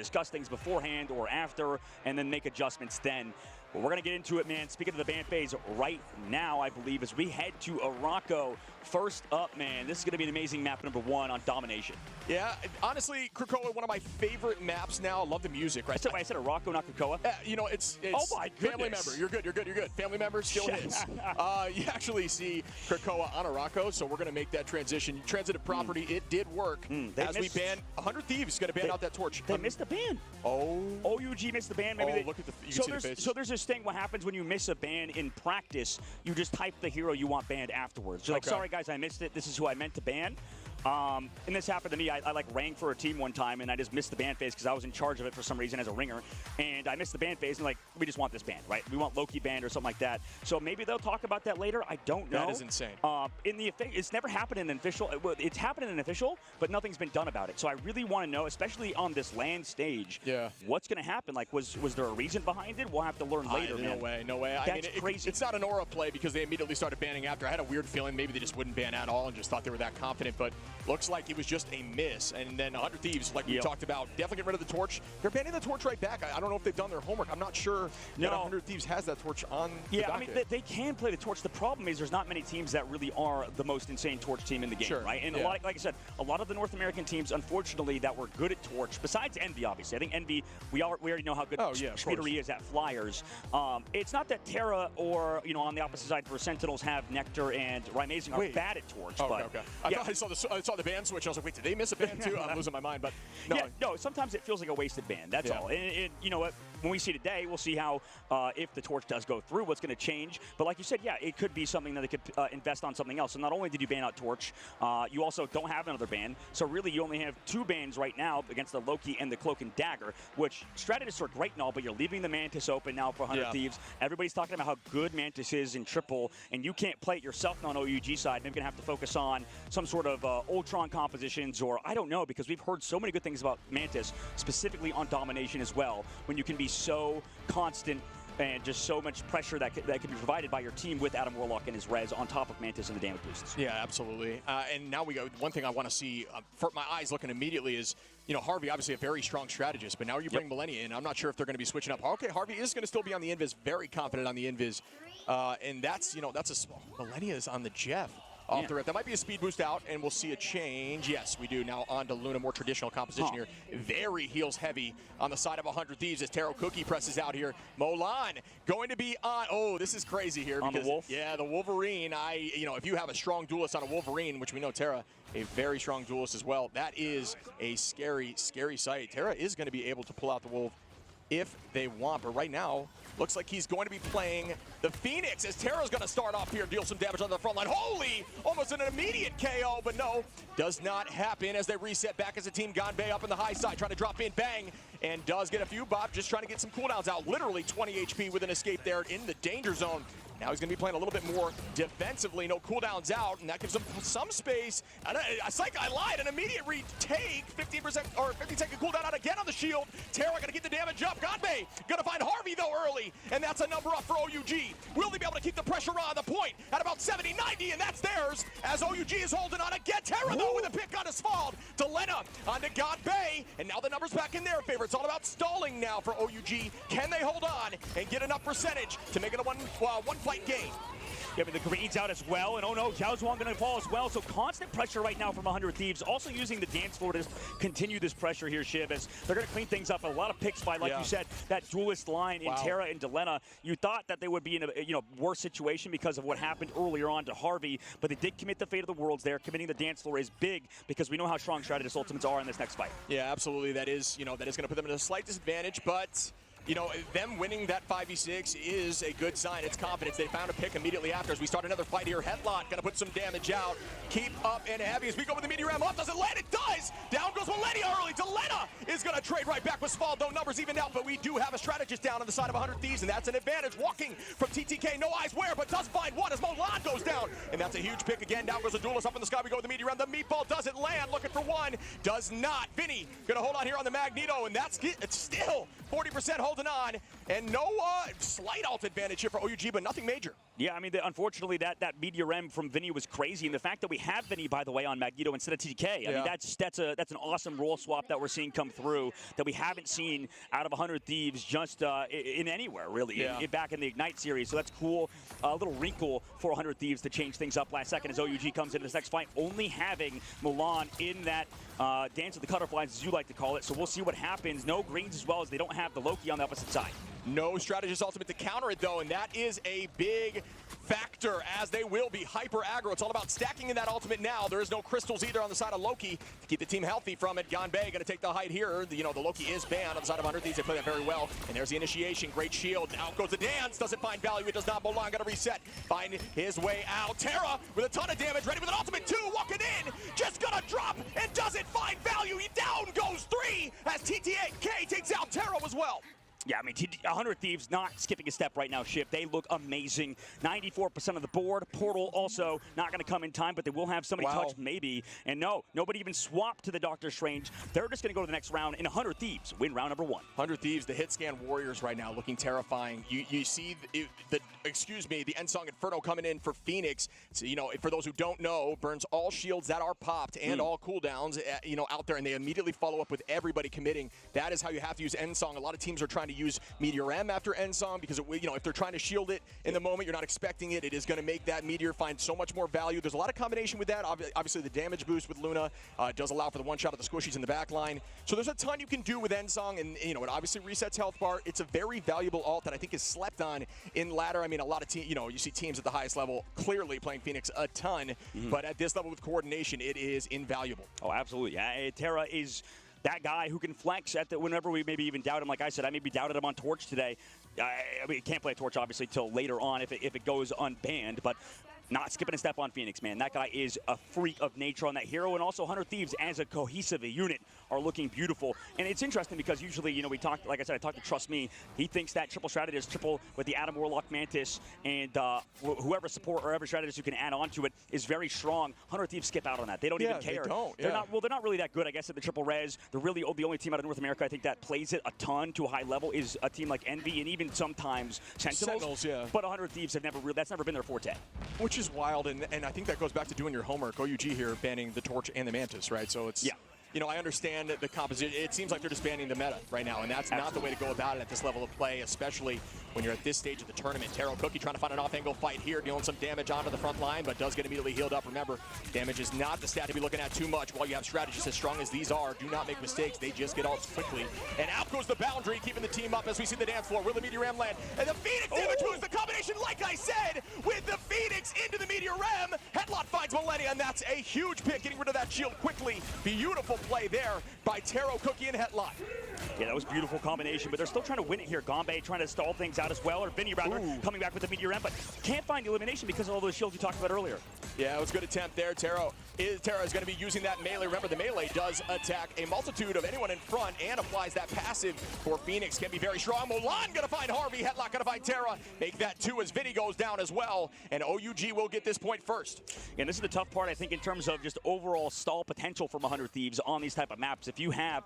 discuss things beforehand or after, and then make adjustments then. But we're going to get into it, man. Speaking of the ban phase right now, I believe, as we head to Araco. First up, man, this is going to be an amazing map number 1 on Domination. Yeah, honestly, Krakoa, one of my favorite maps now. I love the music, right? I said Araco, not Krakoa? You know, it's oh my family member. You're good. Family member still is. You actually see Krakoa on Araco, so we're going to make that transition. Transitive property, it did work. As we ban 100 Thieves, going to ban out that torch. They missed the ban. Oh. OUG missed the ban. Maybe look at the, you can see the face. So there's this thing, what happens when you miss a ban in practice, you just type the hero you want banned afterwards. You're like, sorry guys, I missed it. This is who I meant to ban. And this happened to me. I like rang for a team one time, and I just missed the ban phase because I was in charge of it for some reason as a ringer. And I missed the ban phase, and like, we just want this banned, right? We want Loki banned or something like that. So maybe they'll talk about that later. I don't know. That is insane. It's never happened in an official. It's happened in an official, but nothing's been done about it. So I really want to know, especially on this land stage, what's going to happen? Like, was there a reason behind it? We'll have to learn later, man. No way. That's I mean, crazy. It's not an aura play because they immediately started banning after. I had a weird feeling maybe they just wouldn't ban at all and just thought they were that confident, but looks like it was just a miss. And then 100 Thieves, like we talked about, definitely get rid of the torch. They're banning the torch right back. I don't know if they've done their homework. I'm not sure that 100 Thieves has that torch on the docket. I mean, they can play the torch. The problem is there's not many teams that really are the most insane torch team in the game, right? And a lot, like I said, a lot of the North American teams, unfortunately, that were good at torch, besides Envy, obviously. I think Envy, we already know how good Speedery is at flyers. It's not that Terra or, on the opposite side for Sentinels have Nectar and Rymazing are bad at torch. I thought I saw the ban switch. I was like, wait, did they miss a ban too? I'm losing my mind, but no. Sometimes it feels like a wasted ban. That's all. And you know what? When we see today, we'll see how, if the torch does go through, what's going to change. But like you said, it could be something that they could invest on something else. So not only did you ban out torch, you also don't have another ban. So really, you only have 2 bans right now against the Loki and the Cloak and Dagger, which strategists are great and all, but you're leaving the Mantis open now for 100 Thieves. Everybody's talking about how good Mantis is in triple, and you can't play it yourself on OUG side. Maybe going to have to focus on some sort of Ultron compositions, or I don't know, because we've heard so many good things about Mantis, specifically on Domination as well, when you can be so constant and just so much pressure that can be provided by your team with Adam Warlock and his res on top of Mantis and the damage boosts. Yeah, absolutely. And now we go. One thing I want to see, for my eyes looking immediately, is Harvey, obviously a very strong strategist, but now you bring Millennia in. I'm not sure if they're going to be switching up. Okay, Harvey is going to still be on the invis, very confident on the invis, and that's that's a small. Millennia is on the Jeff. Off the rip. That might be a speed boost out, and we'll see a change. Yes, we do. Now on to Luna, more traditional composition here. Very heals heavy on the side of 100 Thieves as Taro Cookie presses out here. Molan going to be on. Oh, this is crazy here. On the Wolf? Yeah, the Wolverine. If you have a strong duelist on a Wolverine, which we know Tara, a very strong duelist as well, that is a scary, scary sight. Tara is going to be able to pull out the Wolf if they want, but right now, looks like he's going to be playing the Phoenix as Terra's going to start off here, deal some damage on the front line. Holy! Almost an immediate KO, but no, does not happen as they reset back as a team. Ganbei up in the high side, trying to drop in, bang, and does get a few. Bob just trying to get some cooldowns out. Literally 20 HP with an escape there in the danger zone. Now he's going to be playing a little bit more defensively. No cooldowns out, and that gives him some space. And I lied. An immediate retake. 15% or 50-second cooldown out again on the shield. Terra going to get the damage up. Ganbei going to find Harvey, though, early. And that's a number up for OUG. Will they be able to keep the pressure on the point at about 70-90? And that's theirs as OUG is holding on again. Terra, though, with a pick on asphalt. Delena onto Ganbei. And now the numbers back in their favor. It's all about stalling now for OUG. Can they hold on and get enough percentage to make it a one-fight game? Yeah, but the green's out as well, and oh no, Zhao Zhuang going to fall as well, so constant pressure right now from 100 Thieves. Also using the dance floor to continue this pressure here, Shiv, as they're going to clean things up. A lot of picks by, like you said, that duelist line in Terra and Delena. You thought that they would be in a worse situation because of what happened earlier on to Harvey, but they did commit the fate of the worlds there. Committing the dance floor is big because we know how strong strategist ultimates are in this next fight. Yeah, absolutely. That is going to put them at a slight disadvantage, but them winning that 5v6 is a good sign. It's confidence. They found a pick immediately after as we start another fight here. Headlock going to put some damage out. Keep up and heavy as we go with the meteor ram up. Does it land? It does! Down goes Millennia early. Delena is going to trade right back with Sval, though numbers evened out, but we do have a strategist down on the side of 100 Thieves, and that's an advantage. Walking from TTK, no eyes where, but does find one as Molan goes down, and that's a huge pick again. Down goes the duelist up in the sky. We go with the meteor ram. The meatball doesn't land. Looking for one. Does not. Vinny going to hold on here on the Magneto, and it's still 40% hold. holding on, and no slight alt advantage here for OUG, but nothing major. Yeah, I mean, unfortunately, that Meteor M from Vinny was crazy, and the fact that we have Vinny, by the way, on Magneto instead of TK, I mean, that's an awesome role swap that we're seeing come through that we haven't seen out of 100 Thieves just in anywhere, really, back in the Ignite series. So that's cool. A little wrinkle for 100 Thieves to change things up last second as OUG comes into this next fight, only having Milan in that dance of the butterflies, as you like to call it. So we'll see what happens. No greens as well, as they don't have the Loki on the opposite side. No strategist ultimate to counter it, though, and that is a big factor, as they will be hyper aggro. It's all about stacking in that ultimate now. There is no crystals either on the side of Loki to keep the team healthy from it. Ganbei going to take the height here. The Loki is banned on the side of 100 Thieves. They play that very well. And there's the initiation. Great shield. Out goes the dance. Doesn't find value. It does not. Milan got to reset. Find his way out. Terra with a ton of damage. Ready with an ultimate 2. Walking in. Just going to drop and doesn't find value. He down goes 3 as TTK takes out Terra as well. Yeah, I mean, 100 Thieves not skipping a step right now, Ship. They look amazing. 94% of the board. Portal also not going to come in time, but they will have somebody touch maybe. And no, nobody even swapped to the Doctor Strange. They're just going to go to the next round, and 100 Thieves win round number 1. 100 Thieves, the hit scan warriors right now looking terrifying. You see the Ensong Inferno coming in for Phoenix. So, for those who don't know, burns all shields that are popped and all cooldowns, out there, and they immediately follow up with everybody committing. That is how you have to use Ensong. A lot of teams are trying to use Meteor M after Ensong because if they're trying to shield it in the moment, you're not expecting it. It is going to make that Meteor find so much more value. There's a lot of combination with that. Obviously, the damage boost with Luna does allow for the one shot of the squishies in the back line. So there's a ton you can do with Ensong, and it obviously resets health bar. It's a very valuable ult that I think is slept on in ladder. I mean, a lot of teams, you see teams at the highest level clearly playing Phoenix a ton, but at this level with coordination, it is invaluable. Oh, absolutely. Terra is that guy who can flex whenever we maybe even doubt him. Like I said, I maybe doubted him on Torch today. I mean, he can't play Torch, obviously, till later on if it goes unbanned, but not skipping a step on Phoenix, man. That guy is a freak of nature on that hero, and also 100 Thieves as a cohesive unit are looking beautiful. And it's interesting because usually, we talk, like I said, I talked to Trust Me. He thinks that triple strategist, triple with the Adam Warlock Mantis and whoever support or whoever strategist who can add on to it is very strong. 100 Thieves skip out on that. They don't even care. They're not really that good, I guess, at the triple res. They're really the only team out of North America, I think, that plays it a ton to a high level is a team like Envy and even sometimes Sentinels. But 100 Thieves have that's never been their forte. Which is wild, and I think that goes back to doing your homework. OUG here banning the Torch and the Mantis, right? So it's I understand the composition. It seems like they're just banning the meta right now, and that's not the way to go about it at this level of play, especially when you're at this stage of the tournament. Taro Cookie trying to find an off-angle fight here, dealing some damage onto the front line, but does get immediately healed up. Remember, damage is not the stat to be looking at too much. While you have strategists as strong as these are, do not make mistakes. They just get ults quickly. And out goes the boundary, keeping the team up as we see the dance floor. Will the Meteor Ram land? And the Phoenix damage boost, the combination, like I said, with the Phoenix into the Meteor Ram. Headlock finds Millennia, and that's a huge pick, getting rid of that shield quickly. Beautiful play there by Taro Cookie and Headlock. Yeah, that was a beautiful combination, but they're still trying to win it here. Ganbei trying to stall things out as well, or Vinny rather, coming back with the Meteor M, but can't find the elimination because of all those shields you talked about earlier. Yeah, it was a good attempt there. Terra is going to be using that melee. Remember, the melee does attack a multitude of anyone in front and applies that passive for Phoenix. Can be very strong. Milan going to find Harvey. Headlock going to find Terra. Make that 2 as Vinny goes down as well, and OUG will get this point first. And this is the tough part, I think, in terms of just overall stall potential from 100 Thieves on these type of maps. If you have,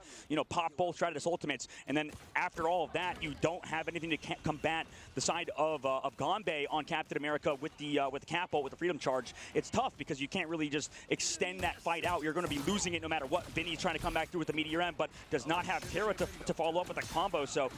pop both strategist ultimates, and then after all of that, you don't have anything to combat the side of Ganbei on Captain America with the capo, with the Freedom Charge, it's tough because you can't really just extend that fight out. You're going to be losing it no matter what. Vinny's trying to come back through with the Meteor M, but does not have Terra to follow up with a combo, so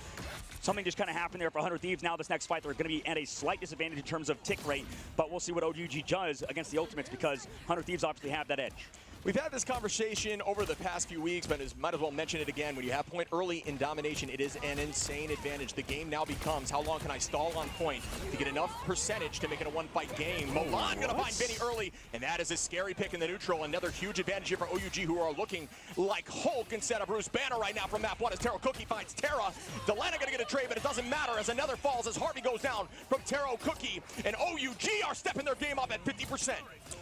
something just kind of happened there for 100 Thieves. Now this next fight, they're going to be at a slight disadvantage in terms of tick rate, but we'll see what OUG does against the Ultimates because 100 Thieves obviously have that edge. We've had this conversation over the past few weeks, but might as well mention it again. When you have point early in domination, it is an insane advantage. The game now becomes, how long can I stall on point to get enough percentage to make it a one-fight game? Milan going to find Vinny early, and that is a scary pick in the neutral. Another huge advantage here for OUG, who are looking like Hulk instead of Bruce Banner right now from map 1 as Taro Cookie finds Terra. Delana going to get a trade, but it doesn't matter as another falls as Harvey goes down from Taro Cookie, and OUG are stepping their game up at 50%.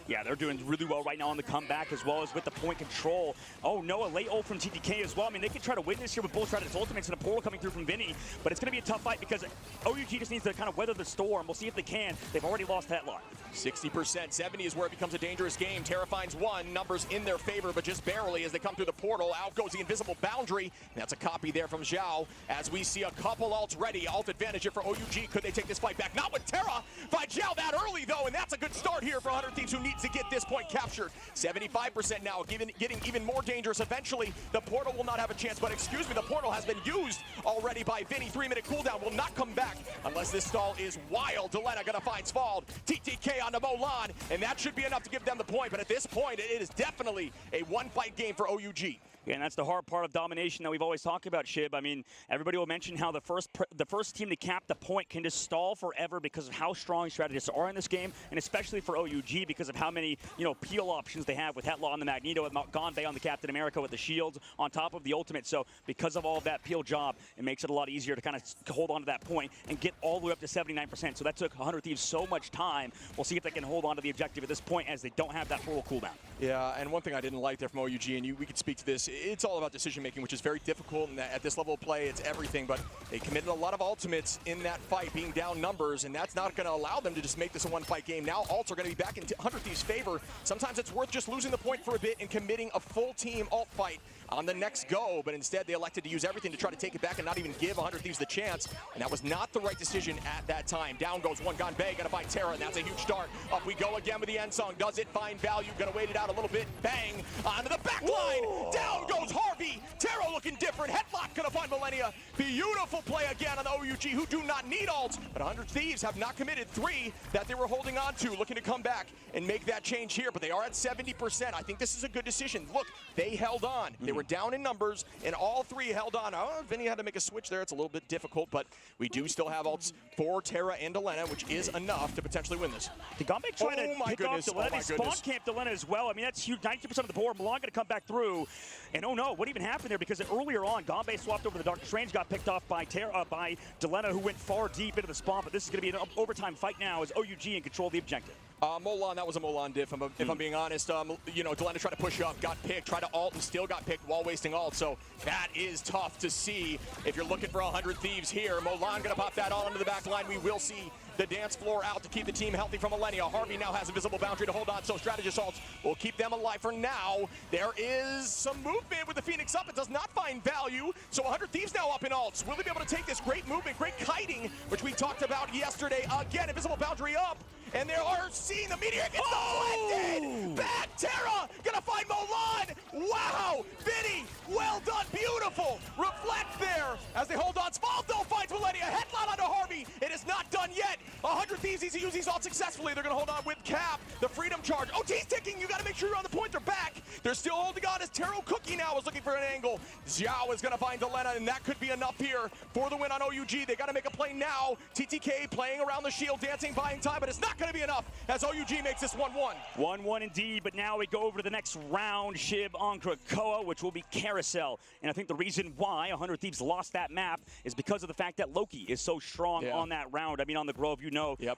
Yeah, they're doing really well right now on the comeback as well. well as with the point control. Oh no, a late ult from TTK as well. I mean, they could try to win this here with both Shredder's ultimates and a portal coming through from Vinny, but it's going to be a tough fight because OUG just needs to kind of weather the storm. We'll see if they can. They've already lost Headlock. 60%, 70 is where it becomes a dangerous game. Terra finds one, numbers in their favor, but just barely as they come through the portal. Out goes the invisible boundary. And that's a copy there from Zhao as we see a couple ults ready. Ult advantage here for OUG. Could they take this fight back? Not with Terra. Find Zhao that early though, and that's a good start here for 100 Thieves, who needs to get this point captured. 75% now, getting even more dangerous. Eventually, the portal will not have a chance, but excuse me, the portal has been used already by Vinny. 3-minute cooldown will not come back unless this stall is wild. Delena gonna find Svald. TTK on the Molan, and that should be enough to give them the point, but at this point, it is definitely a one-fight game for OUG. Yeah, and that's the hard part of domination that we've always talked about, Shib. I mean, everybody will mention how the first team to cap the point can just stall forever because of how strong strategists are in this game, and especially for OUG because of how many, peel options they have with Hetlaw on the Magneto, with Gonbei on the Captain America with the shields on top of the ultimate. So because of all of that peel job, it makes it a lot easier to kind of hold on to that point and get all the way up to 79%. So that took 100 Thieves so much time. We'll see if they can hold on to the objective at this point as they don't have that full cooldown. Yeah, and one thing I didn't like there from OUG, and we could speak to this, it's all about decision making, which is very difficult, and at this level of play, it's everything, but they committed a lot of ultimates in that fight, being down numbers, and that's not going to allow them to just make this a one-fight game. Now ults are going to be back in 100 Thieves' favor. Sometimes it's worth just losing the point for a bit and committing a full team ult fight on the next go, but instead they elected to use everything to try to take it back and not even give 100 Thieves the chance, and that was not the right decision at that time. Down goes one, Gonbei, gonna find Terra, and that's a huge start. Up we go again with the end song. Does it find value? Gonna wait it out a little bit. Bang! Onto the back line! Down goes Harvey! Terra looking different. Headlock gonna find Millennia. Beautiful play again on the OUG, who do not need ults, but 100 Thieves have not committed 3 that they were holding on to, looking to come back and make that change here, but they are at 70%. I think this is a good decision. Look, they held on. They were down in numbers, and all 3 held on. Oh, Vinny had to make a switch there. It's a little bit difficult, but we do still have ults for Terra and Delena, which is enough to potentially win this. Did Gonbei try to pick off Delena? They spawn camp Delena as well. I mean, that's huge. 90% of the board. Milan going to come back through. And oh no, what even happened there? Because earlier on, Gonbei swapped over the Doctor Strange, got picked off by Delena, who went far deep into the spawn. But this is going to be an overtime fight now as OUG in control of the objective. Molan, that was a Molan diff, if I'm being honest. Delena tried to push up, got picked, tried to ult, and still got picked while wasting ult. So that is tough to see if you're looking for 100 Thieves here. Molan gonna pop that all into the back line. We will see the dance floor out to keep the team healthy from Millennia. Harvey now has a visible boundary to hold on, so strategist ults will keep them alive for now. There is some movement with the Phoenix up. It does not find value, so 100 Thieves now up in ults. Will they be able to take this great movement, great kiting, which we talked about yesterday? Again, invisible boundary up, and they are seeing the meteor gets deflected! Back Terra, gonna find Molan! Wow! Vinny, well done, beautiful! Reflect there as they hold on. Svaldo finds Millennia, headlock onto Harvey. It is not done yet. 100 Thieves needs to use these ults successfully. They're gonna hold on with Cap, the freedom charge. OT's ticking, you gotta make sure you're on the point. They're back. They're still holding on as Taro Cookie now is looking for an angle. Zhao is gonna find Delena, and that could be enough here for the win on OUG. They gotta make a play now. TTK playing around the shield, dancing, buying time, but it's not gonna be enough as OUG makes this 1-1. 1-1 indeed, but now we go over to the next round, Shib, on Krakoa, which will be Carousel. And I think the reason why 100 Thieves lost that map is because of the fact that Loki is so strong on that round. I mean, on the Grove,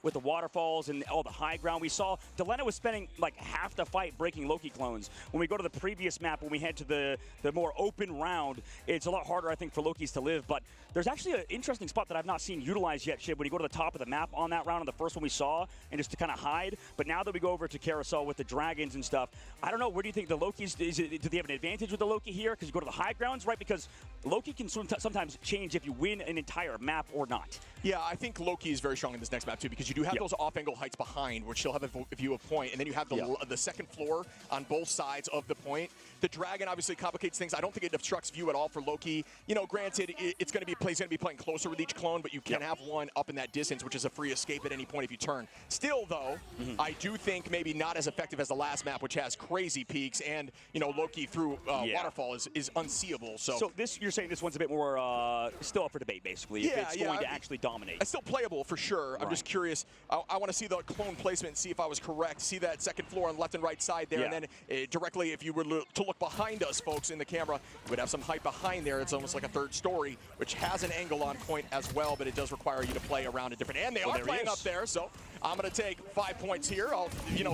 with the waterfalls and all the high ground we saw, Delena was spending like half the fight breaking Loki clones. When we go to the previous map, when we head to the more open round, it's a lot harder, I think, for Lokis to live. But there's actually an interesting spot that I've not seen utilized yet, Shib, when you go to the top of the map on that round, on the first one we saw, and just to kind of hide. But now that we go over to Carousel with the dragons and stuff, I don't know, where do you think the Lokis, do they have an advantage with the Loki here? Because you go to the high grounds, right? Because Loki can sometimes change if you win an entire map or not. Yeah, I think Loki is very strong in this next map too, because you do have those off-angle heights behind, which still have a view of point, and then you have the second floor on both sides of the point. The dragon obviously complicates things. I don't think it obstructs view at all for Loki. Granted, it's going to be playing closer with each clone, but you can have one up in that distance, which is a free escape at any point if you turn. Still, though, I do think maybe not as effective as the last map, which has crazy peaks, and Loki through waterfall is unseeable. So this, you're saying this one's a bit more still up for debate, basically. If it's going to actually dominate. It's still playable for sure. I'm just curious. I want to see the clone placement and see if I was correct. See that second floor on left and right side there, and then directly, if you were to look behind us, folks, in the camera, we would have some height behind there. It's almost like a third story, which has an angle on point as well, but it does require you to play around a different. And they are playing up there, so I'm going to take 5 points here.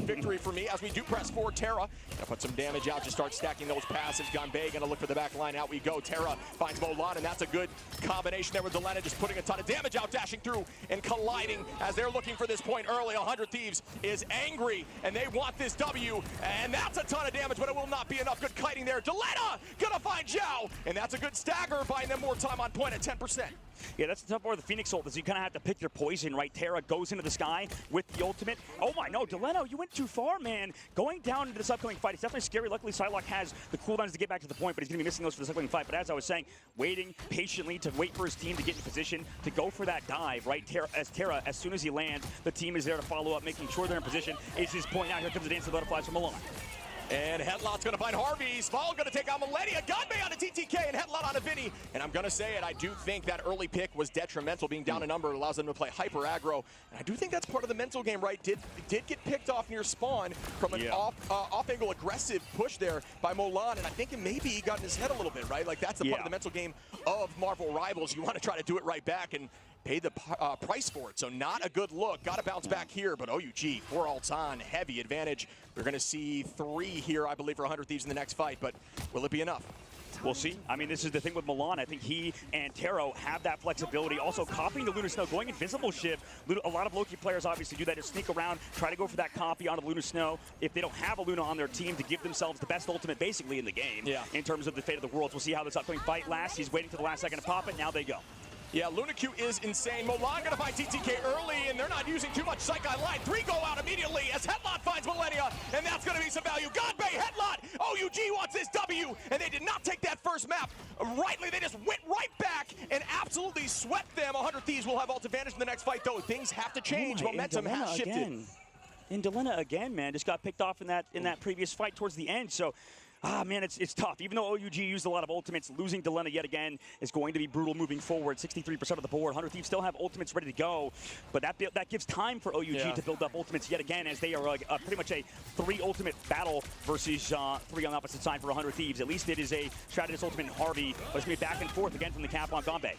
Victory for me as we do press forward. Terra going to put some damage out to start stacking those passes. Ganbei going to look for the back line. Out we go. Terra finds Molan, and that's a good combination there with Delena, just putting a ton of damage out, dashing through and colliding as they're looking for this point early. 100 Thieves is angry, and they want this W, and that's a ton of damage, but it will not be enough. Good kiting there. Delena going to find Zhao, and that's a good stagger, buying them more time on point at 10%. Yeah, that's the tough part of the Phoenix ult, is you kind of have to pick your poison, right? Terra goes into the sky with the ultimate. Oh my, no, Deleno, you went too far, man. Going down into this upcoming fight, it's definitely scary. Luckily, Psylocke has the cooldowns to get back to the point, but he's going to be missing those for this upcoming fight. But as I was saying, waiting patiently to wait for his team to get in position to go for that dive, right? Terra, as soon as he lands, the team is there to follow up, making sure they're in position. It's his point now. Here comes the dance of the butterflies from Milan. And Headlot's going to find Harvey. Small going to take out Millennia. Ganbei on a TTK and Headlot on a Vinny. And I'm going to say it, I do think that early pick was detrimental. Being down a number allows them to play hyper aggro. And I do think that's part of the mental game, right? Did get picked off near spawn from an off-angle aggressive push there by Molan. And I think maybe he got in his head a little bit, right? Like that's the part of the mental game of Marvel Rivals. You want to try to do it right back and pay the price for it. So not a good look. Got to bounce back here, but OUG, 4 ults on, heavy advantage. We're going to see 3 here, I believe, for 100 Thieves in the next fight, but will it be enough? We'll see. I mean, this is the thing with Milan. I think he and Taro have that flexibility. Also, copying the Lunar Snow, going invisible shift. A lot of Loki players obviously do that, to sneak around, try to go for that copy onto the Lunar Snow. If they don't have a Luna on their team, to give themselves the best ultimate basically in the game in terms of the fate of the worlds. We'll see how this upcoming fight lasts. He's waiting for the last second to pop it. Now they go. Yeah, Luna Q is insane. Molan going to find TTK early, and they're not using too much psych on line. 3 go out immediately as Headlot finds Millennia, and that's going to be some value. Ganbei, Headlot, OUG wants this W, and they did not take that first map rightly. They just went right back and absolutely swept them. 100 Thieves will have ult advantage in the next fight, though. Things have to change. Momentum has shifted. Again. And Delena again, man, just got picked off in that previous fight towards the end. So, man, it's tough. Even though OUG used a lot of ultimates, losing Delena yet again is going to be brutal moving forward. 63% of the board. 100 Thieves still have ultimates ready to go, but that gives time for OUG to build up ultimates yet again, as they are pretty much a 3 ultimate battle versus 3 on the opposite side for 100 Thieves. At least it is a Strategist ultimate in Harvey, but it's going to be back and forth again from the cap on Ganbei.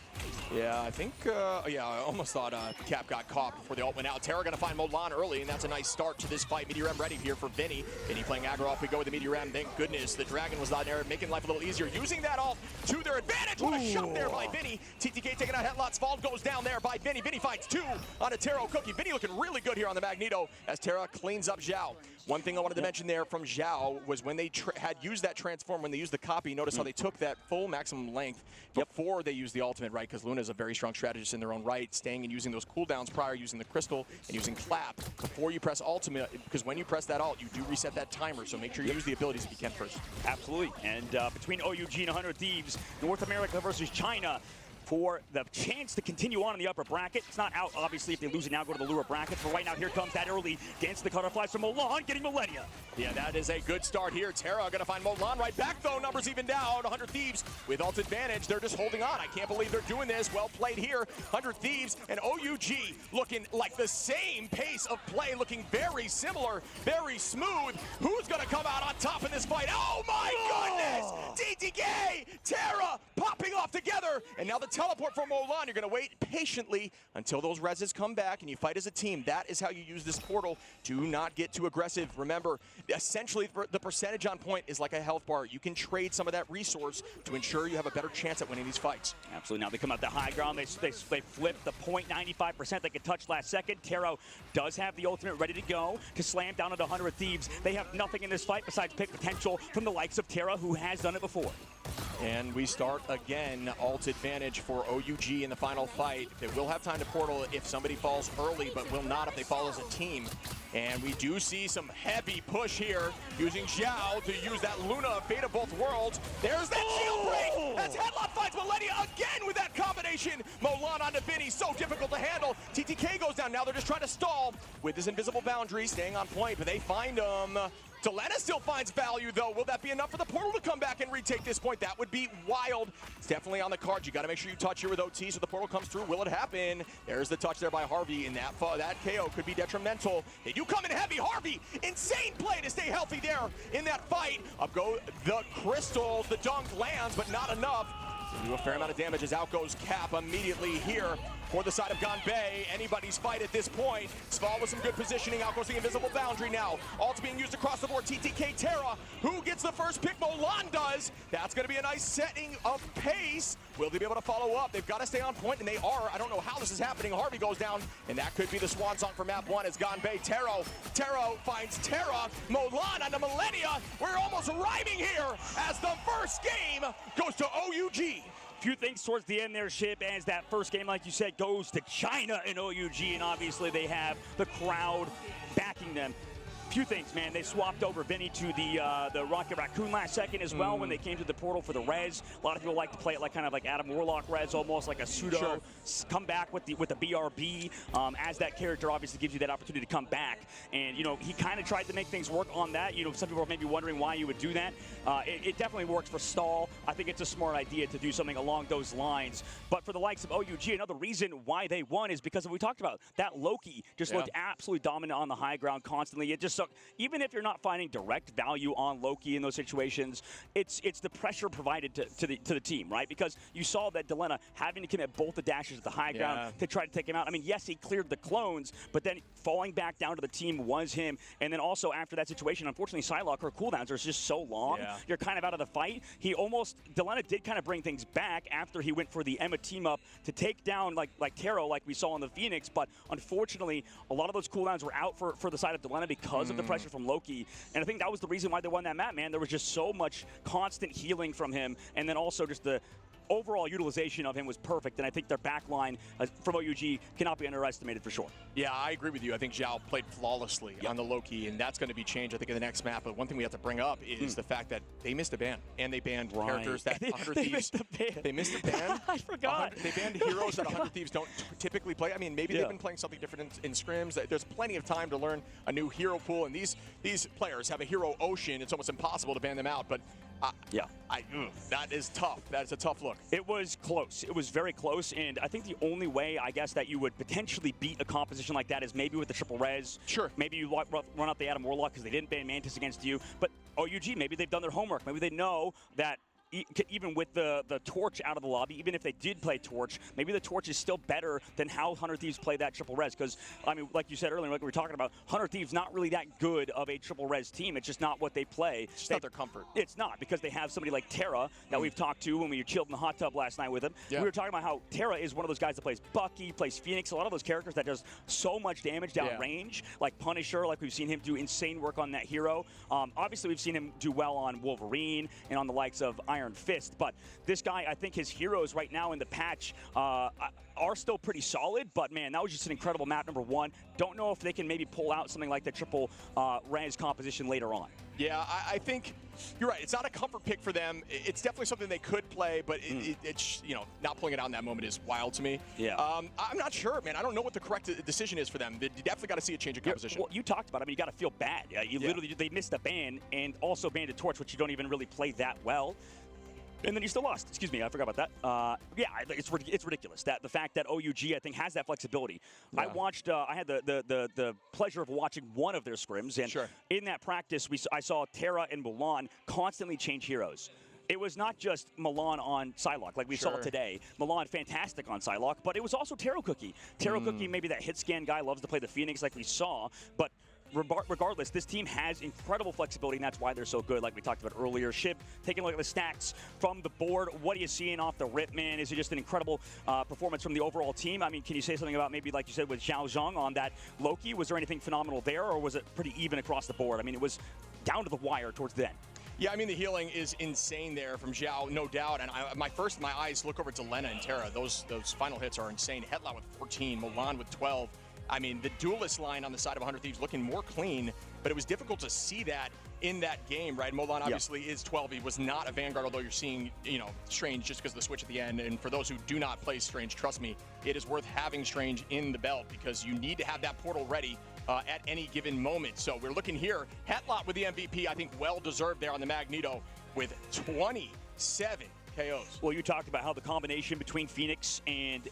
Yeah, I think, I almost thought Cap got caught before the ult went out. Terra going to find Molan early, and that's a nice start to this fight. Meteor M ready here for Vinny. Vinny playing aggro. Off we go with the Meteor M. Thank goodness the Dragon was not there, making life a little easier. Using that ult to their advantage. What a shot there by Vinny. TTK taking out Headlot's Fall goes down there by Vinny. Vinny finds 2 on a Taro Cookie. Vinny looking really good here on the Magneto as Terra cleans up Zhao. One thing I wanted to mention there from Zhao was when they had used that transform, when they used the copy, notice how they took that full maximum length before they used the ultimate, right? Because Luna is a very strong strategist in their own right, staying and using those cooldowns prior, using the crystal and using clap before you press ultimate, because when you press that ult, you do reset that timer, so make sure you use the abilities if you can first. Absolutely, and between OUG and 100 Thieves, North America versus China, for the chance to continue on in the upper bracket. It's not out, obviously, if they lose it now, go to the lower bracket. For right now, here comes that early dance to the butterflies from Milan, getting Millennia. Yeah, that is a good start here. Terra going to find Milan right back, though. Numbers even down. 100 Thieves with ult advantage. They're just holding on. I can't believe they're doing this. Well played here. 100 Thieves and OUG looking like the same pace of play, looking very similar, very smooth. Who's going to come out on top in this fight? Oh, my goodness! TTK, Terra popping off together, and now the teleport from Molan. You're going to wait patiently until those reses come back and you fight as a team. That is how you use this portal. Do not get too aggressive. Remember, essentially the percentage on point is like a health bar. You can trade some of that resource to ensure you have a better chance at winning these fights. Absolutely. Now they come out the high ground. They flip the point 95% they could touch last second. Taro does have the ultimate ready to go to slam down into 100 Thieves. They have nothing in this fight besides pick potential from the likes of Terra, who has done it before. And we start again, ult advantage for OUG in the final fight. They will have time to portal if somebody falls early, but will not if they fall as a team. And we do see some heavy push here, using Zhao to use that Luna, Fate of Both Worlds. There's that shield break as Headlot finds Millennia again with that combination. Molan onto Vinny, so difficult to handle. TTK goes down. Now they're just trying to stall with this invisible boundary, staying on point, but they find him. Delena still finds value, though. Will that be enough for the portal to come back and retake this point? That would be wild. It's definitely on the cards. You got to make sure you touch here with OT so the portal comes through. Will it happen? There's the touch there by Harvey, and that KO could be detrimental. They do come in heavy. Harvey, insane play to stay healthy there in that fight. Up go the crystal. The dunk lands, but not enough. Do a fair amount of damage as out goes Cap immediately here for the side of Ganbei. Anybody's fight at this point. Sval with some good positioning. Out goes the invisible boundary now. Ult's being used across the board. TTK Terra, who gets the first pick? Mulan does. That's going to be a nice setting of pace. Will they be able to follow up? They've got to stay on point, and they are. I don't know how this is happening. Harvey goes down, and that could be the swan song for map 1 as Ganbei. Taro finds Terra. Mulan onto Millennia. We're almost rhyming here as the first game goes to OUG. Few things towards the end there, Ship, as that first game, like you said, goes to China and OUG, and obviously they have the crowd backing them. Few things, man. They swapped over Vinny to the Rocket Raccoon last second as well when they came to the portal for the res. A lot of people like to play it like kind of like Adam Warlock res, almost like a pseudo comeback with the BRB. As that character obviously gives you that opportunity to come back, and you know he kind of tried to make things work on that. You know, some people are maybe wondering why you would do that. It definitely works for stall. I think it's a smart idea to do something along those lines. But for the likes of OUG, another reason why they won is because of what we talked about. That Loki just looked absolutely dominant on the high ground constantly. It just even if you're not finding direct value on Loki in those situations, it's the pressure provided to the team, right? Because you saw that Delena having to commit both the dashes at the high ground to try to take him out. I mean, yes, he cleared the clones, but then falling back down to the team was him. And then also after that situation, unfortunately, Psylocke, her cooldowns are just so long. You're kind of out of the fight. Delena did kind of bring things back after he went for the Emma team up to take down like Taro, like we saw in the Phoenix. But unfortunately, a lot of those cooldowns were out for the side of Delena because of the pressure from Loki, and I think that was the reason why they won that map, man. There was just so much constant healing from him, and then also just the overall utilization of him was perfect, and I think their back line from OUG cannot be underestimated for sure. Yeah, I agree with you. I think Zhao played flawlessly on the Loki, and that's going to be changed, I think, in the next map. But one thing we have to bring up is the fact that they missed a ban, and they banned characters that 100 Thieves. They missed a ban. I forgot. They banned heroes that 100 Thieves don't typically play. I mean, maybe they've been playing something different in scrims. There's plenty of time to learn a new hero pool, and these players have a hero ocean. It's almost impossible to ban them out, but that is tough. That is a tough look. It was close. It was very close, and I think the only way, I guess, that you would potentially beat a composition like that is maybe with the triple res. Sure. Maybe you run out the Adam Warlock because they didn't ban Mantis against you, but OUG, maybe they've done their homework. Maybe they know that even with the Torch out of the lobby, even if they did play Torch, maybe the Torch is still better than how 100 Thieves play that triple res. Because, I mean, like you said earlier, like we were talking about, 100 Thieves not really that good of a triple res team. It's just not what they play. It's just not their comfort. It's not, because they have somebody like Terra that we've talked to when we chilled in the hot tub last night with him. We were talking about how Terra is one of those guys that plays Bucky, plays Phoenix, a lot of those characters that does so much damage downrange, like Punisher, like we've seen him do insane work on that hero. Obviously, we've seen him do well on Wolverine and on the likes of Iron Fist, but this guy, I think his heroes right now in the patch are still pretty solid, but man, that was just an incredible map, number 1. Don't know if they can maybe pull out something like the triple res composition later on. Yeah, I think you're right. It's not a comfort pick for them. It's definitely something they could play, but it's, you know, not pulling it out in that moment is wild to me. Yeah. I'm not sure, man. I don't know what the correct decision is for them. You definitely got to see a change of composition. Well, you talked about it. I mean, you got to feel bad. Literally, they missed a ban and also banned a Torch, which you don't even really play that well. And then you still lost. Excuse me, I forgot about that. Yeah, it's ridiculous that the fact that OUG, I think, has that flexibility. I watched. I had the pleasure of watching one of their scrims, and in that practice, I saw Terra and Mulan constantly change heroes. It was not just Milan on Psylocke, like we saw today. Milan, fantastic on Psylocke, but it was also Taro Cookie. Taro Cookie, maybe that hit scan guy, loves to play the Phoenix like we saw, but regardless, this team has incredible flexibility, and that's why they're so good, like we talked about earlier. Shib, taking a look at the stats from the board, what are you seeing off the rip, man? Is it just an incredible performance from the overall team? I mean, can you say something about maybe, like you said, with Zhao Zhang on that Loki? Was there anything phenomenal there, or was it pretty even across the board? I mean, it was down to the wire towards the end. Yeah, I mean, the healing is insane there from Zhao, no doubt. And my eyes look over to Lena and Terra. Those final hits are insane. Hetla with 14, Mulan with 12. I mean, the duelist line on the side of 100 Thieves looking more clean, but it was difficult to see that in that game, right? Mulan obviously is 12. He was not a Vanguard, although you're seeing, you know, Strange just because of the switch at the end. And for those who do not play Strange, trust me, it is worth having Strange in the belt because you need to have that portal ready at any given moment. So we're looking here. Hetlot with the MVP, I think well-deserved there on the Magneto with 27 KOs. Well, you talked about how the combination between Phoenix and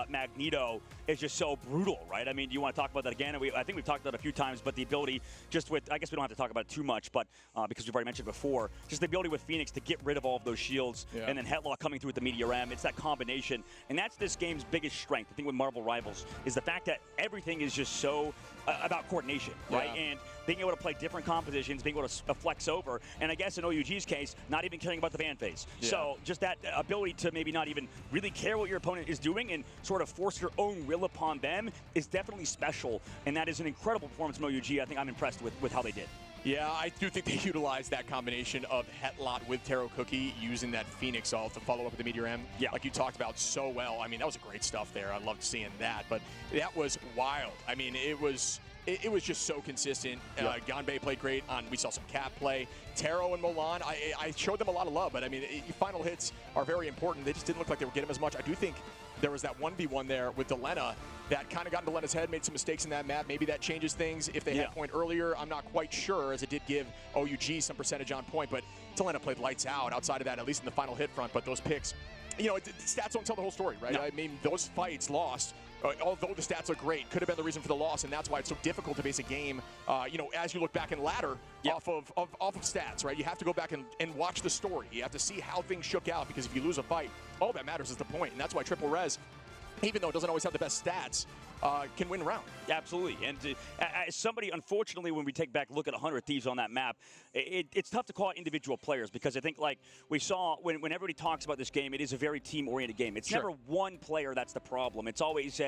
Magneto is just so brutal, right? I mean, do you want to talk about that again? I think we've talked about it a few times, but the ability just with, I guess we don't have to talk about it too much, but because we've already mentioned before, just the ability with Phoenix to get rid of all of those shields and then Hetlock coming through with the Meteor M. It's that combination, and that's this game's biggest strength, I think, with Marvel Rivals, is the fact that everything is just so about coordination, right? And being able to play different compositions, being able to flex over, and I guess in OUG's case, not even caring about the ban phase. So just that ability to maybe not even really care what your opponent is doing and sort of force your own will upon them is definitely special, and that is an incredible performance from OUG. I think I'm impressed with how they did. Yeah, I do think they utilized that combination of Hetlot with Taro Cookie using that Phoenix ult to follow up with the Meteor M, like you talked about so well. I mean, that was great stuff there. I loved seeing that, but that was wild. I mean, it was just so consistent. Ganbei played great. We saw some Cap play. Taro and Mulan, I showed them a lot of love, but I mean, final hits are very important. They just didn't look like they were getting as much. I do think there was that 1v1 there with Delena that kind of got into Delena's head, made some mistakes in that map. Maybe that changes things. If they had point earlier, I'm not quite sure, as it did give OUG some percentage on point, but Delena played lights out outside of that, at least in the final hit front. But those picks, you know, stats don't tell the whole story, right? I mean, those fights lost, although the stats are great, could have been the reason for the loss, and that's why it's so difficult to base a game, you know, as you look back and ladder off of stats, right? You have to go back and watch the story. You have to see how things shook out, because if you lose a fight, all that matters is the point, and that's why Triple Res, even though it doesn't always have the best stats, can win a round. Absolutely. And as somebody, unfortunately, when we take back a look at 100 Thieves on that map, it's tough to call out individual players, because I think, like we saw, when everybody talks about this game, it is a very team-oriented game. It's never one player that's the problem. It's always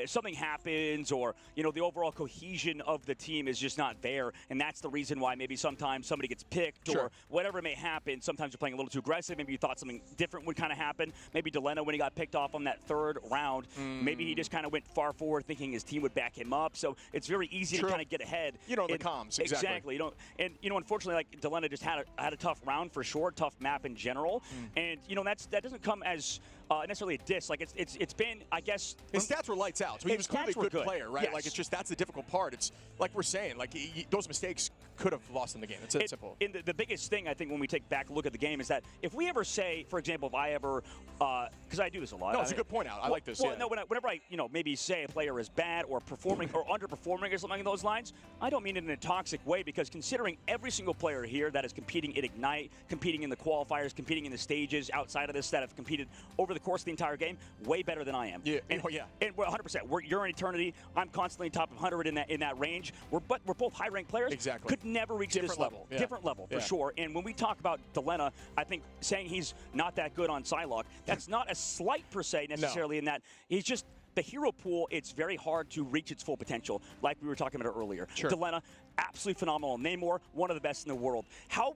something happens, or, you know, the overall cohesion of the team is just not there, and that's the reason why maybe sometimes somebody gets picked or whatever may happen. Sometimes you're playing a little too aggressive. Maybe you thought something different would kind of happen. Maybe Delena, when he got picked off on that third round, maybe he just kind of went far forward thinking his team would back him up. So it's very easy to kind of get ahead. You know, the comms. Exactly. You know, and, you know, unfortunately, like, Delena just had a tough round for sure, tough map in general. And, you know, that doesn't come as necessarily a diss. Like, it's been, I guess, his stats were lights out, so he was clearly a good player, right? Like, it's just, that's the difficult part. It's like we're saying, like, those mistakes could have lost in the game. It's that simple. And the biggest thing, I think, when we take back a look at the game is that if we ever say, for example, if I ever, because I do this a lot. No, it's a good point out. I like this. Well, no, whenever I, you know, maybe say a player is bad or performing or underperforming or something along those lines, I don't mean it in a toxic way, because considering every single player here that is competing at Ignite, competing in the qualifiers, competing in the stages outside of this, that have competed over the course of the entire game, way better than I am. And we're 100%. You're in Eternity. I'm constantly top of 100 in that range. We're both high-ranked players. Exactly. Could never reach this level. Different level, for sure. And when we talk about Delena, I think saying he's not that good on Psylocke, that's not a slight per se necessarily, in that he's just the hero pool. It's very hard to reach its full potential, like we were talking about earlier. Delena, absolutely phenomenal. Namor, one of the best in the world. How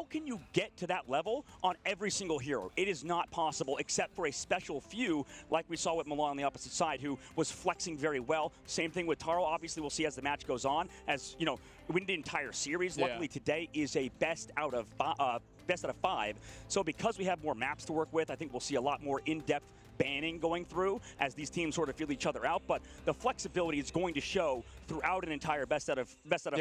can you get to that level on every single hero? It is not possible, except for a special few, like we saw with Milan on the opposite side, who was flexing very well. Same thing with Taro. Obviously, we'll see as the match goes on. As you know, win the entire series. Luckily, today is a best out of 5. So because we have more maps to work with, I think we'll see a lot more in-depth banning going through as these teams sort of feel each other out. But the flexibility is going to show throughout an entire best out of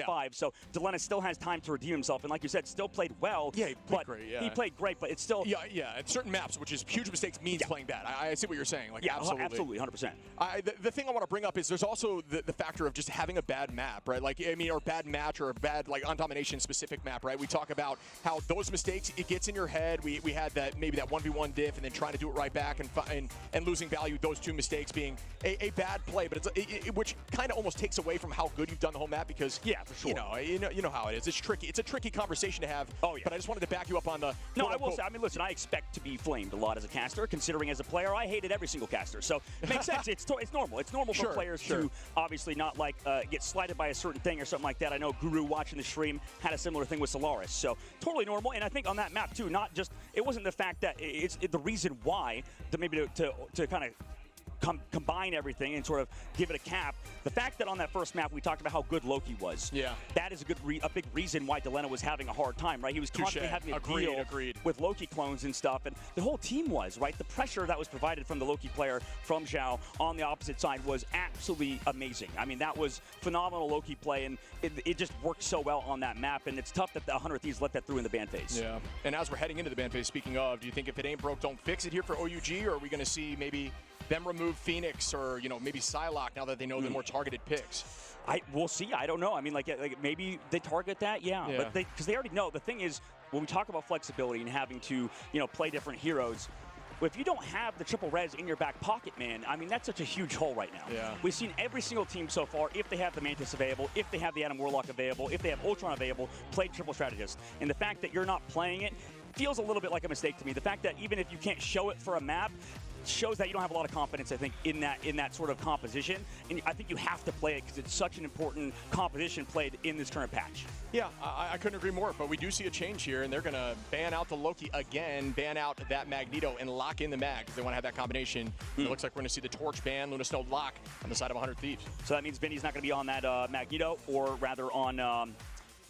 5. So Delena still has time to redeem himself, and like you said, still played well. Yeah, he played great. Yeah, he played great, but it's still at certain maps, which is huge mistakes means playing bad. I see what you're saying. Like, absolutely, 100%. The thing I want to bring up is there's also the factor of just having a bad map, right? Like, I mean, or bad match, or a bad, like, on domination specific map, right? We talk about how those mistakes, it gets in your head. We had that, maybe that 1v1 diff, and then trying to do it right back and losing value. Those two mistakes being a bad play, but which kind of almost takes away from how good you've done the whole map, because for sure. You know how it is. It's tricky. It's a tricky conversation to have. But I just wanted to back you up on the. No, I will say. I mean, listen. I expect to be flamed a lot as a caster. Considering as a player, I hated every single caster. So it makes sense. It's normal. It's normal for players to obviously not like get slighted by a certain thing or something like that. I know Guru watching the stream had a similar thing with Solaris. So totally normal. And I think on that map too, not just, it wasn't the fact that it's the reason why, to maybe to kind of combine everything and sort of give it a cap. The fact that on that first map we talked about how good Loki was. Yeah. That is a big reason why Delena was having a hard time, right? He was constantly having a deal with Loki clones and stuff, and the whole team was, right? The pressure that was provided from the Loki player, from Zhao, on the opposite side was absolutely amazing. I mean, that was phenomenal Loki play, and it just worked so well on that map, and it's tough that the 100 Thieves let that through in the ban phase. Yeah, and as we're heading into the ban phase, speaking of, do you think if it ain't broke, don't fix it here for OUG, or are we going to see maybe them remove Phoenix or, you know, maybe Psylocke now that they know they're more targeted picks? We'll see. I don't know. I mean, like maybe they target that, yeah. But because they already know. The thing is, when we talk about flexibility and having to, you know, play different heroes, if you don't have the triple res in your back pocket, man, I mean, that's such a huge hole right now. Yeah. We've seen every single team so far, if they have the Mantis available, if they have the Adam Warlock available, if they have Ultron available, play triple strategist. And the fact that you're not playing it feels a little bit like a mistake to me. The fact that even if you can't show it for a map, shows that you don't have a lot of confidence, I think, in that sort of composition. And I think you have to play it because it's such an important composition played in this current patch. Yeah, I couldn't agree more, but we do see a change here, and they're going to ban out the Loki again, ban out that Magneto, and lock in the Mag because they want to have that combination. It looks like we're going to see the Torch ban, Luna Snow lock on the side of 100 Thieves. So that means Vinny's not going to be on that Magneto, or rather on...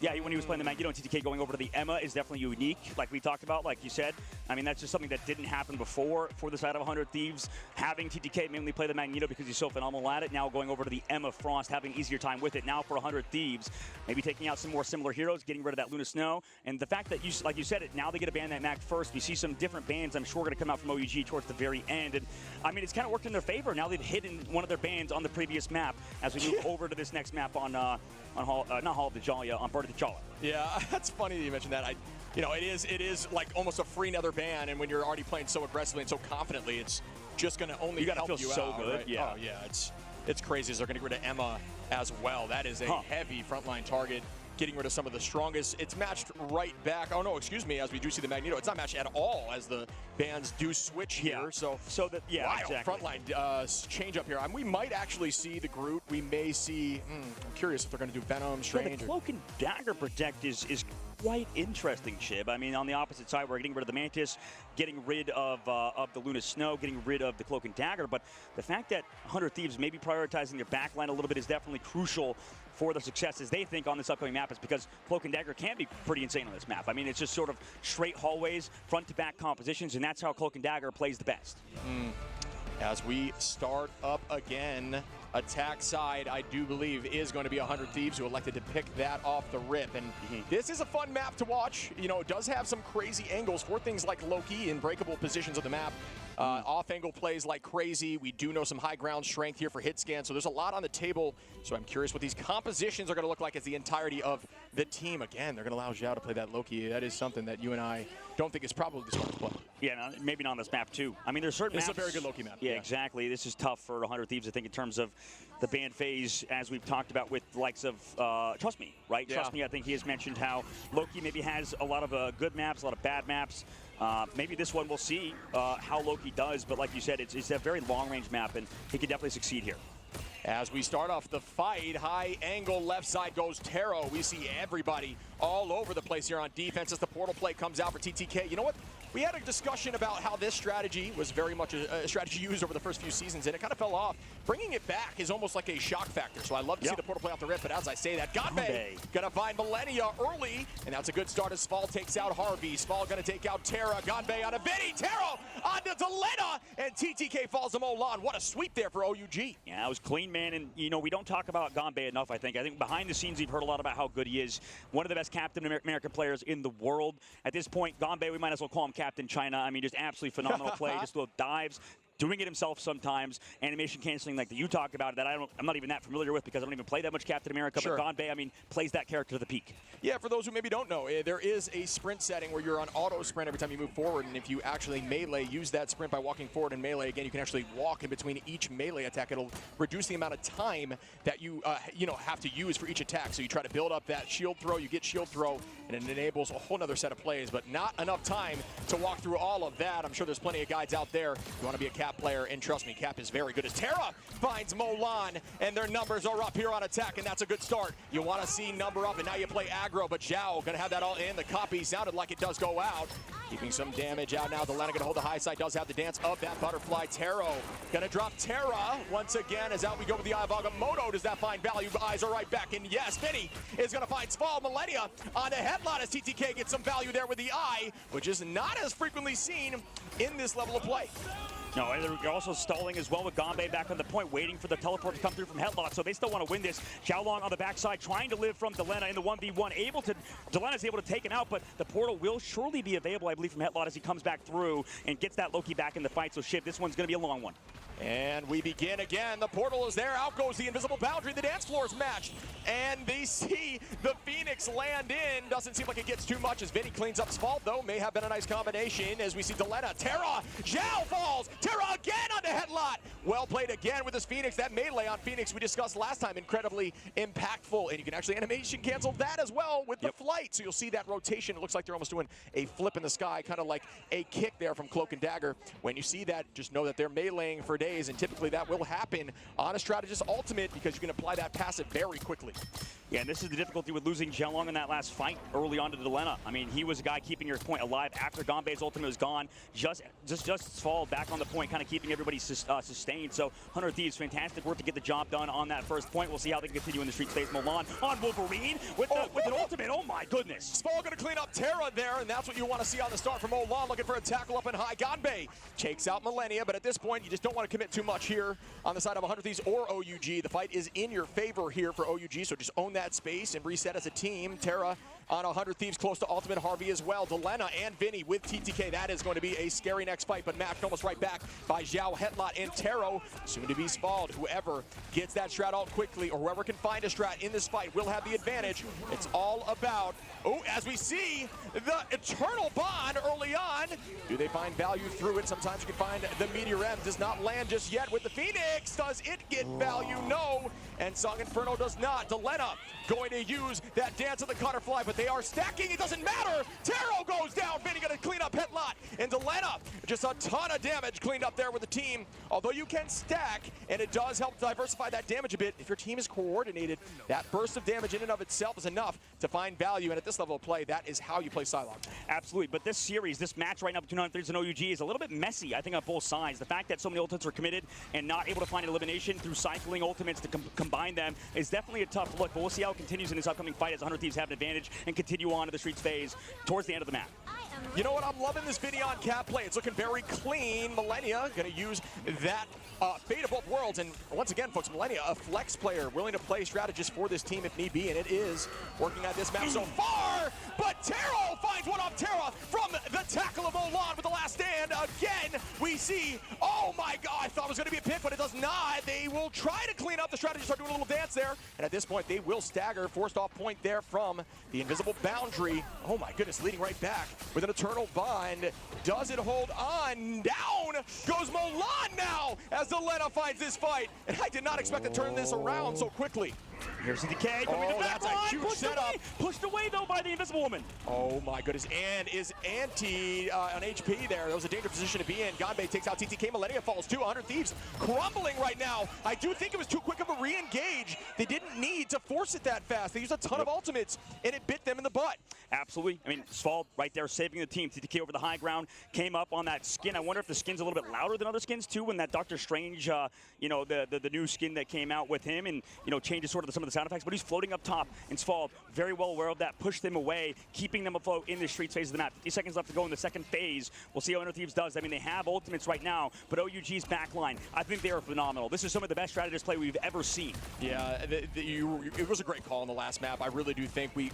yeah, when he was playing the Magneto and TTK, going over to the Emma is definitely unique, like we talked about, like you said. I mean, that's just something that didn't happen before for the side of 100 Thieves. Having TTK mainly play the Magneto because he's so phenomenal at it. Now going over to the Emma Frost, having easier time with it. Now for 100 Thieves, maybe taking out some more similar heroes, getting rid of that Luna Snow. And the fact that, like you said, now they get to ban that Mag first. We see some different bans, I'm sure, going to come out from OUG towards the very end. And I mean, it's kind of worked in their favor. Now they've hidden one of their bans on the previous map as we move over to this next map on not Hall of the Jalia, on Bird of the Jaw. Yeah, that's funny that you mentioned that. You know, it is like almost a free another ban, and when you're already playing so aggressively and so confidently, it's just going to only help you so out. Good. Right? Yeah. Oh, yeah, it's crazy. They're going to get rid of Emma as well. That is a heavy frontline target. Getting rid of some of the strongest. It's matched right back. Oh, no, excuse me, as we do see the Magneto. It's not matched at all as the bans do switch here. Yeah. So yeah, wild exactly. Frontline change up here. We might actually see the Groot. We may see, I'm curious if they're going to do Venom, Strange. Yeah, the Cloak and Dagger Protect is quite interesting, Chib. I mean, on the opposite side, we're getting rid of the Mantis, getting rid of the Luna Snow, getting rid of the Cloak and Dagger. But the fact that 100 Thieves may be prioritizing their backline a little bit is definitely crucial for the successes they think on this upcoming map, is because Cloak and Dagger can be pretty insane on this map. I mean, it's just sort of straight hallways, front-to-back compositions, and that's how Cloak and Dagger plays the best. As we start up again, attack side, I do believe, is going to be 100 Thieves, who elected to pick that off the rip. And this is a fun map to watch. You know, it does have some crazy angles for things like Loki in breakable positions of the map. Off-angle plays like crazy. We do know some high ground strength here for hit scan, so there's a lot on the table. So I'm curious what these compositions are going to look like as the entirety of the team. Again, they're going to allow Zhao to play that Loki. That is something that you and I don't think is probably the smartest play. Yeah, no, maybe not on this map, too. I mean, there's certain maps. This is a very good Loki map. Yeah, exactly. This is tough for 100 Thieves, I think, in terms of the ban phase, as we've talked about with the likes of Trust Me, right? Yeah. Trust Me, I think he has mentioned how Loki maybe has a lot of good maps, a lot of bad maps. Maybe this one we'll see how Loki does, but like you said, it's a very long-range map, and he can definitely succeed here. As we start off the fight, high angle left side goes Taro. We see everybody all over the place here on defense as the portal play comes out for TTK. You know what? We had a discussion about how this strategy was very much a strategy used over the first few seasons, and it kind of fell off. Bringing it back is almost like a shock factor, so I love to see the portal play off the rip, but as I say that, Ganbei gonna find Millennia early, and that's a good start as Sval takes out Harvey. Sval gonna take out Terra. Ganbei on a Vinny. Taro onto Delena, and TTK falls to Molan. What a sweep there for OUG. Yeah, that was clean, man, and you know, we don't talk about Ganbei enough, I think. I think behind the scenes, we've heard a lot about how good he is. One of the best Captain American players in the world. At this point, Ganbei, we might as well call him Captain China. I mean, just absolutely phenomenal play, just little dives, doing it himself sometimes, animation canceling like that you talk about that I'm not even that familiar with because I don't even play that much Captain America, but Ganbei, I mean, plays that character to the peak. Yeah, for those who maybe don't know, there is a sprint setting where you're on auto sprint every time you move forward, and if you actually melee, use that sprint by walking forward and melee, again, you can actually walk in between each melee attack. It'll reduce the amount of time that you have to use for each attack. So you try to build up that shield throw, you get shield throw, and it enables a whole nother set of plays, but not enough time to walk through all of that. I'm sure there's plenty of guides out there. You want to be a Cap player, and trust me, Cap is very good as Terra finds Molan, and their numbers are up here on attack, and that's a good start. You want to see number up, and now you play aggro, but Zhao going to have that all in. The copy sounded like it does go out. Keeping some damage out now. Delena gonna hold the high side, does have the dance of that butterfly. Taro gonna drop Terra once again as out we go with the Eye of Agamotto. Does that find value? Eyes are right back, and yes, Vinny is gonna find Sval. Millennia on the headlock as TTK gets some value there with the eye, which is not as frequently seen in this level of play. No, and they're also stalling as well with Ganbei back on the point, waiting for the teleport to come through from headlock, so they still want to win this. Xiaolong on the backside, trying to live from Delena in the 1v1, Delena's able to take him out, but the portal will surely be available, I believe, from headlock as he comes back through and gets that Loki back in the fight, so Shiv, this one's going to be a long one. And we begin again. The portal is there. Out goes the invisible boundary. The dance floor is matched. And they see the Phoenix land in. Doesn't seem like it gets too much as Vinny cleans up Sval, though. May have been a nice combination as we see Delena. Terra. Zhao falls. Terra again on the headlock. Well played again with this Phoenix. That melee on Phoenix we discussed last time. Incredibly impactful. And you can actually animation cancel that as well with the flight. So you'll see that rotation. It looks like they're almost doing a flip in the sky, kind of like a kick there from Cloak and Dagger. When you see that, just know that they're meleeing for days, and typically that will happen on a strategist ultimate because you can apply that passive very quickly. Yeah, and this is the difficulty with losing Xiaolong in that last fight early on to Delena. I mean, he was a guy keeping your point alive after Ganbei's ultimate was gone. Just fall back on the point, kind of keeping everybody sustained. So 100 Thieves, fantastic work to get the job done on that first point. We'll see how they can continue in the street space. Milan on Wolverine with an ultimate. Oh my goodness. Sval going to clean up Terra there, and that's what you want to see on the start from Milan, looking for a tackle up and high. Ganbei takes out Millennia, but at this point, you just don't want to commit too much here on the side of 100 Thieves or OUG. The fight is in your favor here for OUG, so just own that space and reset as a team. Terra on 100 Thieves close to ultimate. Harvey as well. Delena and Vinny with TTK. That is going to be a scary next fight, but matched almost right back by Zhao, Hetlot, and Taro. Soon to be Spald. Whoever gets that strat out quickly, or whoever can find a strat in this fight will have the advantage. It's all about, as we see, the Eternal Bond early on. Do they find value through it? Sometimes you can find the Meteor M. Does not land just yet with the Phoenix. Does it get value? No. And Song Inferno does not. Delena going to use that dance of the Cutterfly, but they are stacking. It doesn't matter. Taro goes down. Vinny going to clean up Hetlot. And Delena, just a ton of damage cleaned up there with the team. Although you can stack, and it does help diversify that damage a bit. If your team is coordinated, that burst of damage in and of itself is enough to find value. And at this level of play, that is how you play Psylocke. Absolutely. But this series, this match right now between 100 Thieves and OUG is a little bit messy, I think, on both sides. The fact that so many ultimates were committed and not able to find an elimination through cycling ultimates to combine them is definitely a tough look. But we'll see how it continues in this upcoming fight as 100 Thieves have an advantage and continue on to the streets phase towards the end of the map. You know what? I'm loving this video on cap play. It's looking very clean. Millennia going to use that Fate of Both Worlds. And once again, folks, Millennia, a flex player, willing to play strategist for this team if need be, and it is working on this map so far. But Taro finds one off Terra from the tackle of Olan with the last stand. Again, we see, oh my God, I thought it was going to be a pick, but it does not. They will try to clean up the strategy, start doing a little dance there. And at this point, they will stagger. Forced off point there from the invisible boundary. Oh my goodness, leading right back with an Eternal Bond. Does it hold on? Down goes Milan now as Delena finds this fight. And I did not expect to turn this around so quickly. Here's the decay coming to the back that's a huge setup. Pushed away, though, by the Invisible Woman. Oh, my goodness. And is anti on HP there. That was a dangerous position to be in. Ganbei takes out TTK. Millennia falls too. 100 Thieves crumbling right now. I do think it was too quick of a re-engage. They didn't need to force it that fast. They used a ton of ultimates, and it bit them in the butt. Absolutely. I mean, Sval right there saving the team. TTK over the high ground, came up on that skin. I wonder if the skin's a little bit louder than other skins, too, when that Doctor Strange, you know, the new skin that came out with him and, you know, changes sort of some of the sound effects. But he's floating up top, and Sval very well aware of that, pushed them away, keeping them afloat in the streets phase of the map. 50 seconds left to go in the second phase. We'll see how 100 Thieves does. I mean, they have ultimates right now, but OUG's backline, I think they are phenomenal. This is some of the best strategist play we've ever seen. Yeah, it was a great call on the last map. I really do think they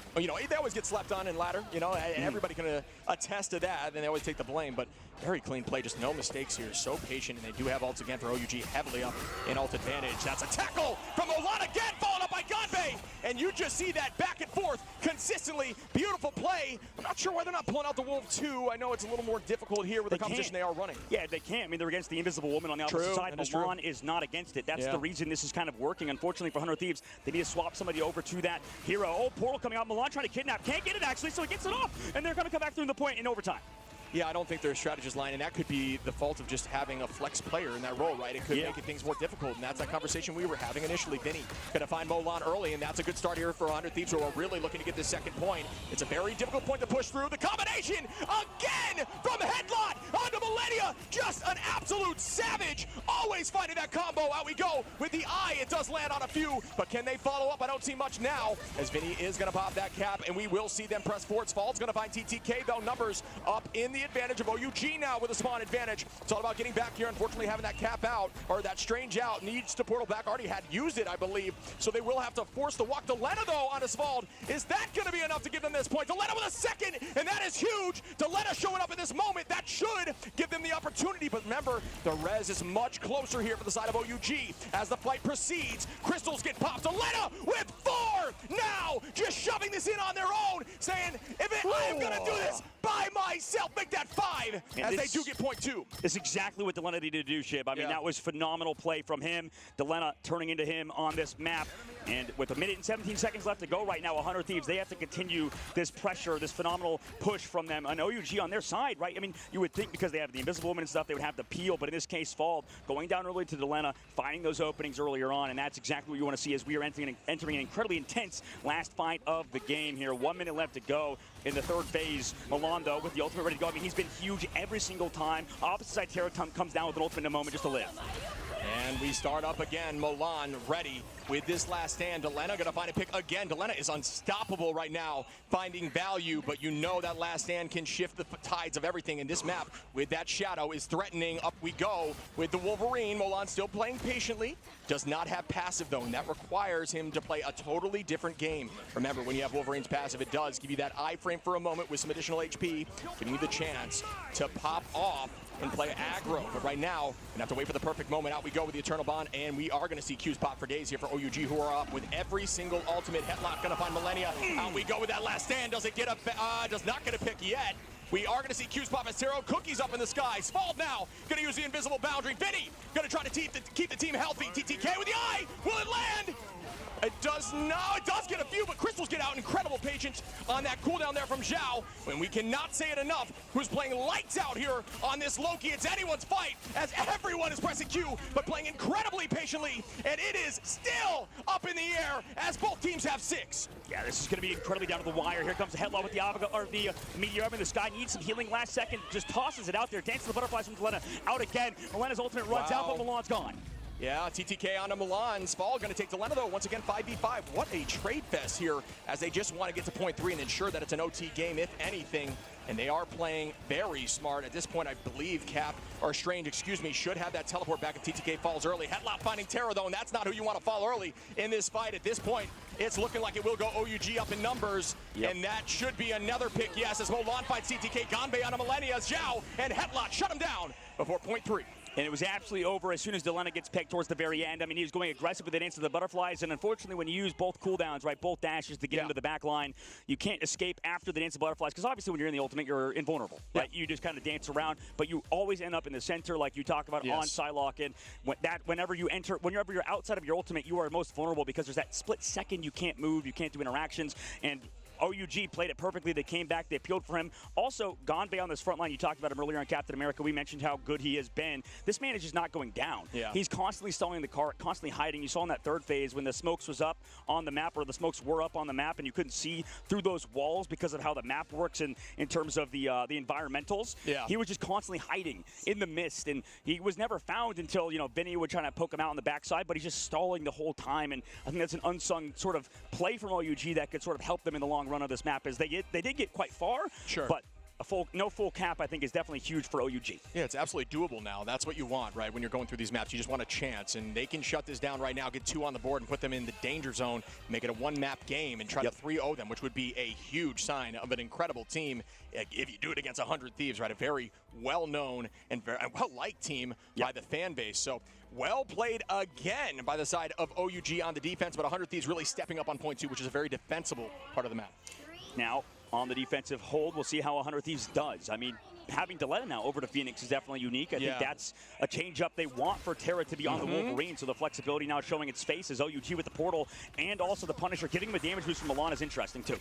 always get slept on in ladder, you know, and everybody can attest to that, and they always take the blame, but very clean play, just no mistakes here. So patient, and they do have ults again for OUG, heavily up in ult advantage. That's a tackle from Olan again, followed up by Ganbei, and you just see that back and forth consistently. Beautiful play. I'm not sure why they're not pulling out the Wolf 2. I know it's a little more difficult here with the competition they are running. Yeah, they can't. I mean, they're against the Invisible Woman on the opposite side. Milan is not against it. That's the reason this is kind of working. Unfortunately for 100 Thieves, they need to swap somebody over to that hero. Oh, portal coming out. Milan trying to kidnap. Can't get it, actually, so he gets it off, and they're going to come back through the point in overtime. Yeah, I don't think they're a strategist line, and that could be the fault of just having a flex player in that role, right? It could make things more difficult, and that's that conversation we were having initially. Vinny going to find Molan early, and that's a good start here for 100 Thieves, who are really looking to get this second point. It's a very difficult point to push through. The combination again from Headlock onto Millennia. Just an absolute savage. Always finding that combo. Out we go with the eye. It does land on a few, but can they follow up? I don't see much now, as Vinny is going to pop that cap, and we will see them press forward. Fall's going to find TTK, though. Numbers up in the advantage of OUG now with a spawn advantage. It's all about getting back here. Unfortunately, having that cap out, or that strange out, needs to portal back. Already had used it, I believe, so they will have to force the walk. Delena, though, on Asphalt. Is that going to be enough to give them this point? Delena with a second, and that is huge. Delena showing up in this moment. That should give them the opportunity, but remember, the res is much closer here for the side of OUG as the fight proceeds. Crystals get popped. Delena with 4 now, just shoving this in on their own, saying, I am going to do this by myself. Make that 5, and as they do get point 2. It's exactly what Delena needed to do, Shib. I mean, that was phenomenal play from him. Delena turning into him on this map. And with 1 minute and 17 seconds left to go right now, 100 Thieves, they have to continue this pressure, this phenomenal push from them. An OUG on their side, right? I mean, you would think because they have the Invisible Woman and stuff, they would have the peel, but in this case, Fall going down early to Delena, finding those openings earlier on, and that's exactly what you want to see as we are entering an incredibly intense last fight of the game here. 1 minute left to go in the third phase. Milan, though, with the ultimate ready to go. I mean, he's been huge every single time. Opposite side, Terra comes down with an ultimate in a moment just to live. And we start up again. Milan ready with this last stand. Delena going to find a pick again. Delena is unstoppable right now, finding value, but you know that last stand can shift the tides of everything in this map. With that shadow is threatening. Up we go with the Wolverine. Milan still playing patiently. Does not have passive, though, and that requires him to play a totally different game. Remember, when you have Wolverine's passive, it does give you that iframe for a moment with some additional HP, giving you the chance to pop off and play aggro. But right now, we're gonna have to wait for the perfect moment. Out we go with the Eternal Bond, and we are gonna see Qs pop for days here for OUG, who are up with every single ultimate. Headlock gonna find Millennia. Out we go with that last stand. Does it get a, does not get a pick yet. We are gonna see Qs pop as Taro. Cookies up in the sky. Spald now, gonna use the invisible boundary. Vinny, gonna try to keep the team healthy. TTK with the eye, will it land? It does not. It does get a few, but Crystals get out. Incredible patience on that cooldown there from Zhao. When we cannot say it enough, who's playing lights out here on this Loki. It's anyone's fight as everyone is pressing Q, but playing incredibly patiently. And it is still up in the air as both teams have 6. Yeah, this is going to be incredibly down to the wire. Here comes the headlock with the Meteor in the sky. Needs some healing last second. Just tosses it out there. Dances the butterflies from Delena. Out again. Milena's ultimate runs out, but Milan's gone. Yeah, TTK onto Milan. Spall going to take Delena, though, once again, 5v5. What a trade fest here, as they just want to get to point 3 and ensure that it's an OT game, if anything. And they are playing very smart. At this point, I believe Strange, excuse me, should have that teleport back if TTK falls early. Headlock finding Terra, though, and that's not who you want to fall early in this fight. At this point, it's looking like it will go OUG up in numbers, and that should be another pick, yes, as Molan fights TTK. Ganbei on a Millennia, Zhao, and Headlock shut him down before point 3. And it was absolutely over as soon as Delena gets picked towards the very end. I mean, he was going aggressive with the dance of the butterflies, and unfortunately, when you use both cooldowns, right, both dashes to get into the back line, you can't escape after the dance of butterflies, because obviously when you're in the ultimate, you're invulnerable, right? You just kind of dance around, but you always end up in the center, like you talked about on Psylocke, and whenever you're outside of your ultimate, you are most vulnerable because there's that split second you can't move, you can't do interactions, and OUG played it perfectly. They came back. They appealed for him. Also, Ganbei on this front line, you talked about him earlier on Captain America. We mentioned how good he has been. This man is just not going down. He's constantly stalling the cart, constantly hiding. You saw in that third phase when the smokes was up on the map, or the smokes were up on the map, and you couldn't see through those walls because of how the map works in terms of the environmentals. He was just constantly hiding in the mist, and he was never found until, Vinny would try to poke him out on the backside, but he's just stalling the whole time, and I think that's an unsung sort of play from OUG that could sort of help them in the long run of this map, as they did get quite far, but no full cap, I think, is definitely huge for OUG. Yeah, it's absolutely doable now. That's what you want, right? When you're going through these maps, you just want a chance, and they can shut this down right now, get 2 on the board, and put them in the danger zone, make it a 1-map game, and try to 3-0 them, which would be a huge sign of an incredible team if you do it against 100 Thieves, right? A very well-known and very well-liked team by the fan base. So well played again by the side of OUG on the defense, but 100 Thieves really stepping up on point 2, which is a very defensible part of the map. Now, on the defensive hold. We'll see how 100 Thieves does. I mean, having Delena now over to Phoenix is definitely unique. I think that's a change-up they want for Terra to be on the Wolverine, so the flexibility now showing its face as OUG with the portal, and also the Punisher giving him a damage boost from Milan is interesting, too.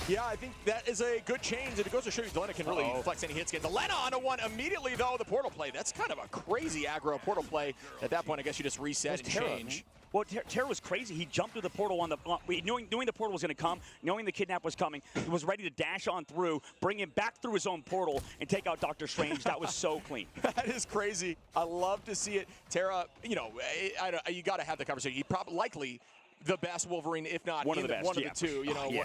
Yeah, I think that is a good change, and it goes to show you Delena can really flex any hits. Get Delena onto one immediately, though, the portal play. That's kind of a crazy aggro portal play. At that point, I guess you just reset and change. Well, Terra was crazy. He jumped through the portal on the knowing the portal was going to come, knowing the kidnap was coming. He was ready to dash on through, bring him back through his own portal, and take out Dr. Strange. That was so clean. That is crazy. I love to see it. Terra, you know, you got to have the conversation. He probably likely the best Wolverine, if not one of the two. You know,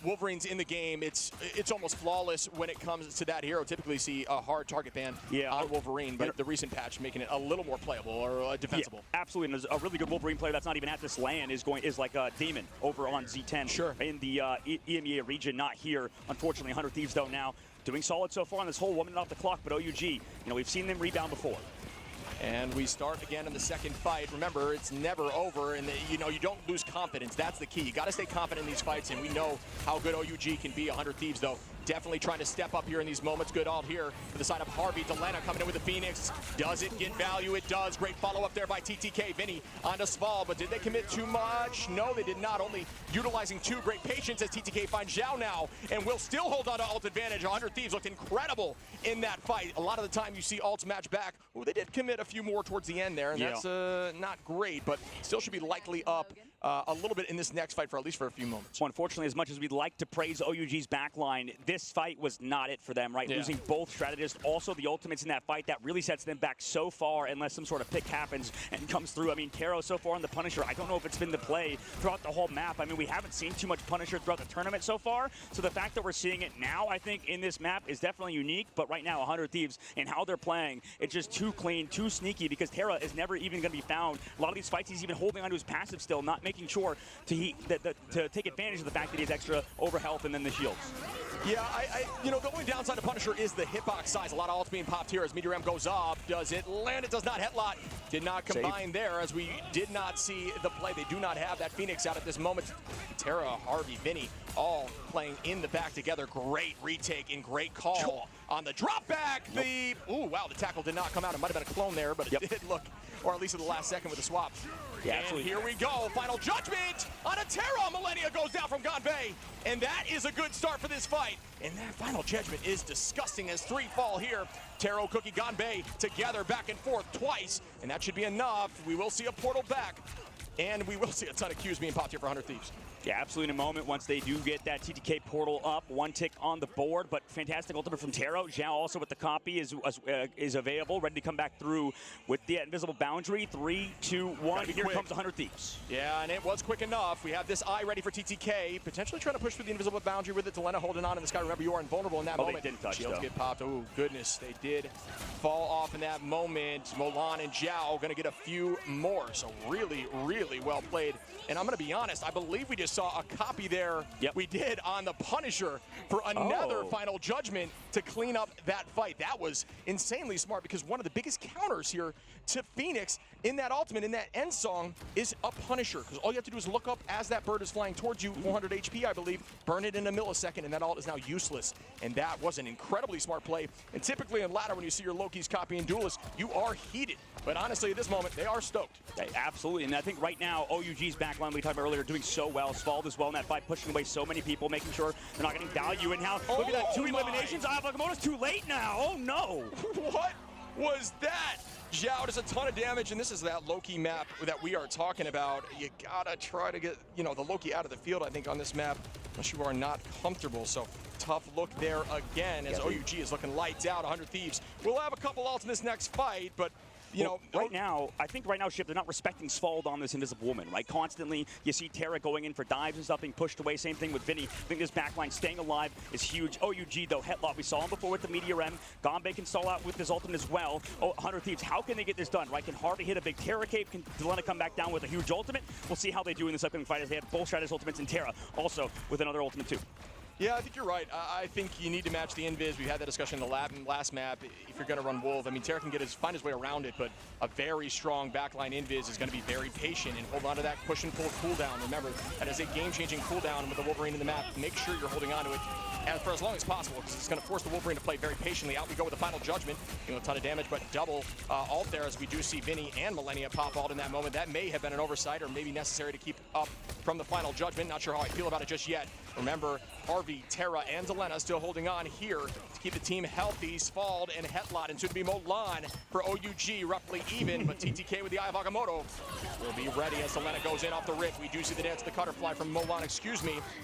Wolverine's in the game. It's almost flawless when it comes to that hero. Typically see a hard target ban on Wolverine, but the recent patch making it a little more playable or defensible. Yeah, absolutely, and there's a really good Wolverine player that's not even at this LAN is like a Demon over on Z10 in the EMEA region, not here. Unfortunately, 100 Thieves though now doing solid so far on this whole 1 minute off the clock, but OUG, you know, we've seen them rebound before. And we start again in the second fight. Remember, it's never over, and you know, you don't lose confidence. That's the key. You got to stay confident in these fights, and we know how good OUG can be. 100 Thieves, though, definitely trying to step up here in these moments. Good ult here for the side of Harvey. Delena coming in with the Phoenix. Does it get value? It does. Great follow-up there by TTK. Vinny onto Sval, but did they commit too much? No, they did not. Only utilizing 2 great patience as TTK finds Zhao now, and will still hold on to ult advantage. 100 Thieves looked incredible in that fight. A lot of the time you see ults match back. Ooh, they did commit a few more towards the end there, and that's not great, but still should be likely up a little bit in this next fight for at least for a few moments. Well, unfortunately, as much as we'd like to praise OUG's backline, this fight was not it for them, right? Losing both strategists, also the ultimates in that fight, that really sets them back so far unless some sort of pick happens and comes through. I mean, Caro so far on the Punisher, I don't know if it's been the play throughout the whole map. I mean, we haven't seen too much Punisher throughout the tournament so far, so the fact that we're seeing it now, I think, in this map is definitely unique, but right now, 100 Thieves and how they're playing, it's just too clean, too sneaky, because Terra is never even going to be found. A lot of these fights, he's even holding onto his passive still, not making sure to take advantage of the fact that he has extra over health and then the shields. Yeah, you know, the only downside to Punisher is the hitbox size. A lot of ults being popped here as Meteor M goes up. Does it land? It does not. Headlock did not combine there as we did not see the play. They do not have that Phoenix out at this moment. Terra, Harvey, Vinny, all playing in the back together. Great retake and great call on the drop back. Ooh, wow, the tackle did not come out. It might have been a clone there, but it did look, or at least at the last second with the swap. Yeah, and here we go. Final judgment on a Terra. Millennia goes down from Ganbei. And that is a good start for this fight. And that final judgment is disgusting as 3 fall here. Taro, Cookie, Ganbei together back and forth twice. And that should be enough. We will see a portal back. And we will see a ton of Qs being popped here for 100 Thieves. Yeah, absolutely in a moment once they do get that TTK portal up. 1 tick on the board, but fantastic ultimate from Taro. Zhao also with the copy is available, ready to come back through with the invisible boundary. 3, 2, 1. Here comes 100 Thieves. Yeah, and it was quick enough. We have this eye ready for TTK, potentially trying to push through the invisible boundary with it. Delena holding on in the sky. Remember, you are invulnerable in that moment. They didn't touch, Shields get popped. Oh, goodness. They did fall off in that moment. Milan and Zhao going to get a few more. So really, really well played. And I'm going to be honest, I believe we just saw a copy there. We did on the Punisher for another final judgment to clean up that fight. That was insanely smart because one of the biggest counters here to Phoenix in that ultimate, in that end song, is a Punisher. Because all you have to do is look up as that bird is flying towards you, 400 HP, I believe, burn it in a millisecond, and that ult is now useless. And that was an incredibly smart play. And typically in ladder, when you see your Loki's copying duelists, you are heated. But honestly, at this moment, they are stoked. Yeah, absolutely, and I think right now, OUG's backline we talked about earlier, doing so well. Sval as well in that fight, pushing away so many people, making sure they're not getting value. And how, look at that, 2 eliminations. Nakamoto's too late now. Oh, no. What was that? Zhao does a ton of damage, and this is that Loki map that we are talking about. You gotta try to get, you know, the Loki out of the field, I think, on this map, unless you are not comfortable. So tough look there again as OUG is looking lights out. 100 Thieves will have a couple ults in this next fight, but you know, right now, I think right now, Ship, they're not respecting Sval on this Invisible Woman, right? Constantly, you see Terra going in for dives and stuff, being pushed away. Same thing with Vinny. I think this backline staying alive is huge. OUG, though, Headlock, we saw him before with the Meteor M. Ganbei can stall out with his ultimate as well. 100 Thieves, how can they get this done, right? Can Harvey hit a big Terra cape? Can Delena come back down with a huge ultimate? We'll see how they do in this upcoming fight as they have both Stratus ultimates and Terra also with another ultimate, too. Yeah, I think you're right. I think you need to match the invis. We had that discussion in the last map. If you're going to run Wolf, I mean, Terra can find his way around it, but a very strong backline invis is going to be very patient and hold on to that push and pull cooldown. Remember, that is a game-changing cooldown with the Wolverine in the map. Make sure you're holding on to it for as long as possible, because it's going to force the Wolverine to play very patiently. Out we go with the final judgment. A ton of damage, but double ult there, as we do see Vinny and Millennia pop ult in that moment. That may have been an oversight, or maybe necessary to keep up from the final judgment. Not sure how I feel about it just yet. Remember, Harvey, Terra, and Zelena still holding on here to keep the team healthy. Sfald and Hetlot, and soon to be Molan for OUG, roughly even, but TTK with the Eye of Agamotto will be ready as Zelena goes in off the rip. We do see the dance of the Cutterfly from Molan,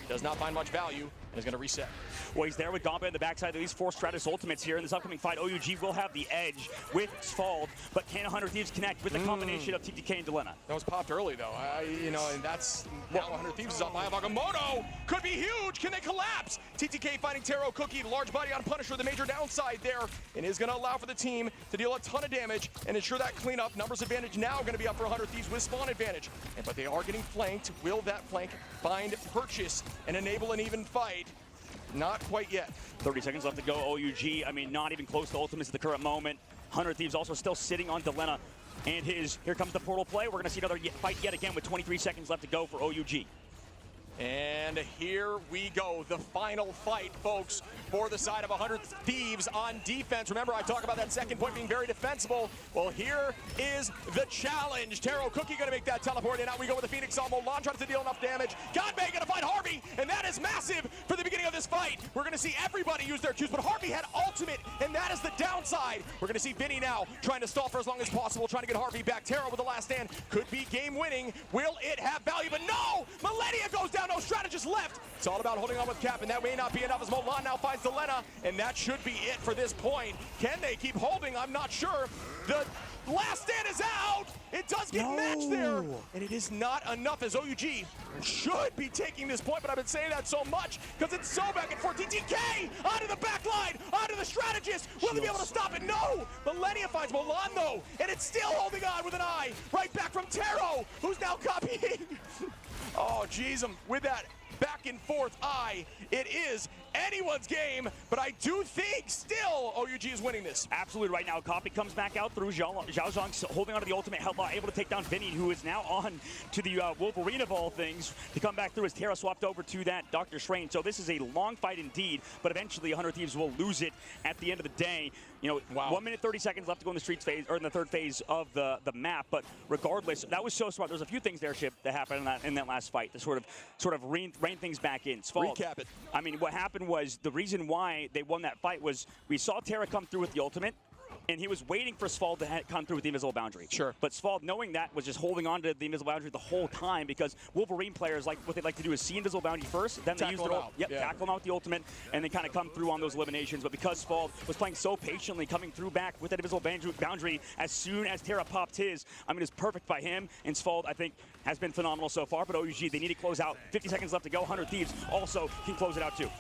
does not find much value, and is going to reset. Well, he's there with Gomba in the backside of these 4 Stratus ultimates here. In this upcoming fight, OUG will have the edge with Sfald, but can 100 Thieves connect with the combination of TTK and Delena? That was popped early, though. And that's now 100 Thieves is up. Eye of Agamotto could be huge. Can they collapse? TTK finding Taro Cookie, the large body on Punisher, the major downside there, and is going to allow for the team to deal a ton of damage and ensure that cleanup. Numbers advantage now going to be up for 100 Thieves with spawn advantage, but they are getting flanked. Will that flank find purchase and enable an even fight? Not quite yet. 30 seconds left to go. OUG, I mean, not even close to ultimates at the current moment. 100 Thieves also still sitting on Delena and his. Here comes the portal play. We're going to see another fight yet again with 23 seconds left to go for OUG. And here we go, the final fight, folks, for the side of 100 Thieves on defense. Remember, I talk about that second point being very defensible. Well, here is the challenge. Taro Cookie going to make that teleport, and out we go with the Phoenix Almo. Lon tries to deal enough damage. Godbay going to find Harvey, and that is massive for the beginning of this fight. We're going to see everybody use their Qs, but Harvey had ultimate, and that is the downside. We're going to see Vinny now trying to stall for as long as possible, trying to get Harvey back. Taro with the last stand could be game winning. Will it have value? But no! Millennia goes down. No strategist left. It's all about holding on with Cap, and that may not be enough as Molan now finds Delena, and that should be it for this point. Can they keep holding? I'm not sure. The last stand is out. It does get matched there, and it is not enough as OUG should be taking this point, but I've been saying that so much because it's so back and forth. TTK onto the back line, onto the strategist. Will they be able to stop it? No. Millennia finds Molan, though, and it's still holding on with an eye. Right back from Taro, who's now copying. Oh, jeez, with that back and forth eye, it is anyone's game, but I do think still OUG is winning this. Absolutely. Right now, Copy comes back out through Zhao Zhang holding onto the ultimate Headlock, able to take down Vinny, who is now on to the Wolverine of all things to come back through as Terra swapped over to that Dr. Strange. So this is a long fight indeed, but eventually 100 Thieves will lose it at the end of the day. 1 minute 30 seconds left to go in the streets phase, or in the third phase of the map. But regardless, that was so smart. There's a few things there, Ship, that happened in that last fight to sort of rein things back in. Recap it. I mean, what happened was the reason why they won that fight was we saw Terra come through with the ultimate, and he was waiting for Sfald to come through with the invisible boundary. Sure. But Sfald, knowing that, was just holding on to the invisible boundary the whole time, because Wolverine players, like what they like to do is see invisible boundary first, then they use their tackle him out with the ultimate, and then kind of come through on those eliminations. But because Sfald was playing so patiently, coming through back with that invisible boundary as soon as Terra popped his, I mean, it's perfect by him. And Sfald, I think, has been phenomenal so far. But OUG, they need to close out. 50 seconds left to go. 100 Thieves also can close it out too.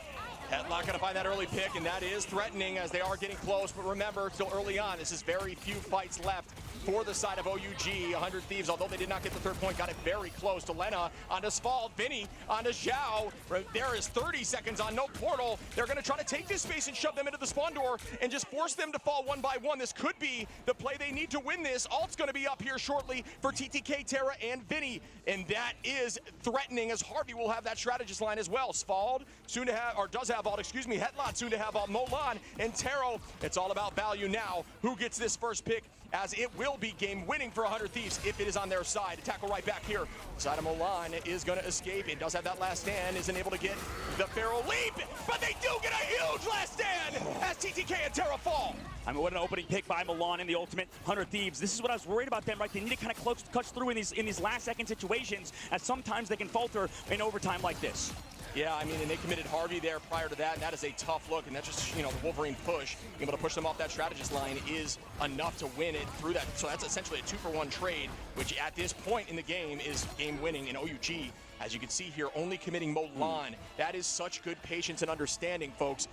Headlock going to find that early pick, and that is threatening as they are getting close. But remember, still early on, this is very few fights left for the side of OUG. 100 Thieves, although they did not get the third point, got it very close to Lena, onto Sfald, Vinny, onto Zhao. There is 30 seconds on no portal. They're going to try to take this space and shove them into the spawn door and just force them to fall one by one. This could be the play they need to win this. Alt's going to be up here shortly for TTK, Terra, and Vinny, and that is threatening as Harvey will have that strategist line as well. Sfald soon to have, or does have alt, excuse me, Hetlot soon to have alt, Molan, and Taro. It's all about value now. Who gets this first pick, as it will be game winning for 100 Thieves if it is on their side. Tackle right back here. Side of Molan is going to escape. It does have that last stand, isn't able to get the Pharaoh leap, but they do get a huge last stand as TTK and Terra fall. I mean, what an opening pick by Milan in the ultimate. 100 Thieves. This is what I was worried about them, right? They need to kind of clutch through in these last second situations, as sometimes they can falter in overtime like this. Yeah, I mean, and they committed Harvey there prior to that, and that is a tough look, and that's just, the Wolverine push. Being able to push them off that strategist line is enough to win it through that. So that's essentially a 2-for-1 trade, which at this point in the game is game winning, and OUG As you can see here, only committing Molan. That is such good patience and understanding, folks.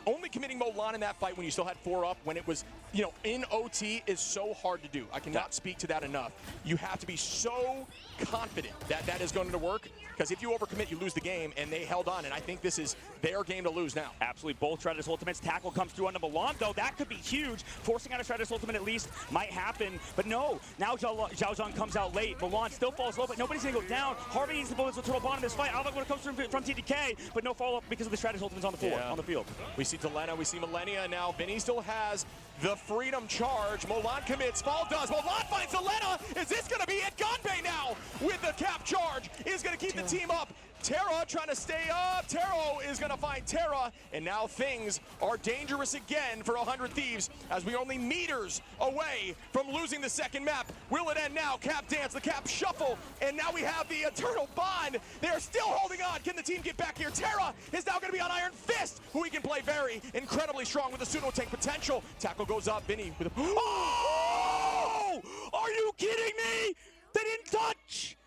Only committing Molan in that fight when you still had 4 up, when it was, you know, in OT is so hard to do. I cannot speak to that enough. You have to be so confident that that is going to work, because if you overcommit, you lose the game, and they held on, and I think this is their game to lose now. Absolutely. Both Stratus Ultimates. Tackle comes through onto Milan, though. That could be huge. Forcing out a Stratus Ultimate at least might happen, but no. Now Zhao Zhang comes out late. Milan still falls low, but nobody's going to go down. Harvey needs to pull his turtle bond in this fight. I like when it comes from TDK, but no follow-up because of the Stratus Ultimates on the floor, on the field. We see Delena, we see Millennia, and now Vinny still has the Freedom Charge. Milan commits, Fall does. Milan finds Delena. Is this going to be it? Ganbei now with the cap charge is going to keep the team up. Terra trying to stay up. Taro is going to find Terra, and now things are dangerous again for 100 Thieves as we only meters away from losing the second map. Will it end now? Cap dance, the cap shuffle, and now we have the Eternal Bond. They're still holding on. Can the team get back here? Terra is now going to be on Iron Fist, who he can play very incredibly strong with the pseudo tank potential. Tackle goes up. Vinny with a... Oh! Are you kidding me? They didn't touch.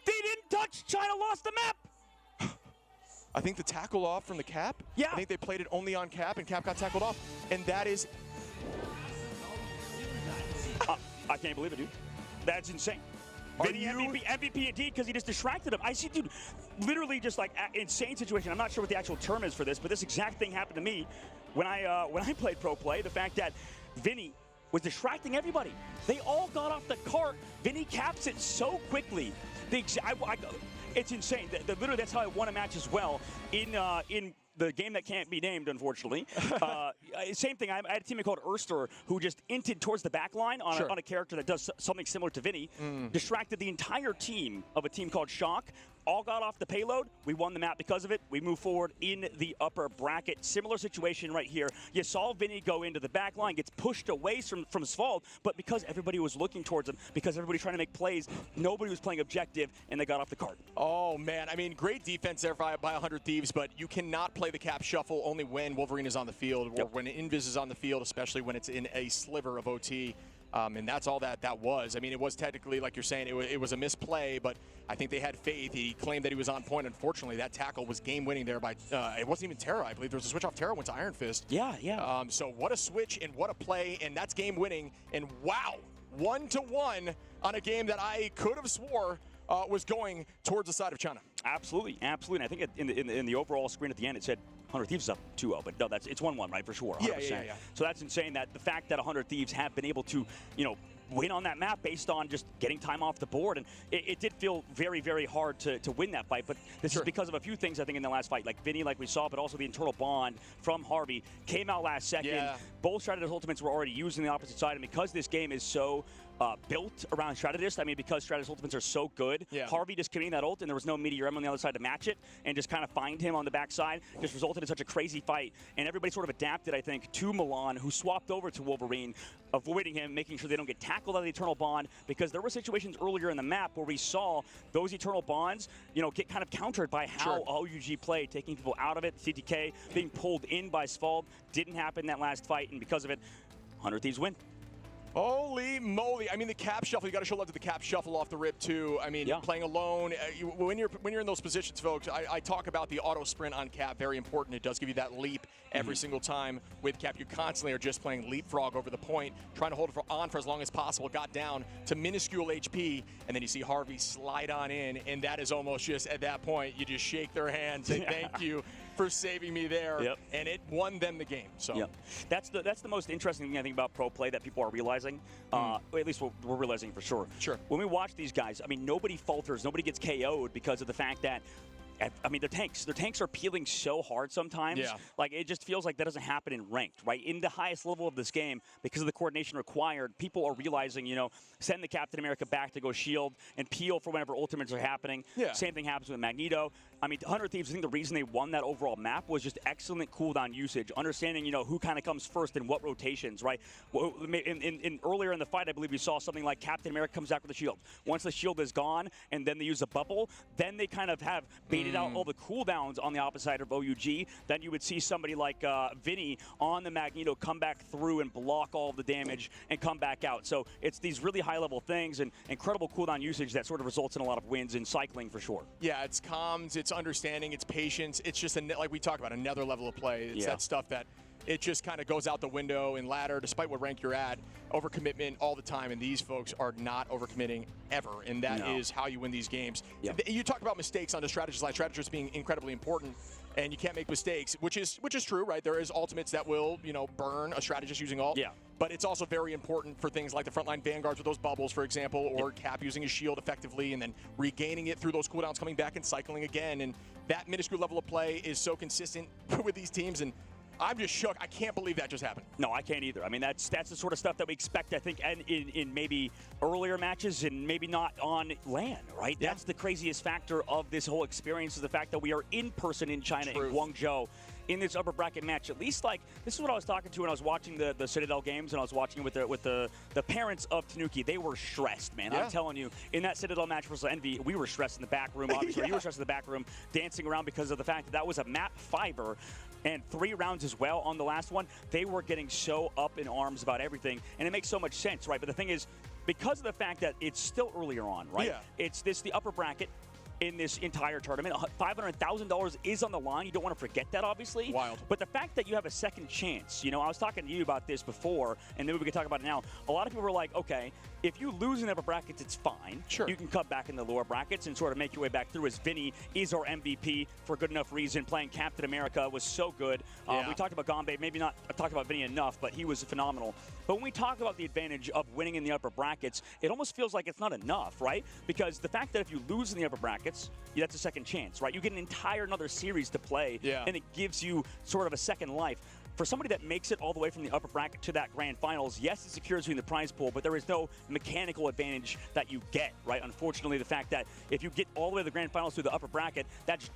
They didn't touch. China lost the map. I think the tackle off from the cap. Yeah. I think they played it only on cap, and cap got tackled off. And that is... I can't believe it, dude. That's insane. Vinny MVP indeed, because he just distracted him. I see, dude, literally just like insane situation. I'm not sure what the actual term is for this, but this exact thing happened to me when I played pro play. The fact that Vinny was distracting everybody. They all got off the cart. Vinny caps it so quickly. It's insane. Literally, that's how I won a match as well in the game that can't be named, unfortunately. Same thing. I had a teammate called Erster who just inted towards the back line on a character that does something similar to Vinny. Distracted the entire team of a team called Shock. All got off the payload. We won the map because of it. We move forward in the upper bracket. Similar situation right here. You saw Vinny go into the back line, gets pushed away from Svald, but because everybody was looking towards him, because everybody's trying to make plays, nobody was playing objective, and they got off the cart. Oh, man. I mean, great defense there by 100 Thieves, but you cannot play the cap shuffle only when Wolverine is on the field, or when Invis is on the field, especially when it's in a sliver of OT. And that's all that was. I mean, it was technically, like you're saying, it was a misplay, but I think they had faith. He claimed that he was on point. Unfortunately, that tackle was game-winning there by, it wasn't even Terra, I believe. There was a switch off Terra, went to Iron Fist. Yeah, yeah. So what a switch and what a play, and that's game-winning. And wow, 1-1 on a game that I could have swore was going towards the side of China. Absolutely, absolutely. And I think in the overall screen at the end, it said 100 Thieves is up 2-0, but no, it's 1-1, right, for sure, 100%. Yeah. So that's insane, that the fact that 100 Thieves have been able to, you know, win on that map based on just getting time off the board. And it did feel very, very hard to win that fight, but this is because of a few things, I think, in the last fight. Like Vinny, like we saw, but also the internal bond from Harvey came out last second. Yeah. Both Stratus Ultimates were already using the opposite side, and because this game is so built around Stratus, I mean, because Stratus Ultimates are so good, Harvey just committing that ult, and there was no Meteor M on the other side to match it, and just kind of find him on the backside, just resulted in such a crazy fight. And everybody sort of adapted, I think, to Milan, who swapped over to Wolverine, avoiding him, making sure they don't get tackled out of the Eternal Bond, because there were situations earlier in the map where we saw those Eternal Bonds, you know, get kind of countered by how OUG played, taking people out of it. CTK being pulled in by Svald didn't happen in that last fight, and because of it, 100 Thieves win. Holy moly. I mean, the cap shuffle, you got to show love to the cap shuffle off the rip, too. I mean, playing alone, when you're in those positions, folks, I talk about the auto sprint on cap, very important. It does give you that leap every single time with cap. You constantly are just playing leapfrog over the point, trying to hold it on for as long as possible. Got down to minuscule HP, and then you see Harvey slide on in, and that is almost just, at that point, you just shake their hand, say thank you for saving me there, and it won them the game. So that's the most interesting thing, I think, about pro play that people are realizing. At least we're realizing for sure. When we watch these guys, I mean, nobody falters, nobody gets KO'd because of the fact that, I mean, their tanks are peeling so hard sometimes. Like, it just feels like that doesn't happen in ranked, right? In the highest level of this game, because of the coordination required, people are realizing, you know, send the Captain America back to go shield and peel for whenever ultimates are happening. Same thing happens with Magneto. I mean, 100 Thieves, I think the reason they won that overall map was just excellent cooldown usage, understanding, you know, who kind of comes first in what rotations, right? Earlier in the fight, I believe we saw something like Captain America comes back with a shield. Once the shield is gone and then they use a bubble, then they kind of have baited waited out all the cooldowns on the opposite side of OUG, then you would see somebody like Vinny on the Magneto come back through and block all of the damage and come back out. So it's these really high-level things and incredible cooldown usage that sort of results in a lot of wins in cycling for sure. Yeah, it's comms, it's understanding, it's patience. It's just, like we talked about, another level of play. It's that stuff that it just kind of goes out the window in ladder, despite what rank you're at. Overcommitment all the time, and these folks are not overcommitting ever, and that is how you win these games. You talk about mistakes on the strategist line, strategists being incredibly important, and you can't make mistakes, which is true, right? There is ultimates that will, burn a strategist using ult. But it's also very important for things like the frontline vanguards with those bubbles, for example, or Cap using his shield effectively and then regaining it through those cooldowns, coming back and cycling again. And that minuscule level of play is so consistent with these teams, and I'm just shook. I can't believe that just happened. No, I can't either. I mean, that's the sort of stuff that we expect, I think, in maybe earlier matches and maybe not on LAN, right? That's the craziest factor of this whole experience, is the fact that we are in person in China, in Guangzhou, in this upper bracket match. At least, like, this is what I was talking to when I was watching the Citadel games, and I was watching it with the parents of Tanuki. They were stressed, man. I'm telling you, in that Citadel match versus Envy, we were stressed in the back room. Obviously, you were stressed in the back room, dancing around because of the fact that that was a map fiber. And 3 rounds as well on the last one. They were getting so up in arms about everything, and it makes so much sense, right? But the thing is, because of the fact that it's still earlier on, right? It's the upper bracket in this entire tournament. $500,000 is on the line. You don't want to forget that, obviously. Wild. But the fact that you have a second chance, I was talking to you about this before, and maybe we can talk about it now. A lot of people were like, okay, if you lose in the upper brackets, it's fine. Sure. You can cut back in the lower brackets and sort of make your way back through, as Vinny is our MVP for good enough reason. Playing Captain America was so good. We talked about Gombe, maybe not talked about Vinny enough, but he was phenomenal. But when we talk about the advantage of winning in the upper brackets, it almost feels like it's not enough, right? Because the fact that if you lose in the upper brackets, that's a second chance, right? You get an entire another series to play, and it gives you sort of a second life. For somebody that makes it all the way from the upper bracket to that grand finals, yes, it secures you in the prize pool, but there is no mechanical advantage that you get, right? Unfortunately, the fact that if you get all the way to the grand finals through the upper bracket, it's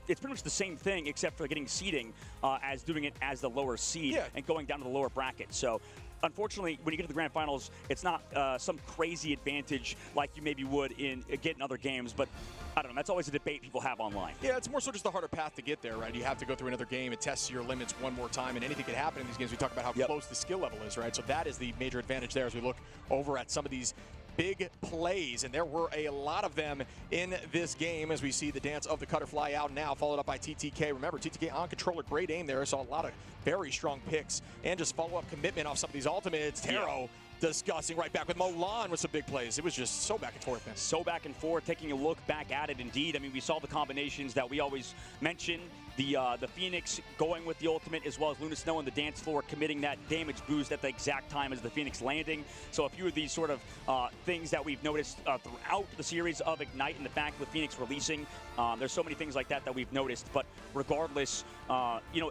pretty much the same thing except for getting seeding as doing it as the lower seed and going down to the lower bracket. So unfortunately, when you get to the grand finals, it's not some crazy advantage like you maybe would get in other games, but I don't know. That's always a debate people have online. Yeah, it's more so just the harder path to get there, right? You have to go through another game. It tests your limits one more time, and anything can happen in these games. We talk about how close the skill level is, right? So that is the major advantage there as we look over at some of these big plays, and there were a lot of them in this game as we see the dance of the cutter fly out now, followed up by TTK. Remember, TTK on controller, great aim there. Saw a lot of very strong picks and just follow-up commitment off some of these ultimates. Taro discussing right back with Milan with some big plays. It was just so back and forth, man. So back and forth, taking a look back at it indeed. I mean, we saw the combinations that we always mention. The Phoenix going with the ultimate, as well as Luna Snow on the dance floor committing that damage boost at the exact time as the Phoenix landing. So a few of these sort of things that we've noticed throughout the series of Ignite, and the fact with Phoenix releasing, there's so many things like that we've noticed. But regardless,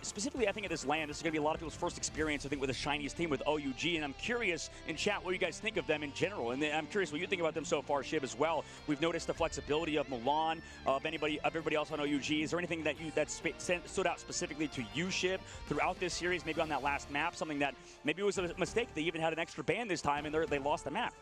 specifically I think at this LAN, this is going to be a lot of people's first experience, I think, with the shiniest team with OUG. And I'm curious in chat what you guys think of them in general. And I'm curious what you think about them so far, Shib, as well. We've noticed the flexibility of Milan, of everybody else on OUG. Is there anything that stood out specifically to you, Shib, throughout this series, maybe on that last map, something that maybe was a mistake? They even had an extra ban this time, and they lost the map.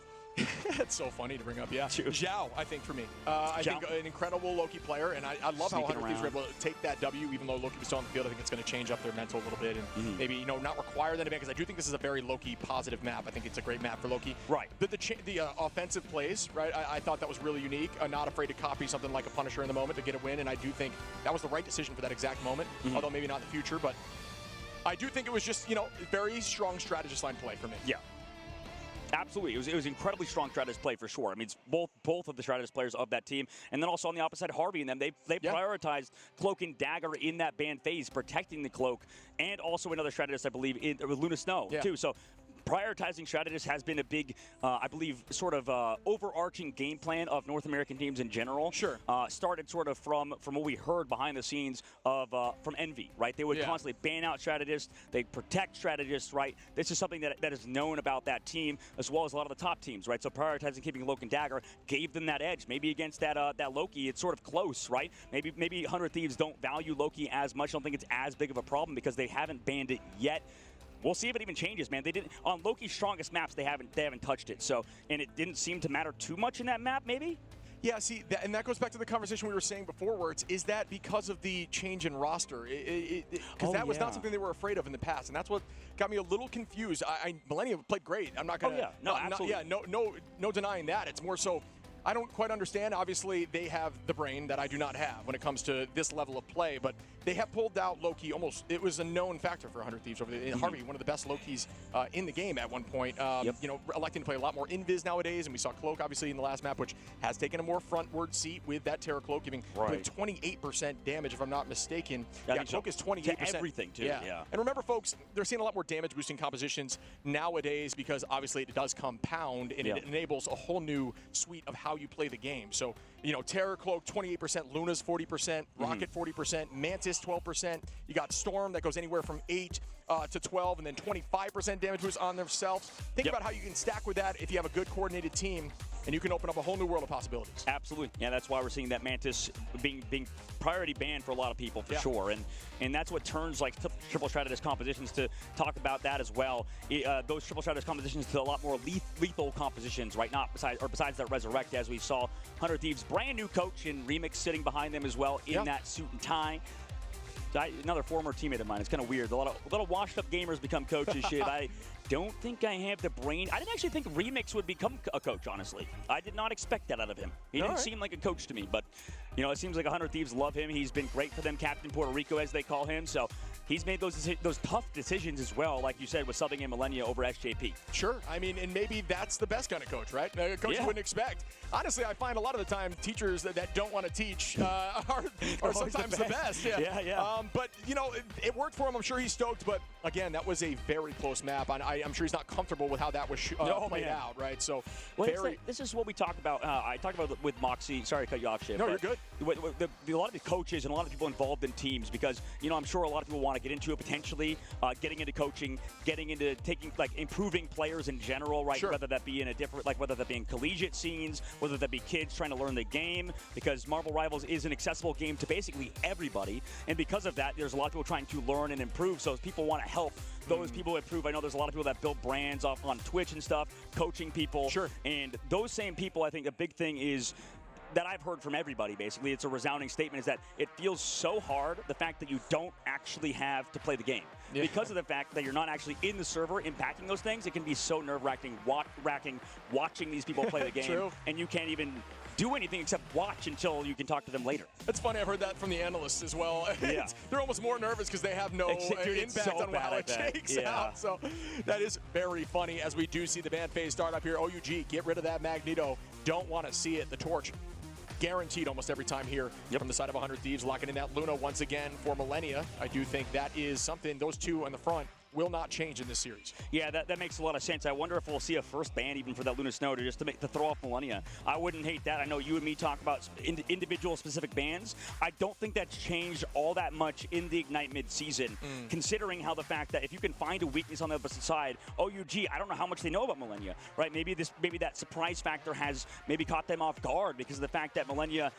It's so funny to bring up, Zhao, I think, for me. I think an incredible Loki player, and I love how 100 Thieves were able to take that W, even though Loki was still on the field. I think it's going to change up their mental a little bit, and maybe, not require that event, because I do think this is a very Loki positive map. I think it's a great map for Loki. Right. The offensive plays, right, I thought that was really unique. Not afraid to copy something like a Punisher in the moment to get a win, and I do think that was the right decision for that exact moment, although maybe not in the future, but I do think it was just, very strong strategist line play for me. Yeah. Absolutely. It was incredibly strong strategist play for sure. I mean, it's both of the strategist players of that team. And then also on the opposite, Harvey and them, they prioritized Cloak and Dagger in that ban phase, protecting the Cloak, and also another strategist, I believe, with Luna Snow, too. So prioritizing strategists has been a big, I believe, sort of overarching game plan of North American teams in general. Sure. Started sort of from what we heard behind the scenes of from Envy, right? They would constantly ban out strategists. They protect strategists, right? This is something that is known about that team, as well as a lot of the top teams, right? So prioritizing keeping Loki and Dagger gave them that edge. Maybe against that Loki, it's sort of close, right? Maybe 100 Thieves don't value Loki as much. I don't think it's as big of a problem because they haven't banned it yet. We'll see if it even changes, man. They didn't on Loki's strongest maps. They haven't touched it. So, and it didn't seem to matter too much in that map, maybe. Yeah, see, and that goes back to the conversation we were saying before, where is that because of the change in roster? Because that was not something they were afraid of in the past, and that's what got me a little confused. Millennium played great. I'm not gonna. Absolutely. No denying that. It's more so, I don't quite understand. Obviously, they have the brain that I do not have when it comes to this level of play, but they have pulled out Loki almost. It was a known factor for 100 Thieves over there. Harvey, one of the best Lokis in the game at one point. You know, electing to play a lot more invis nowadays, and we saw Cloak obviously in the last map, which has taken a more frontward seat with that Terra Cloak, giving 28% damage, if I'm not mistaken. Cloak is 28%. To everything, too. Yeah. And remember, folks, they're seeing a lot more damage boosting compositions nowadays because obviously it does compound, and it enables a whole new suite of how you play the game. So, you know, Terror Cloak 28%, Luna's 40%, Rocket 40%, Mantis 12%. You got Storm that goes anywhere from 8 to 12, and then 25% damage boost on themselves. Think about how you can stack with that if you have a good coordinated team, and you can open up a whole new world of possibilities. Absolutely. Yeah, that's why we're seeing that Mantis being priority banned for a lot of people, for sure. And that's what turns like triple strategist compositions, to talk about that as well. Those triple strategist compositions to a lot more lethal compositions, right? Besides that Resurrect, as we saw 100 Thieves brand new coach and Remix sitting behind them as well in that suit and tie. Another former teammate of mine. It's kind of weird. A lot of washed-up gamers become coaches. Shit, I don't think I have the brain. I didn't actually think Remix would become a coach, honestly. I did not expect that out of him. He didn't seem like a coach to me, but, you know, it seems like 100 Thieves love him. He's been great for them, Captain Puerto Rico, as they call him. So he's made those tough decisions as well, like you said, with subbing in Millennia over SJP. Sure. I mean, and maybe that's the best kind of coach, right? A coach you wouldn't expect. Honestly, I find a lot of the time teachers that don't want to teach are sometimes the best. But, you know, it worked for him. I'm sure he's stoked. But, again, that was a very close map. I'm sure he's not comfortable with how that was played out, right? So, this is what we talk about. I talked about with Moxie. Sorry to cut you off, Shit. No, you're good. A lot of the coaches and a lot of people involved in teams, because, you know, I'm sure a lot of people want to get into it potentially, getting into coaching, getting into improving players in general, right? Whether that be in a different, whether that be in collegiate scenes, whether that be kids trying to learn the game, because Marvel Rivals is an accessible game to basically everybody, and because of that, there's a lot of people trying to learn and improve. So if people want to help those people improve, I know there's a lot of people that build brands off on Twitch and stuff, coaching people. And those same people, I think a big thing is that I've heard from everybody, basically, it's a resounding statement, is that it feels so hard, the fact that you don't actually have to play the game. Because of the fact that you're not actually in the server impacting those things, it can be so nerve-wracking watching these people play the game, and you can't even do anything except watch until you can talk to them later. It's funny, I've heard that from the analysts as well. They're almost more nervous because they have no impact on how it shakes out. So that is very funny, as we do see the ban phase start up here. OUG, get rid of that Magneto. Don't want to see it. The Torch guaranteed almost every time here from the side of 100 Thieves, locking in that Luna once again for Millennia. I do think that is something, those two on the front will not change in this series. Yeah, that makes a lot of sense. I wonder if we'll see a first ban even for that Luna Snow to throw off Millennia. I wouldn't hate that. I know you and me talk about individual specific bans. I don't think that's changed all that much in the Ignite mid-season, considering how the fact that if you can find a weakness on the opposite side, OUG, I don't know how much they know about Millennia, right? Maybe that surprise factor has maybe caught them off guard because of the fact that Millennia,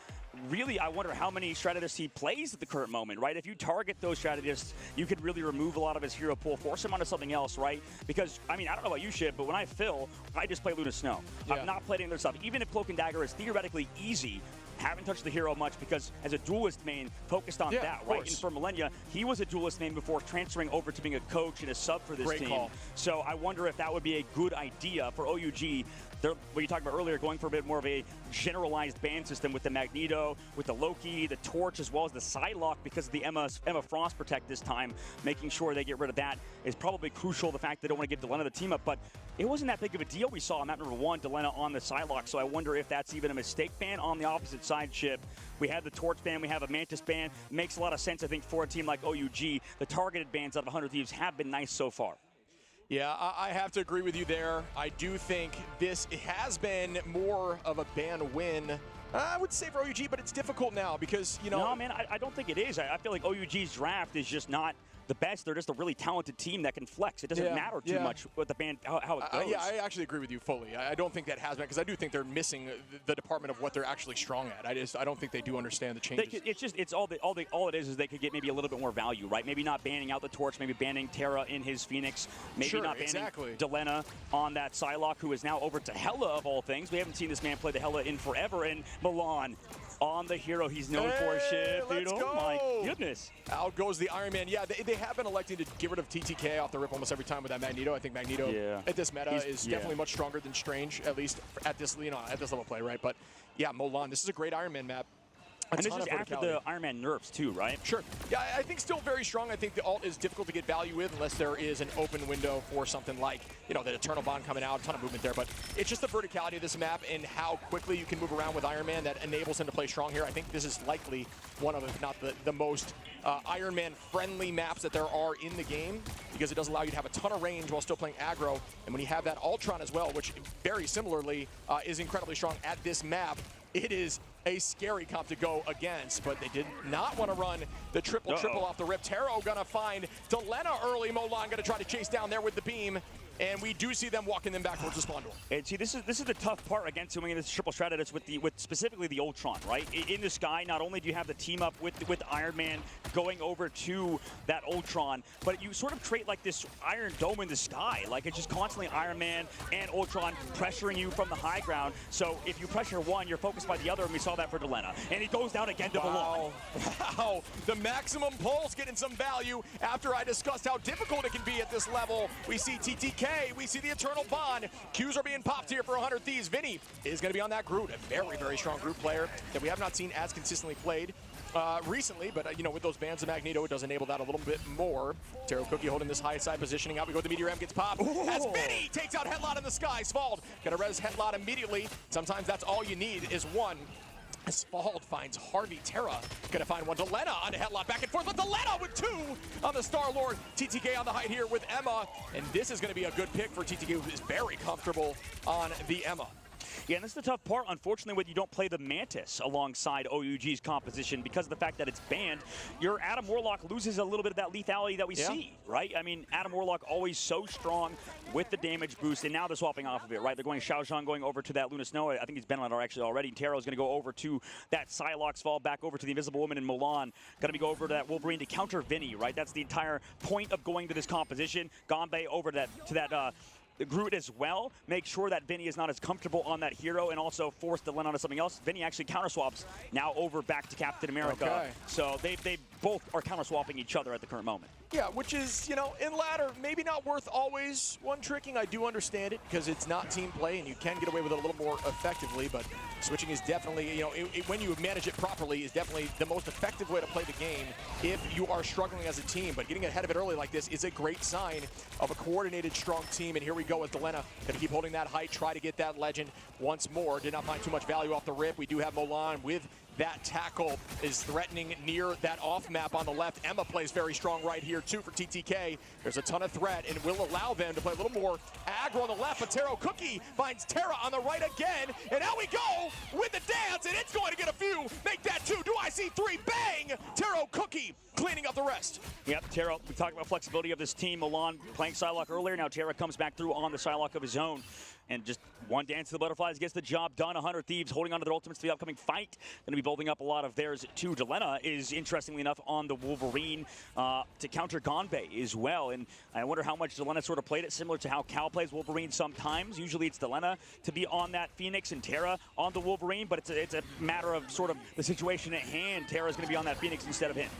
really, I wonder how many strategists he plays at the current moment, right? If you target those strategists, you could really remove a lot of his hero pool, force him onto something else, right? Because, I mean, I don't know about you, Shit, but when I fill, I just play Luna Snow. I've not played any other stuff. Even if Cloak and Dagger is theoretically easy, haven't touched the hero much because as a duelist main, focused on that, right? And for Millennia, he was a duelist main before transferring over to being a coach and a sub for this team. Call. So I wonder if that would be a good idea for OUG. What you talked about earlier, going for a bit more of a generalized ban system with the Magneto, with the Loki, the Torch, as well as the Psylocke because of the Emma Frost Protect this time. Making sure they get rid of that is probably crucial. The fact they don't want to give Delena the team up, but it wasn't that big of a deal. We saw map number 1, Delena on the Psylocke, so I wonder if that's even a mistake ban on the opposite side. Ship. We have the Torch ban, we have a Mantis ban. Makes a lot of sense, I think, for a team like OUG. The targeted bans out of 100 Thieves have been nice so far. Yeah, I have to agree with you there. I do think this has been more of a ban win, I would say, for OUG, but it's difficult now because, you know... No, man, I don't think it is. I feel like OUG's draft is just not the best. They're just a really talented team that can flex. It doesn't matter too much what the band, how it goes. Yeah, I actually agree with you fully. I don't think that has been, because I do think they're missing the department of what they're actually strong at. I don't think they do understand the changes. All it is they could get maybe a little bit more value, right? Maybe not banning out the Torch, maybe banning Terra in his Phoenix, maybe not banning Delena on that Psylocke, who is now over to Hela of all things. We haven't seen this man play the Hela in forever, and Milan on the hero he's known for. Shit, dude. Oh my goodness. Out goes the Iron Man. Yeah, they have been electing to get rid of TTK off the rip almost every time with that Magneto. I think Magneto at this meta is definitely much stronger than Strange, at least at this at this level of play, right? But yeah, Milan, this is a great Iron Man map. And this is after the Iron Man nerfs too, right? Sure. Yeah, I think still very strong. I think the ult is difficult to get value with unless there is an open window for something like, the Eternal Bond coming out, a ton of movement there. But it's just the verticality of this map and how quickly you can move around with Iron Man that enables him to play strong here. I think this is likely one of, if not the most Iron Man friendly maps that there are in the game, because it does allow you to have a ton of range while still playing aggro. And when you have that Ultron as well, which very similarly is incredibly strong at this map, it is a scary comp to go against, but they did not want to run the triple off the rip. Taro gonna find Delena early. Molan gonna try to chase down there with the beam. And we do see them walking them back towards the spawn door. And see, this is the tough part against doing this triple strategy with specifically the Ultron, right? In the sky, not only do you have the team up with Iron Man going over to that Ultron, but you sort of create like this Iron Dome in the sky. Like it's just constantly Iron Man and Ultron pressuring you from the high ground. So if you pressure one, you're focused by the other, and we saw that for Delena. And he goes down again to Milan. Wow, the maximum pulse getting some value after I discussed how difficult it can be at this level. We see TTK. We see the Eternal Bond. Qs are being popped here for 100 Thieves. Vinny is going to be on that Groot, a very, very strong Groot player that we have not seen as consistently played recently, but with those bands of Magneto, it does enable that a little bit more. Taro Cookie holding this high side positioning. Out we go. The Meteor M gets popped. As Vinny takes out Headlot in the sky. Svald gonna res Headlot immediately. Sometimes that's all you need is one. Svald finds Harvey. Terra gonna find one. Delena on the Headlock, back and forth, but Delena with two on the Star-Lord. TTK on the height here with Emma, and this is gonna be a good pick for TTK, who is very comfortable on the Emma. Yeah, and that's the tough part, unfortunately, when you don't play the Mantis alongside OUG's composition because of the fact that it's banned. Your Adam Warlock loses a little bit of that lethality that we see, right? I mean, Adam Warlock always so strong with the damage boost, and now they're swapping off of it, right? They're going Xiaozhang going over to that Luna Snow. I think he's been on it actually already. Taro's going to go over to that Psylocke's fall, back over to the Invisible Woman in Milan. Going to go over to that Wolverine to counter Vinny, right? That's the entire point of going to this composition. Ganbei over to that the Groot as well, make sure that Vinny is not as comfortable on that hero, and also force the Len onto something else. Vinny actually counter swaps now over back to Captain America. Okay. So they both are counter swapping each other at the current moment. Yeah, which is, in ladder, maybe not worth always one tricking. I do understand it because it's not team play and you can get away with it a little more effectively, but switching is definitely, when you manage it properly, is definitely the most effective way to play the game if you are struggling as a team. But getting ahead of it early like this is a great sign of a coordinated, strong team. And here we go with Delena. Gonna keep holding that height, try to get that legend once more. Did not find too much value off the rip. We do have Molan with that tackle, is threatening near that off map on the left. Emma plays very strong right here too for TTK. There's a ton of threat and will allow them to play a little more aggro on the left, but Taro Cookie finds Terra on the right again, and out we go with the dance, and it's going to get a few. Make that two. Do I see three? Bang! Taro Cookie cleaning up the rest. Yep, Terra, we talked about flexibility of this team. Milan playing Psylocke earlier. Now Terra comes back through on the Psylocke of his own. And just one dance to the butterflies gets the job done. 100 Thieves holding on to their ultimates to the upcoming fight. Going to be building up a lot of theirs too. Delena is, interestingly enough, on the Wolverine to counter Ganbei as well. And I wonder how much Delena sort of played it, similar to how Cal plays Wolverine sometimes. Usually it's Delena to be on that Phoenix and Terra on the Wolverine, but it's a matter of sort of the situation at hand. Terra's going to be on that Phoenix instead of him.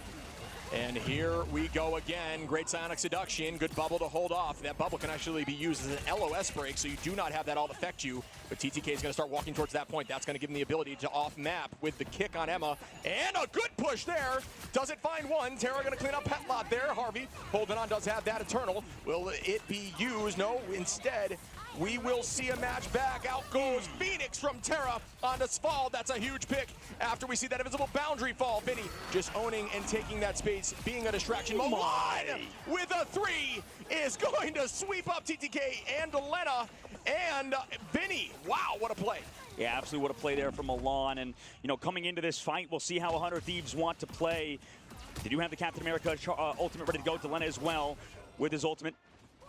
And here we go again. Great Psionic Seduction. Good bubble to hold off. That bubble can actually be used as an LOS break, so you do not have that all affect you. But TTK is going to start walking towards that point. That's going to give him the ability to off-map with the kick on Emma. And a good push there. Doesn't find one. Terra going to clean up Petlot there. Harvey holding on, does have that Eternal. Will it be used? No, instead, we will see a match back. Out goes Phoenix from Terra onto Svald. That's a huge pick after we see that invisible boundary fall. Vinny just owning and taking that space, being a distraction. Milan with a three is going to sweep up TTK and Delena and Vinny. Wow, what a play. Yeah, absolutely what a play there from Milan. And, coming into this fight, we'll see how 100 Thieves want to play. They do have the Captain America ultimate ready to go. Delena as well with his ultimate.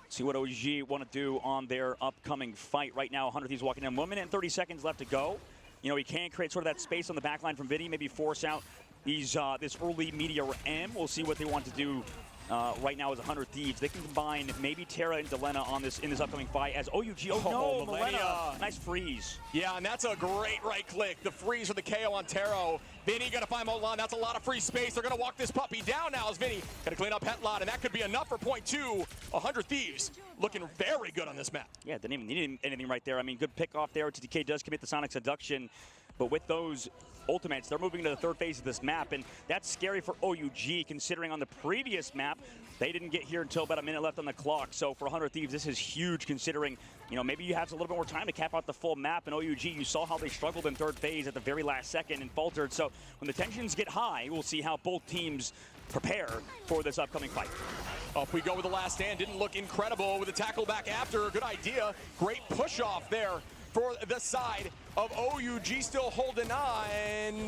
See what OUG want to do on their upcoming fight. Right now, 100 Thieves walking in. 1 minute and 30 seconds left to go. He can create sort of that space on the back line from Vinny, maybe force out these this early Meteor M. We'll see what they want to do right now is 100 Thieves. They can combine maybe Terra and Delena on this in this upcoming fight as OUG. Oh no, Millennia. Nice freeze. Yeah, and that's a great right click. The freeze for the KO on Taro. Vinny gonna find Molan. That's a lot of free space. They're gonna walk this puppy down now as Vinny gonna clean up Hetlot, and that could be enough for point 2. 100 Thieves looking very good on this map. Yeah, didn't even need anything right there. I mean, good pick off there. TTK does commit the Sonic Seduction, but with those ultimates, they're moving to the third phase of this map, and that's scary for OUG, considering on the previous map, they didn't get here until about a minute left on the clock. So for 100 Thieves, this is huge, considering, you know, maybe you have a little bit more time to cap out the full map, and OUG, you saw how they struggled in third phase at the very last second and faltered. So when the tensions get high, we'll see how both teams prepare for this upcoming fight. Up we go with the last stand. Didn't look incredible with a tackle back after. Good idea. Great push off there for the side of OUG, still holding on.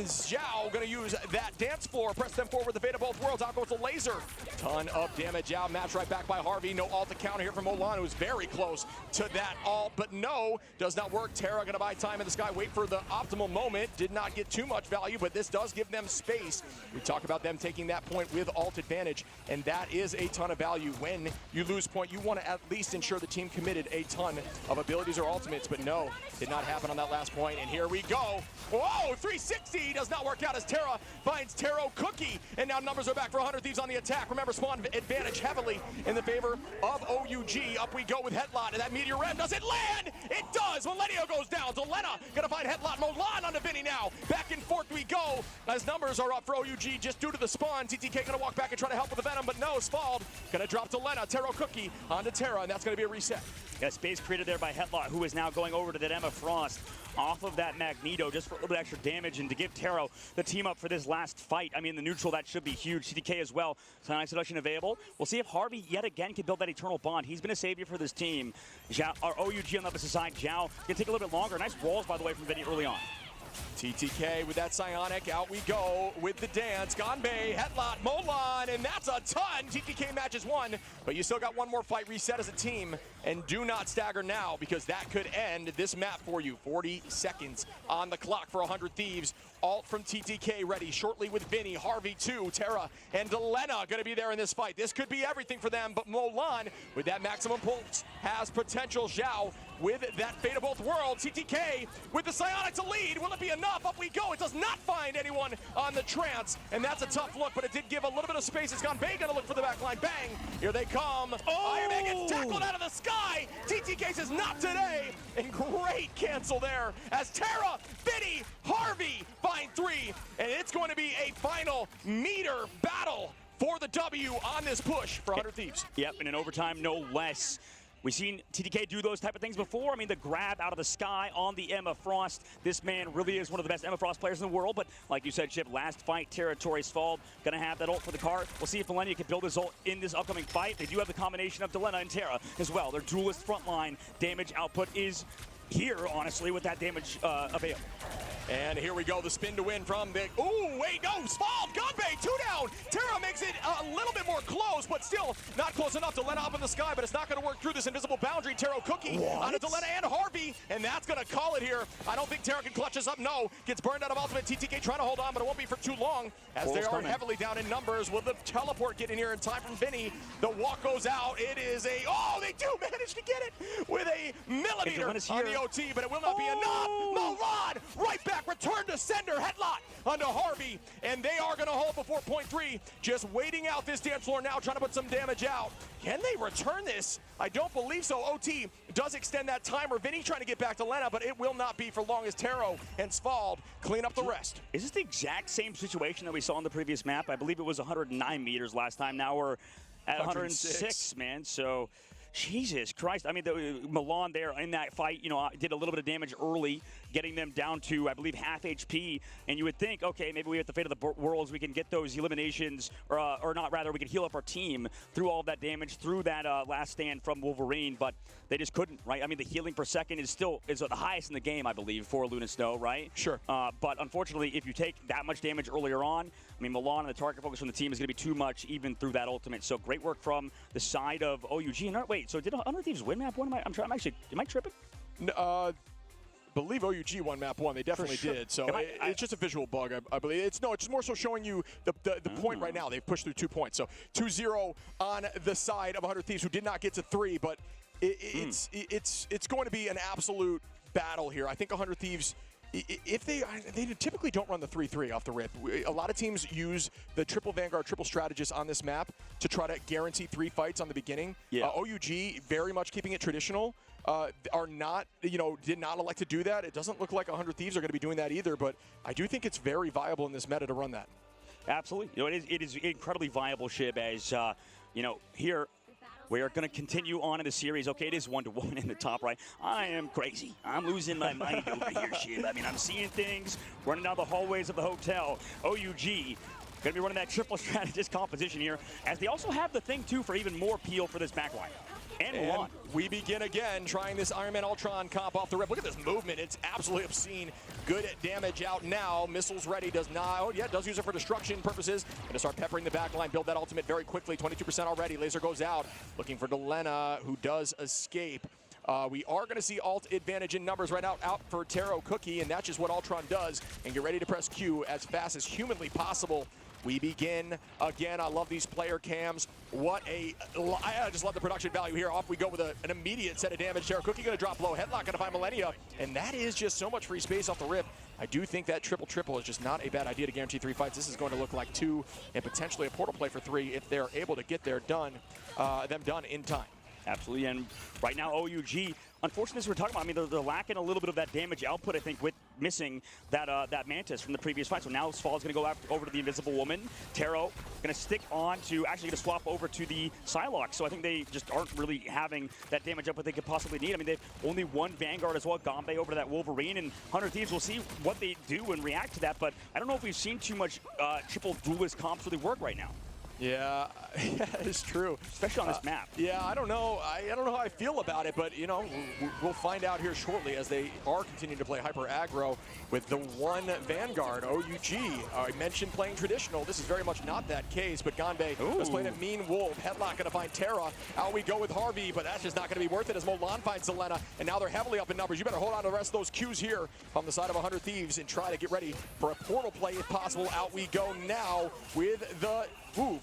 Zhao gonna use that dance floor, press them forward, the fate of both worlds. Out goes the laser. Ton of damage out, match right back by Harvey. No ult to counter here from Molan, who's very close to that ult, but no, does not work. Terra gonna buy time in the sky, wait for the optimal moment. Did not get too much value, but this does give them space. We talk about them taking that point with ult advantage, and that is a ton of value. When you lose point, you wanna at least ensure the team committed a ton of abilities or ultimates, but no, did not happen on that last point. And here we go. Whoa, 360 does not work out as Terra finds Taro Cookie. And now numbers are back for 100 Thieves on the attack. Remember, spawn advantage heavily in the favor of OUG. Up we go with Hetlot, and that meteor rev, does it land? It does. Millennia goes down. Delena gonna find Hetlot. Molan onto Vinny now. Back and forth we go as numbers are up for OUG just due to the spawn. TTK gonna walk back and try to help with the Venom, but no, Spald gonna drop Delena. Taro Cookie onto Terra, and that's gonna be a reset. Yeah, space created there by Hetlot, who is now going over to that Emma Frost off of that Magneto just for a little bit extra damage, and to give Taro the team up for this last fight. I mean, the neutral, that should be huge. TTK as well. Sonic Seduction available. We'll see if Harvey yet again can build that eternal bond. He's been a savior for this team. Zhao, or OUG on the opposite side. Zhao gonna take a little bit longer. Nice walls, by the way, from Vinny early on. TTK with that Psionic, out we go with the dance. Ganbei, Hetlot, Molan, and that's a ton. TTK matches one, but you still got one more fight. Reset as a team, and do not stagger now, because that could end this map for you. 40 seconds on the clock for 100 Thieves. Ult from TTK ready shortly with Vinny, Harvey 2, Terra, and Delena gonna be there in this fight. This could be everything for them, but Molan with that maximum pulse has potential. Zhao with that fate of both worlds. TTK with the Psionic to lead. Will it be enough? Up we go. It does not find anyone on the trance, and that's a tough look, but it did give a little bit of space. It's Ganbei gonna look for the back line. Bang! Here they come. Oh! Iron Man gets tackled out of the sky. TTK says not today, and great cancel there as Terra, Vinny, Harvey find 3, and it's going to be a final meter battle for the W on this push for 100 Thieves. Yep, and in overtime, no less. We've seen TTK do those type of things before. I mean, the grab out of the sky on the Emma Frost. This man really is one of the best Emma Frost players in the world. But like you said, Chip, last fight, Territory's Fall. Going to have that ult for the card. We'll see if Millennia can build his ult in this upcoming fight. They do have the combination of Delena and Terra as well. Their duelist frontline damage output is here, honestly, with that damage available. And here we go, the spin to win from the, ooh, wait, no, Spald, Ganbei, 2 down. Terra makes it a little bit more close, but still not close enough to let up in the sky, but it's not gonna work through this invisible boundary. Taro Cookie onto Delena and Harvey, and that's gonna call it here. I don't think Terra can clutch this up, no. Gets burned out of ultimate. TTK trying to hold on, but it won't be for too long, as they are heavily down in numbers. Will the teleport get in here in time from Vinny? The walk goes out. It is a, oh, they do manage to get it with a millimeter on the OT, but it will not be enough. Molan, right back. Return to sender, Hetlot onto Harvey, and they are going to hold before point 3. Just waiting out this dance floor now, trying to put some damage out. Can they return this? I don't believe so. OT does extend that timer. Vinny trying to get back to Lena, but it will not be for long as Taro and Spald clean up the rest. Is this the exact same situation that we saw on the previous map? I believe it was 109 meters last time. Now we're at 106, man. So Jesus Christ. I mean, Milan there in that fight, you know, did a little bit of damage early, getting them down to, I believe, half HP. And you would think, okay, maybe we have the fate of the worlds, we can get those eliminations, or not, rather, we can heal up our team through all of that damage, through that last stand from Wolverine, but they just couldn't, right? I mean, the healing per second is still the highest in the game, I believe, for Luna Snow, right? Sure. But unfortunately, if you take that much damage earlier on, I mean, Milan and the target focus from the team is going to be too much, even through that ultimate. So great work from the side of OUG. And wait, so did 100 Thieves win map one? Am I tripping? believe OUG won map 1. They definitely did. So it's just a visual bug, I believe. It's just more so showing you the point right now. They've pushed through 2 points. So 2-0 on the side of 100 Thieves, who did not get to 3, but it's going to be an absolute battle here. I think 100 Thieves, if they typically don't run the 3-3 off the rip. A lot of teams use the triple Vanguard, triple strategist on this map to try to guarantee 3 fights on the beginning. Yeah. OUG, very much keeping it traditional, are not, did not elect to do that. It doesn't look like 100 Thieves are going to be doing that either, but I do think it's very viable in this meta to run that. Absolutely. It is incredibly viable, Shib, as, here we are going to continue on in the series. Okay, it is 1-1 in the top right. I am crazy. I'm losing my mind over here, Shib. I mean, I'm seeing things running down the hallways of the hotel. OUG going to be running that triple strategist composition here, as they also have the thing, too, for even more peel for this backline. And we begin again trying this Iron Man Ultron comp off the rip. Look at this movement. It's absolutely obscene. Good damage out now. Missiles ready. Does not. Oh, yeah, does use it for destruction purposes. Going to start peppering the back line. Build that ultimate very quickly. 22% already. Laser goes out. Looking for Delena, who does escape. We are going to see alt advantage in numbers right out for Taro Cookie, and that's just what Ultron does. And get ready to press Q as fast as humanly possible. We begin again. I love these player cams. I just love the production value here. Off we go with an immediate set of damage. Tara Cookie going to drop low. Headlock going to find Millennia. And that is just so much free space off the rip. I do think that triple is just not a bad idea to guarantee 3 fights. This is going to look like 2 and potentially a portal play for 3 if they're able to get them done in time. Absolutely, and right now OUG, unfortunately, as we're talking about, I mean, they're lacking a little bit of that damage output, I think, with missing that Mantis from the previous fight. So now Sval's going to go over to the Invisible Woman. Taro going to stick on to, actually going to swap over to the Psylocke. So I think they just aren't really having that damage output they could possibly need. I mean, they've only one Vanguard as well, Gombe over to that Wolverine, and 100 Thieves, we'll see what they do and react to that, but I don't know if we've seen too much triple duelist comps really work right now. Yeah, it's true. Especially on this map. Yeah, I don't know. I don't know how I feel about it, but we'll find out here shortly as they are continuing to play hyper aggro with the one Vanguard, OUG. I mentioned playing traditional. This is very much not that case, but Ganbei is playing a mean wolf. Headlock going to find Terra. Out we go with Harvey, but that's just not going to be worth it as Mulan finds Selena, and now they're heavily up in numbers. You better hold on to the rest of those Qs here on the side of 100 Thieves and try to get ready for a portal play if possible. Out we go now with the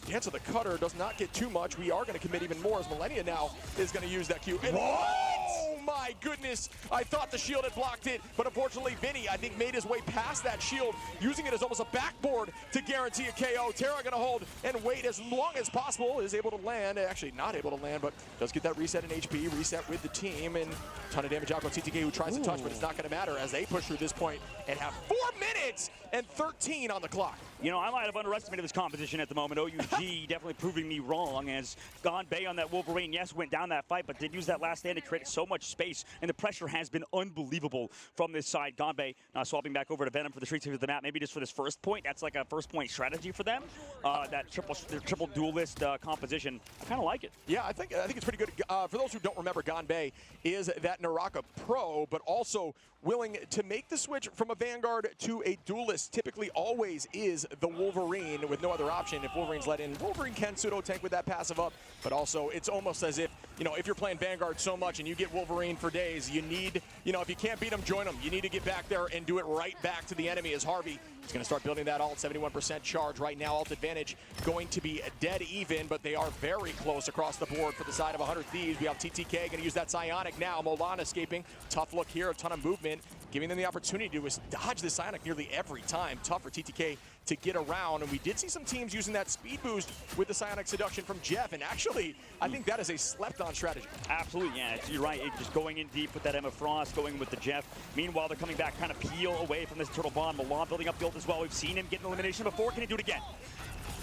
Dance of the Cutter does not get too much. We are going to commit even more as Millennia now is going to use that Q. And oh my goodness, I thought the shield had blocked it, but unfortunately Vinny, I think, made his way past that shield, using it as almost a backboard to guarantee a KO. Terra going to hold and wait as long as possible, is able to land, actually not able to land, but does get that reset in HP, reset with the team, and a ton of damage out on TTK, who tries to touch, but it's not going to matter as they push through this point and have 4 minutes and 13 on the clock. I might have underestimated this competition at the moment. OUG definitely proving me wrong, as Ganbei on that Wolverine, yes, went down that fight, but did use that last stand to create so much space, and the pressure has been unbelievable from this side. Ganbei now swapping back over to Venom for the streets of the map, maybe just for this first point. That's like a first point strategy for them. That triple duelist composition, I kind of like it. Yeah, I think it's pretty good. For those who don't remember, Ganbei is that Naraka pro, but also willing to make the switch from a Vanguard to a duelist. Typically always is the Wolverine with no other option. If Wolverine's let in, Wolverine can pseudo tank with that passive up, but also it's almost as if, if you're playing Vanguard so much and you get Wolverine for days, you need, if you can't beat them, join them. You need to get back there and do it right back to the enemy as Harvey is going to start building that ult. 71% charge right now. Ult advantage going to be dead even, but they are very close across the board for the side of 100 Thieves. We have TTK going to use that Psionic now. Mulan escaping. Tough look here, a ton of movement, giving them the opportunity to dodge the Psionic nearly every time. Tough for TTK to get around, and we did see some teams using that speed boost with the Psionic Seduction from Jeff, and actually, I think that is a slept-on strategy. Absolutely, yeah, you're right. Just going in deep with that Emma Frost, going with the Jeff. Meanwhile, they're coming back, kind of peel away from this Turtle Bomb. Milan building up build as well. We've seen him get an elimination before. Can he do it again?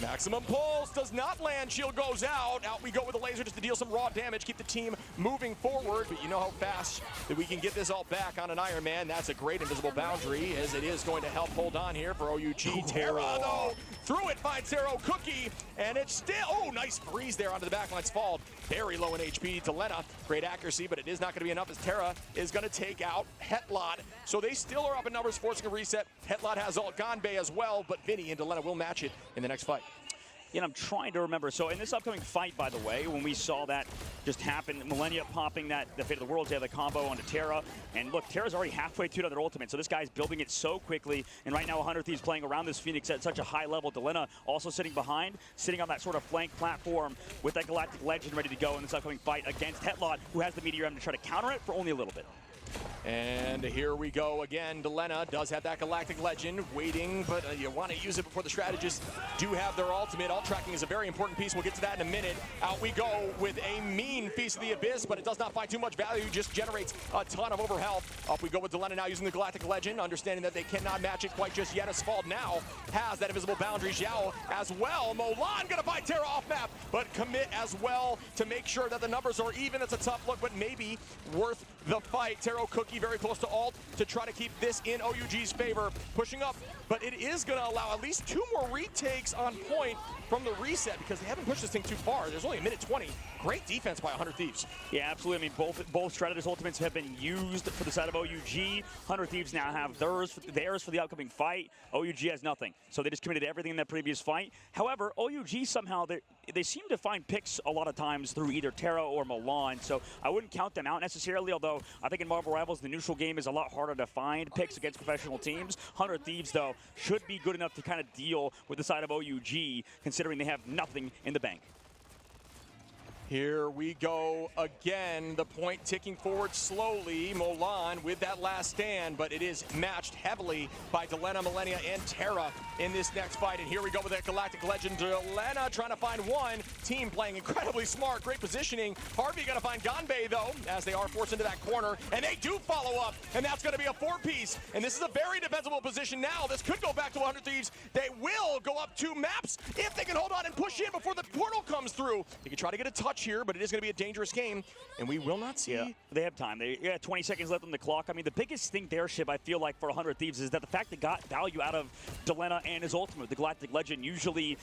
Maximum Pulse does not land. Shield goes out. Out we go with a laser just to deal some raw damage, keep the team moving forward. But you know how fast that we can get this all back on an Iron Man. That's a great invisible boundary, as it is going to help hold on here for OUG. Terra, though, through it finds Taro Cookie, and it's still, nice freeze there onto the backline's fall. Very low in HP. Delena, great accuracy, but it is not going to be enough as Terra is going to take out Hetlot. So they still are up in numbers, forcing a reset. Hetlot has ult. Ganbei as well, but Vinny and Delena will match it in the next fight. You know, I'm trying to remember. So in this upcoming fight, by the way, when we saw that just happen, Millennia popping the Fate of the Worlds, they have the combo onto Terra. And look, Terra's already halfway to their ultimate, so this guy's building it so quickly. And right now, 100 Thieves playing around this Phoenix at such a high level. Delena also sitting behind, sitting on that sort of flank platform with that Galactic Legend ready to go in this upcoming fight against Hetlot, who has the Meteor M to try to counter it for only a little bit. And here we go again. Delena does have that Galactic Legend waiting, but you want to use it before the strategists do have their ultimate. Alt tracking is a very important piece. We'll get to that in a minute. Out we go with a mean Feast of the Abyss, but it does not find too much value, just generates a ton of overhealth. Up we go with Delena now using the Galactic Legend, understanding that they cannot match it quite just yet. Asphalt now has that invisible boundary. Xiao as well. Molan gonna fight Terra off map, but commit as well to make sure that the numbers are even. It's a tough look, but maybe worth the fight. Taro Cookie very close to Alt to try to keep this in OUG's favor, pushing up, but it is going to allow at least 2 more retakes on point from the reset because they haven't pushed this thing too far. There's only a minute 20. Great defense by 100 Thieves. Yeah, absolutely. I mean, both Strategist ultimates have been used for the side of OUG. 100 Thieves now have theirs for the upcoming fight. OUG has nothing. So they just committed everything in that previous fight. However, OUG somehow, they seem to find picks a lot of times through either Terra or Milan. So I wouldn't count them out necessarily, although I think in Marvel Rivals, the neutral game is a lot harder to find picks against professional teams. 100 Thieves, though, should be good enough to kind of deal with the side of OUG, considering they have nothing in the bank. Here we go again. The point ticking forward slowly. Molan with that last stand, but it is matched heavily by Delena, Millennia, and Terra in this next fight. And here we go with that Galactic Legend. Delena trying to find one. Team playing incredibly smart. Great positioning. Harvey going to find Ganbei, though, as they are forced into that corner. And they do follow up, and that's going to be a 4-piece. And this is a very defensible position now. This could go back to 100 Thieves. They will go up 2 maps if they can hold on and push in before the portal comes through. They can try to get a touch here, but it is going to be a dangerous game, and we will not see. Yeah, they have time. They 20 seconds left on the clock. I mean, the biggest thing there, Shib, I feel like for 100 Thieves is that the fact they got value out of Delena and his ultimate, the Galactic Legend, usually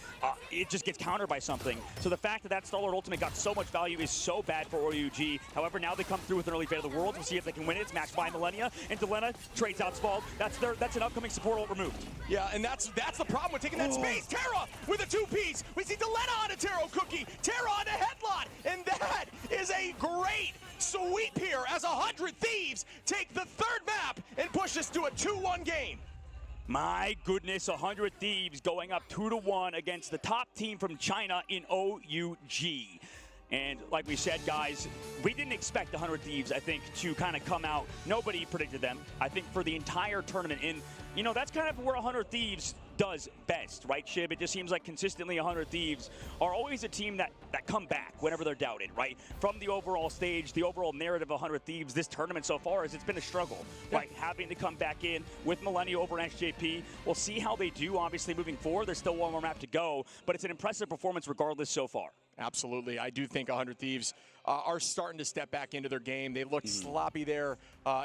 it just gets countered by something. So the fact that that Stalwart ultimate got so much value is so bad for OUG. However, now they come through with an early Fate of the World. We'll see if they can win it. It's matched by Millennia, and Delena trades out Spald. That's an upcoming support ult removed. Yeah, and that's the problem with taking that space. Terra with a 2-piece. We see Delena on a Taro Cookie, Terra on a Headlot, and that is a great sweep here as 100 Thieves take the 3rd map and push this to a 2-1 game. My goodness, 100 Thieves going up 2-1 against the top team from China in OUG. And like we said, guys, we didn't expect 100 Thieves, I think, to kind of come out. Nobody predicted them, I think, for the entire tournament. And, you know, that's kind of where 100 Thieves does best, right, Shib? It just seems like consistently 100 Thieves are always a team that come back whenever they're doubted, right? From the overall stage, the overall narrative of 100 Thieves this tournament so far is it's been a struggle, right? Having to come back in with Millennia over SJP. We'll see how they do, obviously, moving forward. There's still one more map to go, but it's an impressive performance regardless so far. Absolutely. I do think 100 Thieves are starting to step back into their game. They looked sloppy there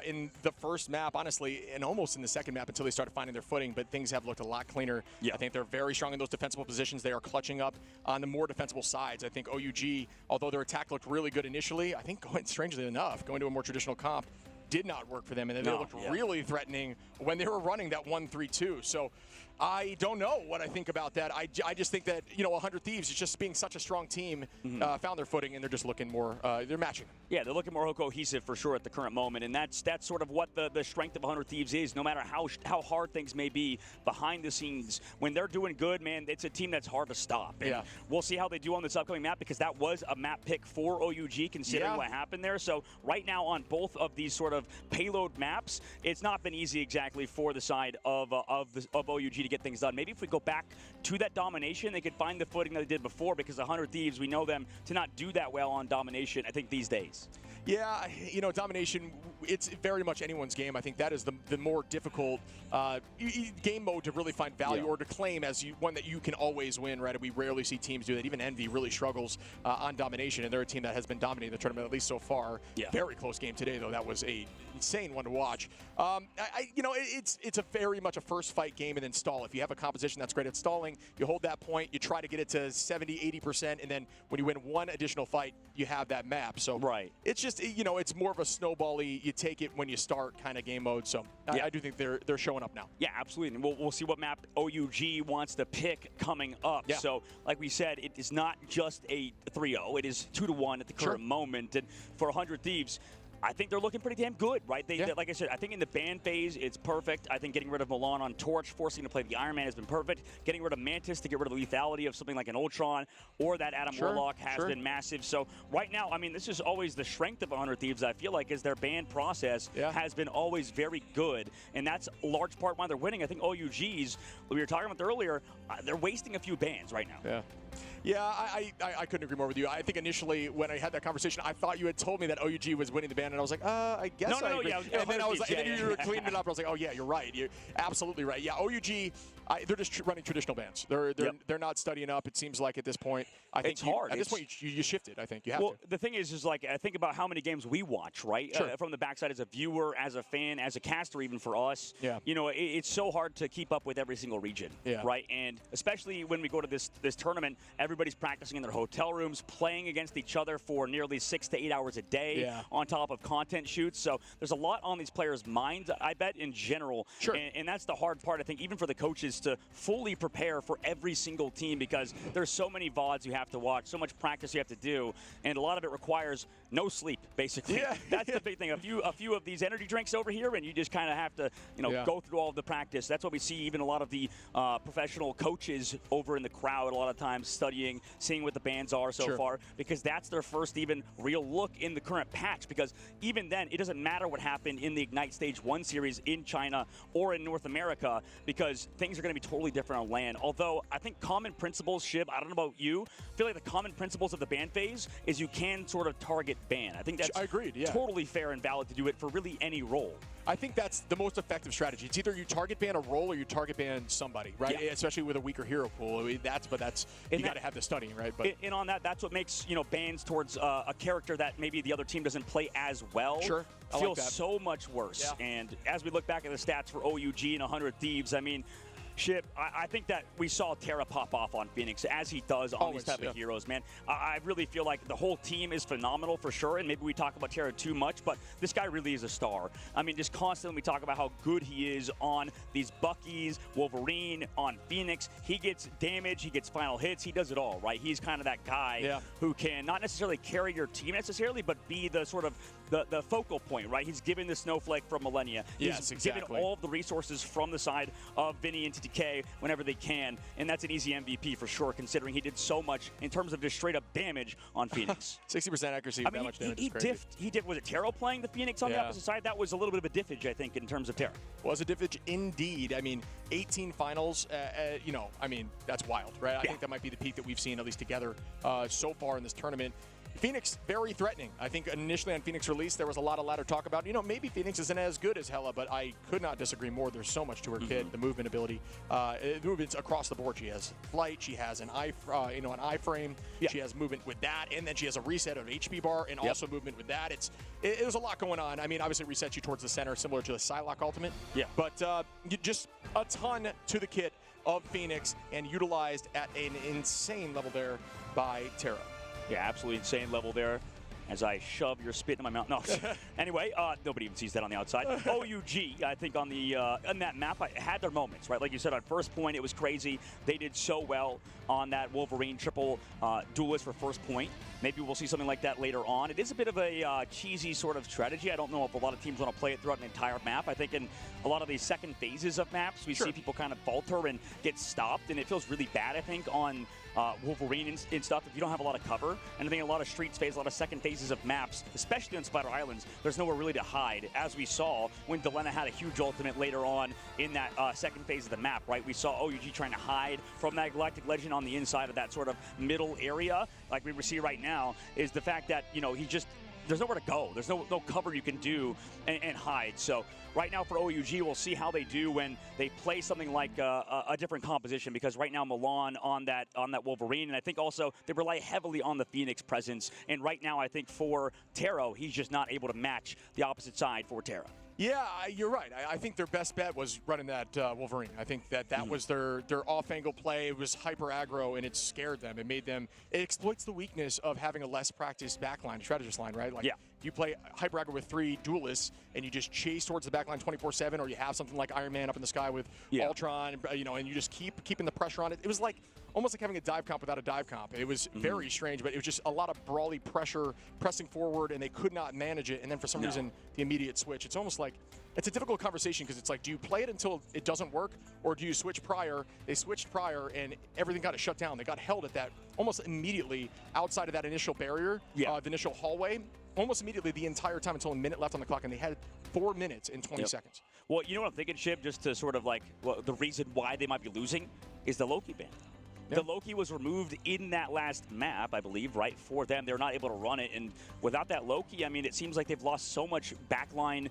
in the first map, honestly, and almost in the second map until they started finding their footing, but things have looked a lot cleaner. Yeah. I think they're very strong in those defensible positions. They are clutching up on the more defensible sides. I think OUG, although their attack looked really good initially, I think strangely enough, going to a more traditional comp did not work for them, and then they looked really threatening when they were running that 1-3-2. So I don't know what I think about that. I just think that, you know, 100 Thieves is just being such a strong team, found their footing, and they're just looking more, they're matching. Yeah, they're looking more cohesive for sure at the current moment, and that's sort of what the strength of 100 Thieves is, no matter how hard things may be behind the scenes. When they're doing good, man, it's a team that's hard to stop. And we'll see how they do on this upcoming map, because that was a map pick for OUG, considering what happened there. So right now on both of these sort of payload maps, it's not been easy exactly for the side of OUG to get things done. Maybe if we go back to that domination, they could find the footing that they did before, because 100 Thieves, we know them to not do that well on domination, I think, these days. Yeah, you know, domination, it's very much anyone's game. I think that is the more difficult game mode to really find value or to claim as one that you can always win, right? We rarely see teams do that. Even Envy really struggles on domination, and they're a team that has been dominating the tournament, at least so far. Very close game today, though. That was a insane one to watch. You know, it's a very much a first fight game and then stall. If you have a composition that's great at stalling, you hold that point, you try to get it to 70-80%, and then when you win one additional fight, you have that map. So it's just, you know, it's more of a snowball-y. take it when you start kind of game mode. So I do think they're showing up now. Yeah, absolutely. And we'll see what map OUG wants to pick coming up. Yeah. So, like we said, it is not just a 3-0. It is 2-1 at the current moment. And for 100 Thieves, I think they're looking pretty damn good, right? Like I said, I think in the ban phase, it's perfect. I think getting rid of Milan on Torch, forcing him to play the Iron Man has been perfect. Getting rid of Mantis to get rid of the lethality of something like an Ultron or that Adam Warlock has been massive. So right now, I mean, this is always the strength of 100 Thieves, I feel like, is their ban process has been always very good. And that's a large part why they're winning. I think OUGs, we were talking about earlier, they're wasting a few bans right now. Yeah. Yeah, I couldn't agree more with you. I think initially when I had that conversation, I thought you had told me that OUG was winning the ban, and I was like, I guess I agree. And then and then you were cleaning it up. I was like, oh yeah, you're right. You're absolutely right. Yeah, OUG, they're just running traditional bans. They're not studying up. It seems like at this point. I think it's hard. At this point, you shifted. I think you have to. To. The thing is like I think about how many games we watch, right? From the backside as a viewer, as a fan, as a caster, even for us. Yeah. You know, it's so hard to keep up with every single region, right? And especially when we go to this tournament, everybody's practicing in their hotel rooms, playing against each other for nearly 6 to 8 hours a day on top of content shoots. So there's a lot on these players' minds, I bet, in general. And that's the hard part, I think, even for the coaches to fully prepare for every single team because there's so many VODs you have to watch, so much practice you have to do, and a lot of it requires no sleep, basically. That's the big thing. A few of these energy drinks over here, and you just kind of have to, go through all of the practice. That's what we see even a lot of the professional coaches over in the crowd a lot of times studying, seeing what the bans are so far, because that's their first even real look in the current patch, because even then, it doesn't matter what happened in the Ignite Stage 1 series in China or in North America, because things are going to be totally different on LAN. Although, I think common principles, Shib, I don't know about you, I feel like the common principles of the ban phase is you can sort of target ban. I think that's totally fair and valid to do it for really any role. I think that's the most effective strategy. It's either you target ban a role or you target ban somebody, right? Especially with a weaker hero pool. I mean, you got to have the studying, right? But and on that, that's what makes bans towards a character that maybe the other team doesn't play as well. Feel so much worse. And as we look back at the stats for OUG and 100 Thieves, I mean, Ship, I think that we saw Terra pop off on Phoenix, as he does on these type of heroes, man. I really feel like the whole team is phenomenal for sure, and maybe we talk about Terra too much, but this guy really is a star. I mean, just constantly we talk about how good he is on these Buckies, Wolverine, on Phoenix. He gets damage, he gets final hits, he does it all, right? He's kind of that guy who can not necessarily carry your team necessarily, but be the sort of the focal point, right? He's given the snowflake from Millennia. He's given all of the resources from the side of Vinny and TTK whenever they can, and that's an easy MVP for sure, considering he did so much in terms of just straight up damage on Phoenix. 60% accuracy, I mean, that much damage is crazy. He diffed. Was it Taro playing the Phoenix on the opposite side? That was a little bit of a diffage, I think, in terms of Taro. Was a diffage indeed. I mean, 18 finals, I mean, that's wild, right? I think that might be the peak that we've seen, at least together, so far in this tournament. Phoenix, very threatening. I think initially on Phoenix release, there was a lot of ladder talk about, maybe Phoenix isn't as good as Hela, but I could not disagree more. There's so much to her kid, the movement ability, movements across the board. She has flight, she has an iframe, she has movement with that, and then she has a reset of HP bar and also movement with that. There's a lot going on. I mean, obviously it resets you towards the center, similar to the Psylocke ultimate. But just a ton to the kit of Phoenix, and utilized at an insane level there by Terra. Yeah, absolutely insane level there. As I shove your spit in my mouth. No. Anyway, nobody even sees that on the outside. OUG, I think on that map, had their moments, right? Like you said, on first point, it was crazy. They did so well on that Wolverine triple duelist for first point. Maybe we'll see something like that later on. It is a bit of a cheesy sort of strategy. I don't know if a lot of teams want to play it throughout an entire map. I think in a lot of these second phases of maps, we see people kind of falter and get stopped, and it feels really bad, I think, on Wolverine and stuff if you don't have a lot of cover. And I think a lot of streets phase, a lot of second phases of maps, especially on Spider Islands, there's nowhere really to hide, as we saw when Delena had a huge ultimate later on in that second phase of the map, right? We saw OUG trying to hide from that Galactic Legend on the inside of that sort of middle area, like we see right now, is the fact that, there's nowhere to go. There's no cover you can do and hide. So right now for OUG, we'll see how they do when they play something like a different composition, because right now Milan on that Wolverine, and I think also they rely heavily on the Phoenix presence. And right now I think for Taro, he's just not able to match the opposite side for Terra. Yeah, you're right. I think their best bet was running that Wolverine. I think that was their off-angle play. It was hyper aggro, and it scared them. It made them. It exploits the weakness of having a less practiced backline, strategist line, right? Like, if you play hyper aggro with 3 duelists and you just chase towards the backline 24/7, or you have something like Iron Man up in the sky with Ultron, and you just keeping the pressure on it. It was like almost like having a dive comp without a dive comp. It was very strange, but it was just a lot of brawly pressure pressing forward, and they could not manage it. And then for some reason, the immediate switch. It's almost like it's a difficult conversation because it's like, do you play it until it doesn't work, or do you switch prior? They switched prior, and everything got shut down. They got held at that almost immediately outside of that initial barrier, the initial hallway, almost immediately the entire time until a minute left on the clock, and they had 4 minutes and 20 seconds. Well, you know what I'm thinking, Shib, just to sort of like, the reason why they might be losing is the Loki ban. The Loki was removed in that last map, I believe, right, for them. They're not able to run it. And without that Loki, I mean, it seems like they've lost so much backline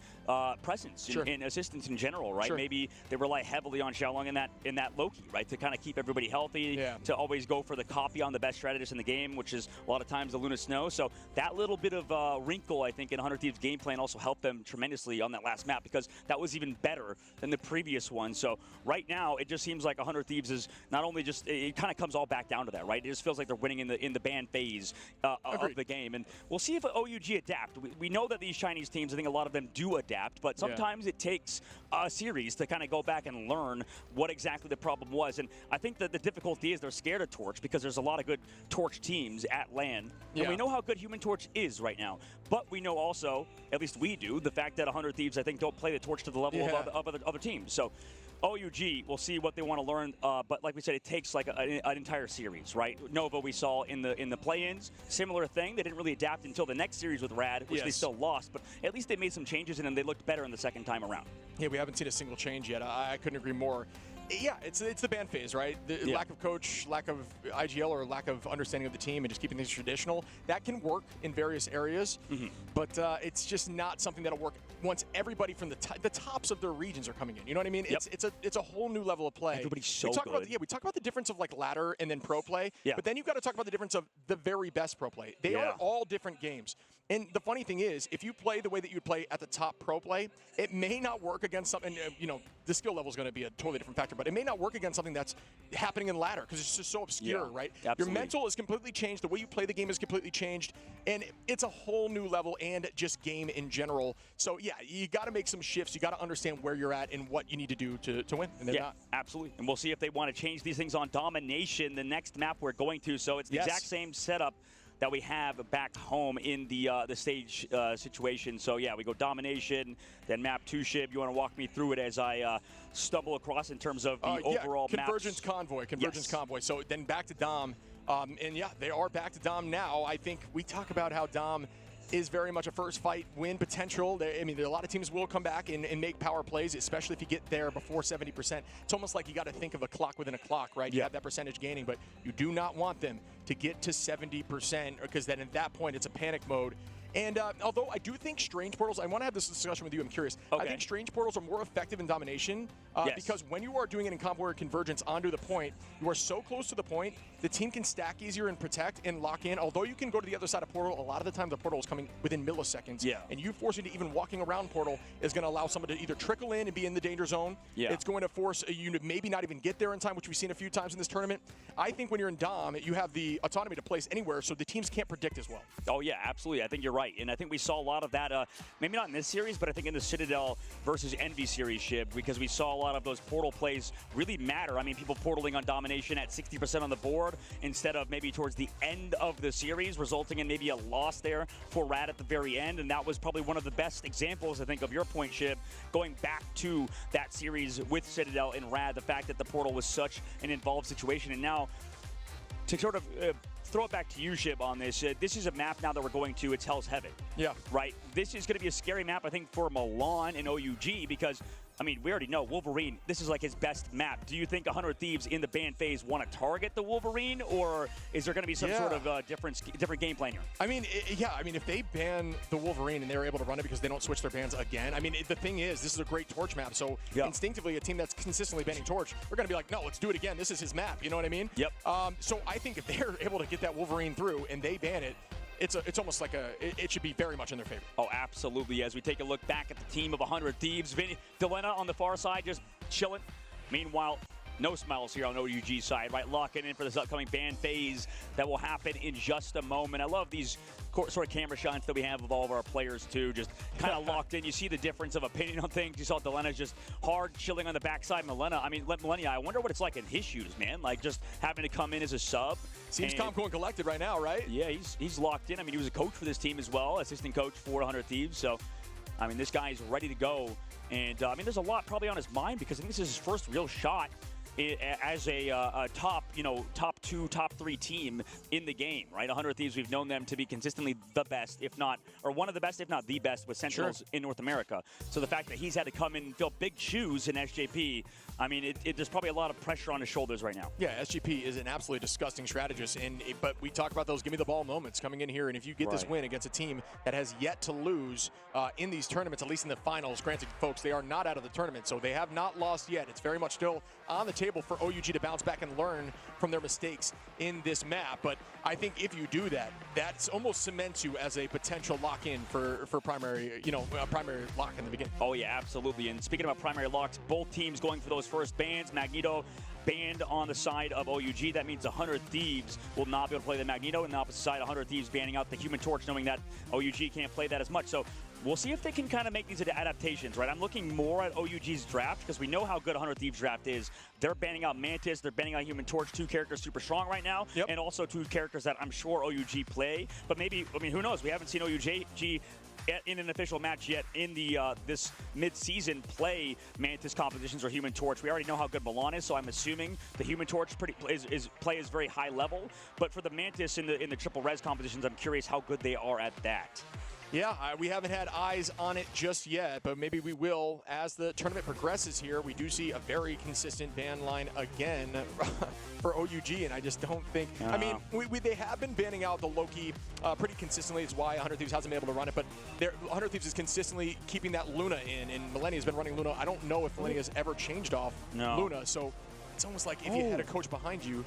presence and assistance in general, right? Maybe they rely heavily on Xiaolong in that Loki, right, to kind of keep everybody healthy, to always go for the copy on the best strategist in the game, which is a lot of times the Luna Snow. So that little bit of wrinkle, I think, in 100 Thieves' game plan also helped them tremendously on that last map, because that was even better than the previous one. So right now, it just seems like 100 Thieves is not only just, it kind of comes all back down to that, right? It just feels like they're winning in the ban phase of the game. And we'll see if OUG adapt. We know that these Chinese teams, I think a lot of them do adapt, but sometimes it takes a series to kind of go back and learn what exactly the problem was. And I think that the difficulty is they're scared of Torch, because there's a lot of good Torch teams at LAN. And we know how good Human Torch is right now. But we know also, at least we do, the fact that 100 Thieves, I think, don't play the Torch to the level of other teams. So OUG, we'll see what they want to learn, but like we said, it takes like an entire series, right? Nova, we saw in the play-ins, similar thing. They didn't really adapt until the next series with Rad, which they still lost, but at least they made some changes and then they looked better in the second time around. Yeah, we haven't seen a single change yet. I couldn't agree more. Yeah, it's the ban phase, right? The lack of coach, lack of IGL, or lack of understanding of the team, and just keeping things traditional. That can work in various areas, but it's just not something that'll work once everybody from the tops of their regions are coming in. You know what I mean? It's a whole new level of play. Everybody's so good. We talk about the difference of like ladder and then pro play, but then you've got to talk about the difference of the very best pro play. They are all different games. And the funny thing is, if you play the way that you would play at the top pro play, it may not work against something, the skill level is going to be a totally different factor, but it may not work against something that's happening in ladder, because it's just so obscure, right? Absolutely. Your mental is completely changed. The way you play the game is completely changed, and it's a whole new level and just game in general. So, yeah, you got to make some shifts. You got to understand where you're at and what you need to do to win, and they're not. Absolutely. And we'll see if they want to change these things on Domination, the next map we're going to. So it's the exact same setup that we have back home in the stage situation. So yeah, we go Domination, then map 2. Shib, you want to walk me through it as I stumble across in terms of the overall Convergence Convoy. Convoy. So then back to Dom. And yeah, they are back to Dom now. I think we talk about how Dom is very much a first fight win potential. I mean, a lot of teams will come back and make power plays, especially if you get there before 70%. It's almost like you got to think of a clock within a clock, right? You have that percentage gaining, but you do not want them to get to 70%, because then at that point it's a panic mode. And although I do think Strange Portals, I want to have this discussion with you, I'm curious. I think Strange Portals are more effective in Domination because when you are doing it in Convoy or Convergence onto the point, you are so close to the point, the team can stack easier and protect and lock in. Although you can go to the other side of Portal, a lot of the time the Portal is coming within milliseconds. And you forcing to even walking around Portal is going to allow someone to either trickle in and be in the danger zone. It's going to force you to maybe not even get there in time, which we've seen a few times in this tournament. I think when you're in Dom, you have the autonomy to place anywhere, so the teams can't predict as well. Oh, yeah, absolutely. I think you're right. And I think we saw a lot of that, maybe not in this series, but I think in the Citadel versus Envy series, Shib, because we saw a lot of those portal plays really matter. I mean, people portaling on Domination at 60% on the board instead of maybe towards the end of the series, resulting in maybe a loss there for Rad at the very end. And that was probably one of the best examples, I think, of your point, Shib, going back to that series with Citadel and Rad, the fact that the portal was such an involved situation. And now, to sort of throw it back to you, Shib, on this. This is a map now that we're going to. It's Hell's Heaven. Right? This is going to be a scary map, I think, for Milan and OUG because, I mean, we already know Wolverine, this is like his best map. Do you think 100 Thieves in the ban phase want to target the Wolverine, or is there going to be some sort of different game plan here? I mean, if they ban the Wolverine and they're able to run it because they don't switch their bans again, I mean, the thing is, this is a great Torch map, so instinctively, a team that's consistently banning Torch, they're going to be like, no, let's do it again. This is his map, you know what I mean? So I think if they're able to get that Wolverine through and they ban it, it's almost like it should be very much in their favor. Oh, absolutely. As we take a look back at the team of 100 Thieves, Delena on the far side just chilling. Meanwhile, no smiles here on OUG's side, right? Locking in for this upcoming ban phase that will happen in just a moment. I love these sort of camera shots that we have of all of our players, too, just kind of locked in. You see the difference of opinion on things. You saw Delena just hard chilling on the backside. Millennia, I wonder what it's like in his shoes, man. Like, just having to come in as a sub. Seems calm, cool, and collected right now, right? Yeah, he's locked in. I mean, he was a coach for this team as well, assistant coach for 100 Thieves. So, I mean, this guy is ready to go. And, I mean, there's a lot probably on his mind because I think this is his first real shot as a top 2, top 3 team in the game, right? 100 Thieves, we've known them to be consistently the best, if not, or one of the best, if not the best, with Sentinels in North America. So the fact that he's had to come in and fill big shoes in SJP, I mean, there's probably a lot of pressure on his shoulders right now. Yeah, SGP is an absolutely disgusting strategist, but we talk about those give me the ball moments coming in here, and if you get this win against a team that has yet to lose in these tournaments, at least in the finals, granted, folks, they are not out of the tournament, so they have not lost yet. It's very much still on the table for OUG to bounce back and learn from their mistakes in this map. But I think if you do that, that's almost cements you as a potential lock-in for primary, primary lock in the beginning. Oh yeah, absolutely. And speaking about primary locks, both teams going for those first bans. Magneto banned on the side of OUG. That means 100 Thieves will not be able to play the Magneto, and the opposite side, 100 Thieves banning out the Human Torch, knowing that OUG can't play that as much. So we'll see if they can kind of make these adaptations, right? I'm looking more at OUG's draft because we know how good 100 Thieves draft is. They're banning out Mantis. They're banning out Human Torch, 2 characters super strong right now, and also 2 characters that I'm sure OUG play. But maybe, I mean, who knows? We haven't seen OUG in an official match yet in the this mid-season play Mantis compositions or Human Torch. We already know how good Milan is, so I'm assuming the Human Torch play is very high level. But for the Mantis in the triple res compositions, I'm curious how good they are at that. Yeah, we haven't had eyes on it just yet, but maybe we will as the tournament progresses here. We do see a very consistent ban line again for OUG, and I just don't think... I mean, they have been banning out the Loki pretty consistently. It's why 100 Thieves hasn't been able to run it, but 100 Thieves is consistently keeping that Luna in, and Millennia's been running Luna. I don't know if Millennia's ever changed off Luna, so it's almost like if you had a coach behind you,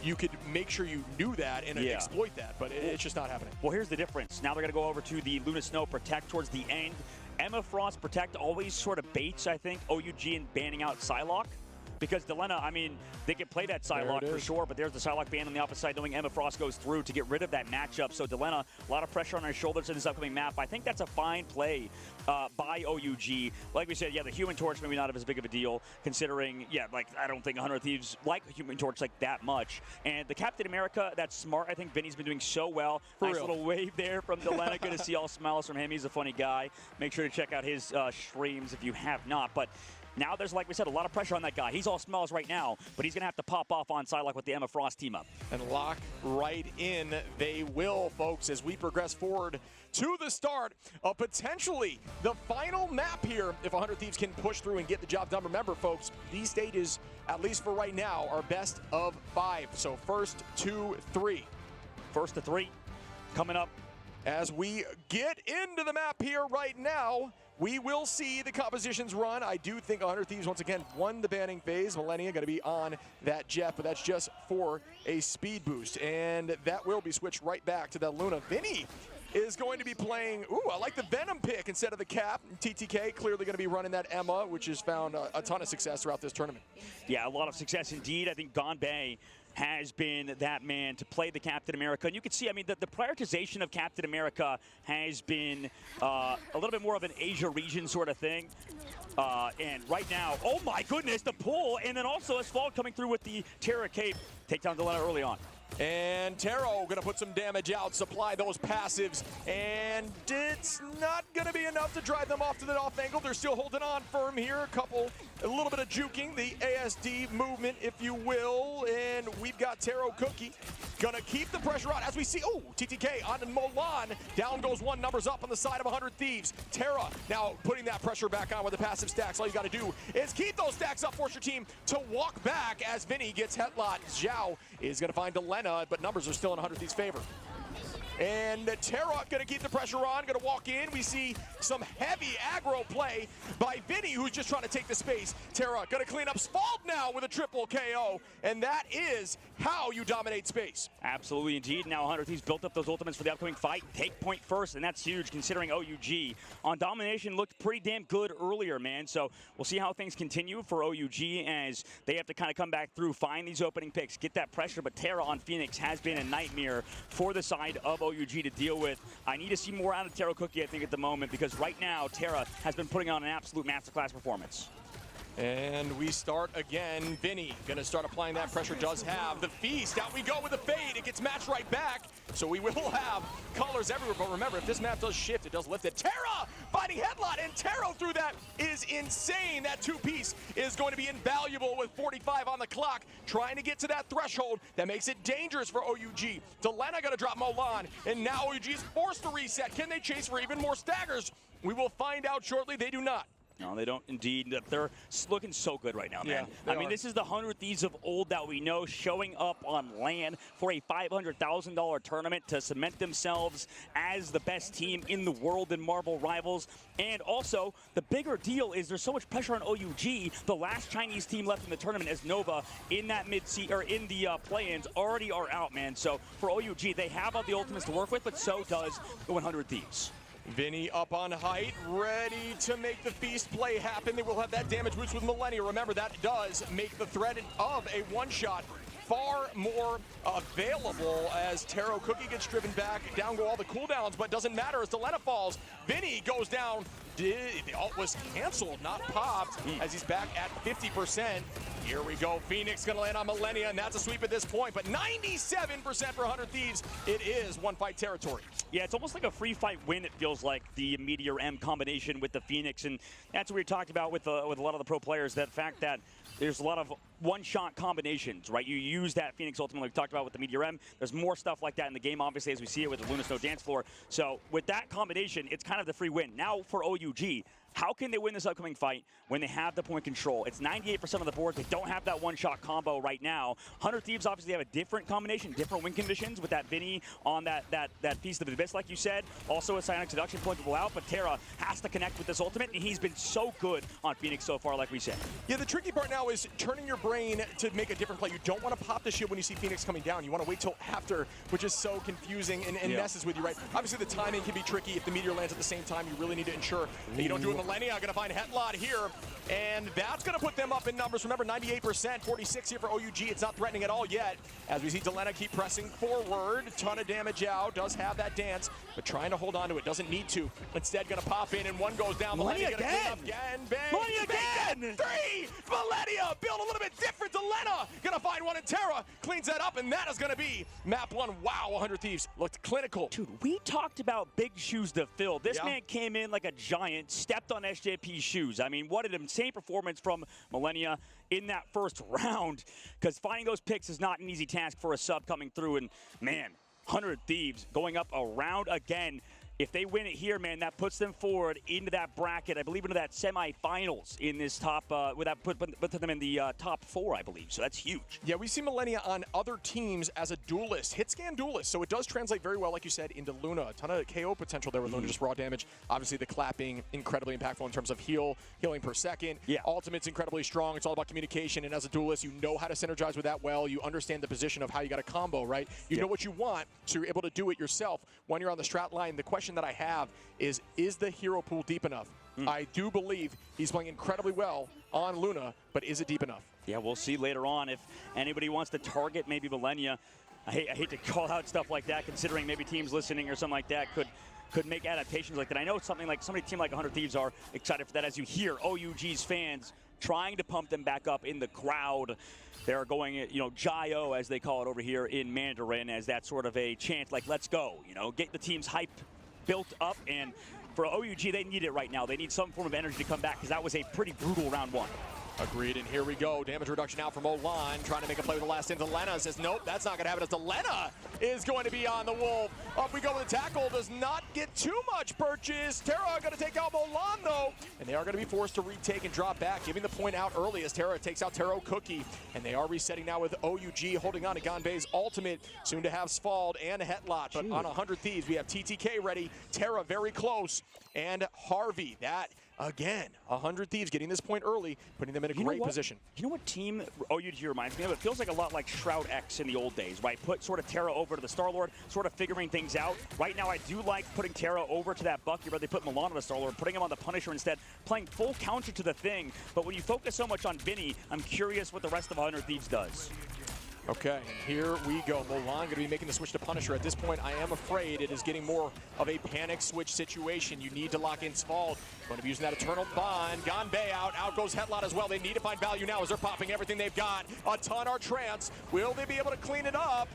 you could make sure you knew that and exploit that, but it's just not happening. Well, here's the difference. Now they're going to go over to the Luna Snow Protect towards the end. Emma Frost Protect always sort of baits, I think, OUG in banning out Psylocke. Because Delena, I mean, they can play that Psylocke for sure, but there's the Psylocke ban on the opposite side, knowing Emma Frost goes through to get rid of that matchup. So Delena, a lot of pressure on her shoulders in this upcoming map. I think that's a fine play by OUG. Like we said, yeah, the Human Torch maybe not as big of a deal, considering, like, I don't think 100 Thieves like Human Torch like that much. And the Captain America, that's smart. I think Vinny's been doing so well. Nice little wave there from Delena. Good to see all smiles from him. He's a funny guy. Make sure to check out his streams if you have not. But now there's, like we said, a lot of pressure on that guy. He's all smiles right now, but he's going to have to pop off on Psylocke with the Emma Frost team up. And lock right in. They will, folks, as we progress forward to the start of potentially the final map here. If 100 Thieves can push through and get the job done. Remember, folks, these stages, at least for right now, are best of 5. So first to 3. First to 3 coming up. As we get into the map here right now, we will see the compositions run. I do think 100 Thieves once again won the banning phase. Millennia going to be on that Jet, but that's just for a speed boost. And that will be switched right back to that Luna. Vinny is going to be playing, I like the Venom pick instead of the Cap. TTK clearly going to be running that Emma, which has found a ton of success throughout this tournament. Yeah, a lot of success indeed. I think Gonbei has been that man to play the Captain America. And you can see, I mean, the prioritization of Captain America has been a little bit more of an Asia region sort of thing. And right now, oh my goodness, the pull, and then also Asphalt coming through with the Terra Cape. Take down Delena early on. And Taro going to put some damage out, supply those passives, and it's not going to be enough to drive them off to the off angle. They're still holding on firm here. A little bit of juking, the ASD movement, if you will, and we've got Taro Cookie going to keep the pressure on as we see, TTK on Milan. Down goes one, numbers up on the side of 100 Thieves. Terra now putting that pressure back on with the passive stacks. All you got to do is keep those stacks up, force your team to walk back as Vinny gets headlocked. Zhao is going to find Delena, but numbers are still in 100 Thieves' favor. And Terra going to keep the pressure on, going to walk in. We see some heavy aggro play by Vinny, who's just trying to take the space. Terra going to clean up Spald now with a triple KO. And that is how you dominate space. Absolutely, indeed. Now 100 Thieves built up those ultimates for the upcoming fight. Take point first, and that's huge considering OUG on domination looked pretty damn good earlier, man. So we'll see how things continue for OUG as they have to kind of come back through, find these opening picks, get that pressure. But Terra on Phoenix has been a nightmare for the side of OUG to deal with. I need to see more out of Terra Cookie, I think, at the moment, because right now Terra has been putting on an absolute masterclass performance. And we start again. Vinny gonna start applying that pressure, does have the feast. Out we go with the fade. It gets matched right back. So we will have colors everywhere. But remember, if this map does shift, it does lift it. Terra finding headlock, and Terra through that is insane. That two-piece is going to be invaluable with 45 on the clock. Trying to get to that threshold that makes it dangerous for OUG. Delena gonna drop Molan, and now OUG is forced to reset. Can they chase for even more staggers? We will find out shortly. They do not. No, they don't indeed. They're looking so good right now, man. Yeah, I mean, this is the 100 Thieves of old that we know showing up on LAN for a $500,000 tournament to cement themselves as the best team in the world in Marvel Rivals. And also, the bigger deal is there's so much pressure on OUG. The last Chinese team left in the tournament as Nova in that in the play-ins already are out, man. So for OUG, they have all the ultimates to work with, but so does the 100 Thieves. Vinny up on height, ready to make the feast play happen. They will have that damage boost with Millennia. Remember, that does make the threat of a one-shot far more available as Terra Cookie gets driven back. Down go all the cooldowns, but doesn't matter as Delena falls. Vinny goes down. The ult was canceled, not popped, as he's back at 50%. Here we go. Phoenix going to land on Millennia, and that's a sweep at this point. But 97% for 100 Thieves. It is one-fight territory. Yeah, it's almost like a free fight win, it feels like, the Meteor M combination with the Phoenix. And that's what we talked about with a lot of the pro players, that fact that there's a lot of one-shot combinations, right? You use that Phoenix ultimately. We talked about with the Meteor M. There's more stuff like that in the game, obviously, as we see it with the Luna Snow Dance Floor. So with that combination, it's kind of the free win. Now for OUG, how can they win this upcoming fight when they have the point control? It's 98% of the board. They don't have that one-shot combo right now. 100 Thieves obviously have a different combination, different win conditions with that Vinny on that Feast of the Abyss, like you said. Also a Psionic Seduction point to go out, but Terra has to connect with this ultimate, and he's been so good on Phoenix so far, like we said. Yeah, the tricky part now is turning your brain to make a different play. You don't want to pop the shield when you see Phoenix coming down. You want to wait till after, which is so confusing and messes with you, right? Obviously, the timing can be tricky. If the Meteor lands at the same time, you really need to ensure that you don't do it. Millennia going to find Headlot here, and that's going to put them up in numbers. Remember, 98%, 46 here for OUG. It's not threatening at all yet, as we see Delena keep pressing forward. Ton of damage out, does have that dance, but trying to hold on to it, doesn't need to. Instead, going to pop in, and one goes down. Millennia going to clean up again. Bang. Millennia again! Three! Millennia build a little bit different. Delena going to find one, and Terra cleans that up, and that is going to be map one. Wow, 100 Thieves looked clinical. Dude, we talked about big shoes to fill. This man came in like a giant, stepped on SJP's shoes. I mean, what an insane performance from Millennia in that first round, because finding those picks is not an easy task for a sub coming through. And man, 100 Thieves going up a round again. If they win it here, man, that puts them forward into that bracket, I believe into that semifinals in this top, with that put them in the top 4, I believe. So that's huge. Yeah, we see Millennia on other teams as a duelist, hit scan duelist. So it does translate very well, like you said, into Luna. A ton of KO potential there with Luna, just raw damage. Obviously, the clapping, incredibly impactful in terms of healing per second. Yeah. Ultimate's incredibly strong. It's all about communication. And as a duelist, you know how to synergize with that well. You understand the position of how you got a combo, right? You know what you want, so you're able to do it yourself when you're on the strat line. The question that I have is the hero pool deep enough? I do believe he's playing incredibly well on Luna, but is it deep enough? Yeah, we'll see later on if anybody wants to target maybe Millennia. I hate to call out stuff like that, considering maybe teams listening or something like that could make adaptations like that. I know it's something like somebody team like 100 Thieves are excited for that, as you hear OUG's fans trying to pump them back up in the crowd. They're going, you know, Jai-O, as they call it over here in Mandarin, as that sort of a chant like, let's go, you know, get the team's hype built up. And for OUG, they need it right now. They need some form of energy to come back, because that was a pretty brutal round one. Agreed, and here we go. Damage reduction out from Olan, trying to make a play with the last stand. Delena says, nope, that's not going to happen, as Delena is going to be on the Wolf. Up we go with the tackle, does not get too much purchase. Terra going to take out Olan, though, and they are going to be forced to retake and drop back, giving the point out early as Terra takes out Taro Cookie, and they are resetting now with OUG holding on to Ganbei's ultimate, soon to have Sfald and Hetlot, but on 100 Thieves, we have TTK ready, Terra very close, and Harvey, that again, 100 Thieves getting this point early, putting them in a great position. You know what team OUG reminds me of? It feels like a lot like Shroud X in the old days, right? Put sort of Terra over to the Star-Lord, sort of figuring things out. Right now, I do like putting Terra over to that Bucky, where they put Milan on the Star-Lord, putting him on the Punisher instead, playing full counter to the Thing. But when you focus so much on Vinny, I'm curious what the rest of 100 Thieves does. Okay, and here we go. Milan going to be making the switch to Punisher. At this point, I am afraid it is getting more of a panic switch situation. You need to lock in Sfald. Going to be using that Eternal Bond. Ganbei out. Out goes Hetlot as well. They need to find value now as they're popping everything they've got. A ton are trance. Will they be able to clean it up?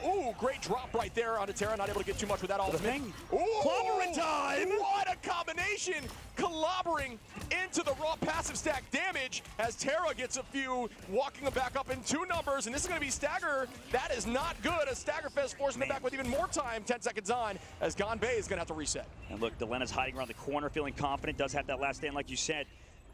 Ooh, great drop right there onto Terra. Not able to get too much with that ultimate. Ooh, clobbering time! What a combination! Clobbering into the raw passive stack damage as Terra gets a few, walking them back up in 2 numbers, and this is going to be Stagger. That is not good, as Staggerfest forcing them back with even more time, 10 seconds on, as Ganbei is going to have to reset. And look, Delena's hiding around the corner, feeling confident, does have that last stand, like you said.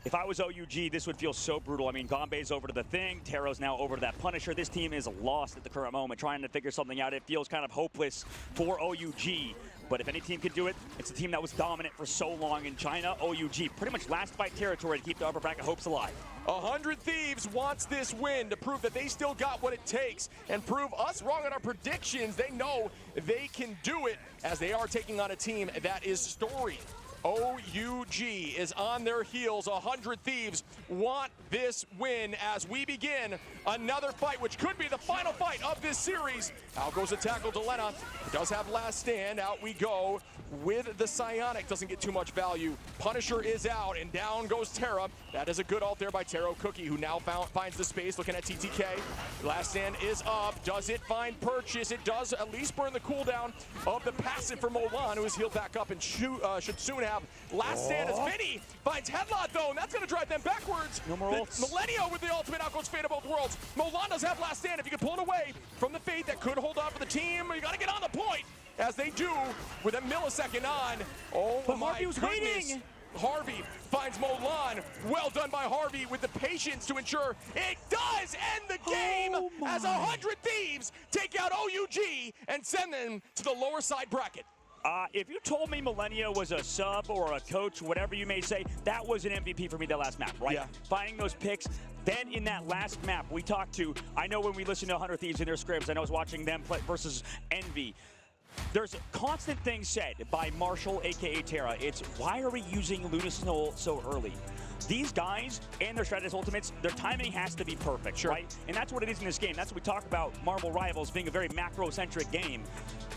If I was OUG, this would feel so brutal. I mean, Ganbei's over to the Thing, Terra's now over to that Punisher. This team is lost at the current moment, trying to figure something out. It feels kind of hopeless for OUG. But if any team could do it, it's a team that was dominant for so long in China. OUG, pretty much last fight territory to keep the upper bracket hopes alive. 100 Thieves wants this win to prove that they still got what it takes and prove us wrong on our predictions. They know they can do it, as they are taking on a team that is storied. OUG is on their heels. 100 Thieves want this win as we begin another fight, which could be the final fight of this series. Out goes the tackle. Delena does have last stand. Out we go with the Psionic. Doesn't get too much value. Punisher is out, and down goes Terra. That is a good ult there by Taro Cookie, who now finds the space, looking at TTK. Last stand is up. Does it find purchase? It does at least burn the cooldown of the passive for Milan, who is healed back up and should soon have last stand as Vinny finds Hetlot, though, and that's going to drive them backwards. No more ults. Millennial with the ultimate. Out goes Fate of both worlds. Milan does have last stand. If you can pull it away from the Fate, that could hold on for the team. You got to get on the point, as they do with a millisecond on. Oh, but my Harvey was goodness. waiting. Harvey finds Milan. Well done by Harvey with the patience to ensure it does end the game, as 100 Thieves take out OUG and send them to the lower side bracket. If you told me Millennia was a sub or a coach, whatever you may say, that was an MVP for me that last map, right? Yeah. Finding those picks. Then in that last map we talked to, I know when we listened to 100 Thieves in their scripts, I know I was watching them play versus Envy. There's constant things said by Marshall, a.k.a. Terra. It's, why are we using Luna's so early? These guys and their Stratus Ultimates, their timing has to be perfect, right? And that's what it is in this game. That's what we talk about Marvel Rivals being a very macro-centric game.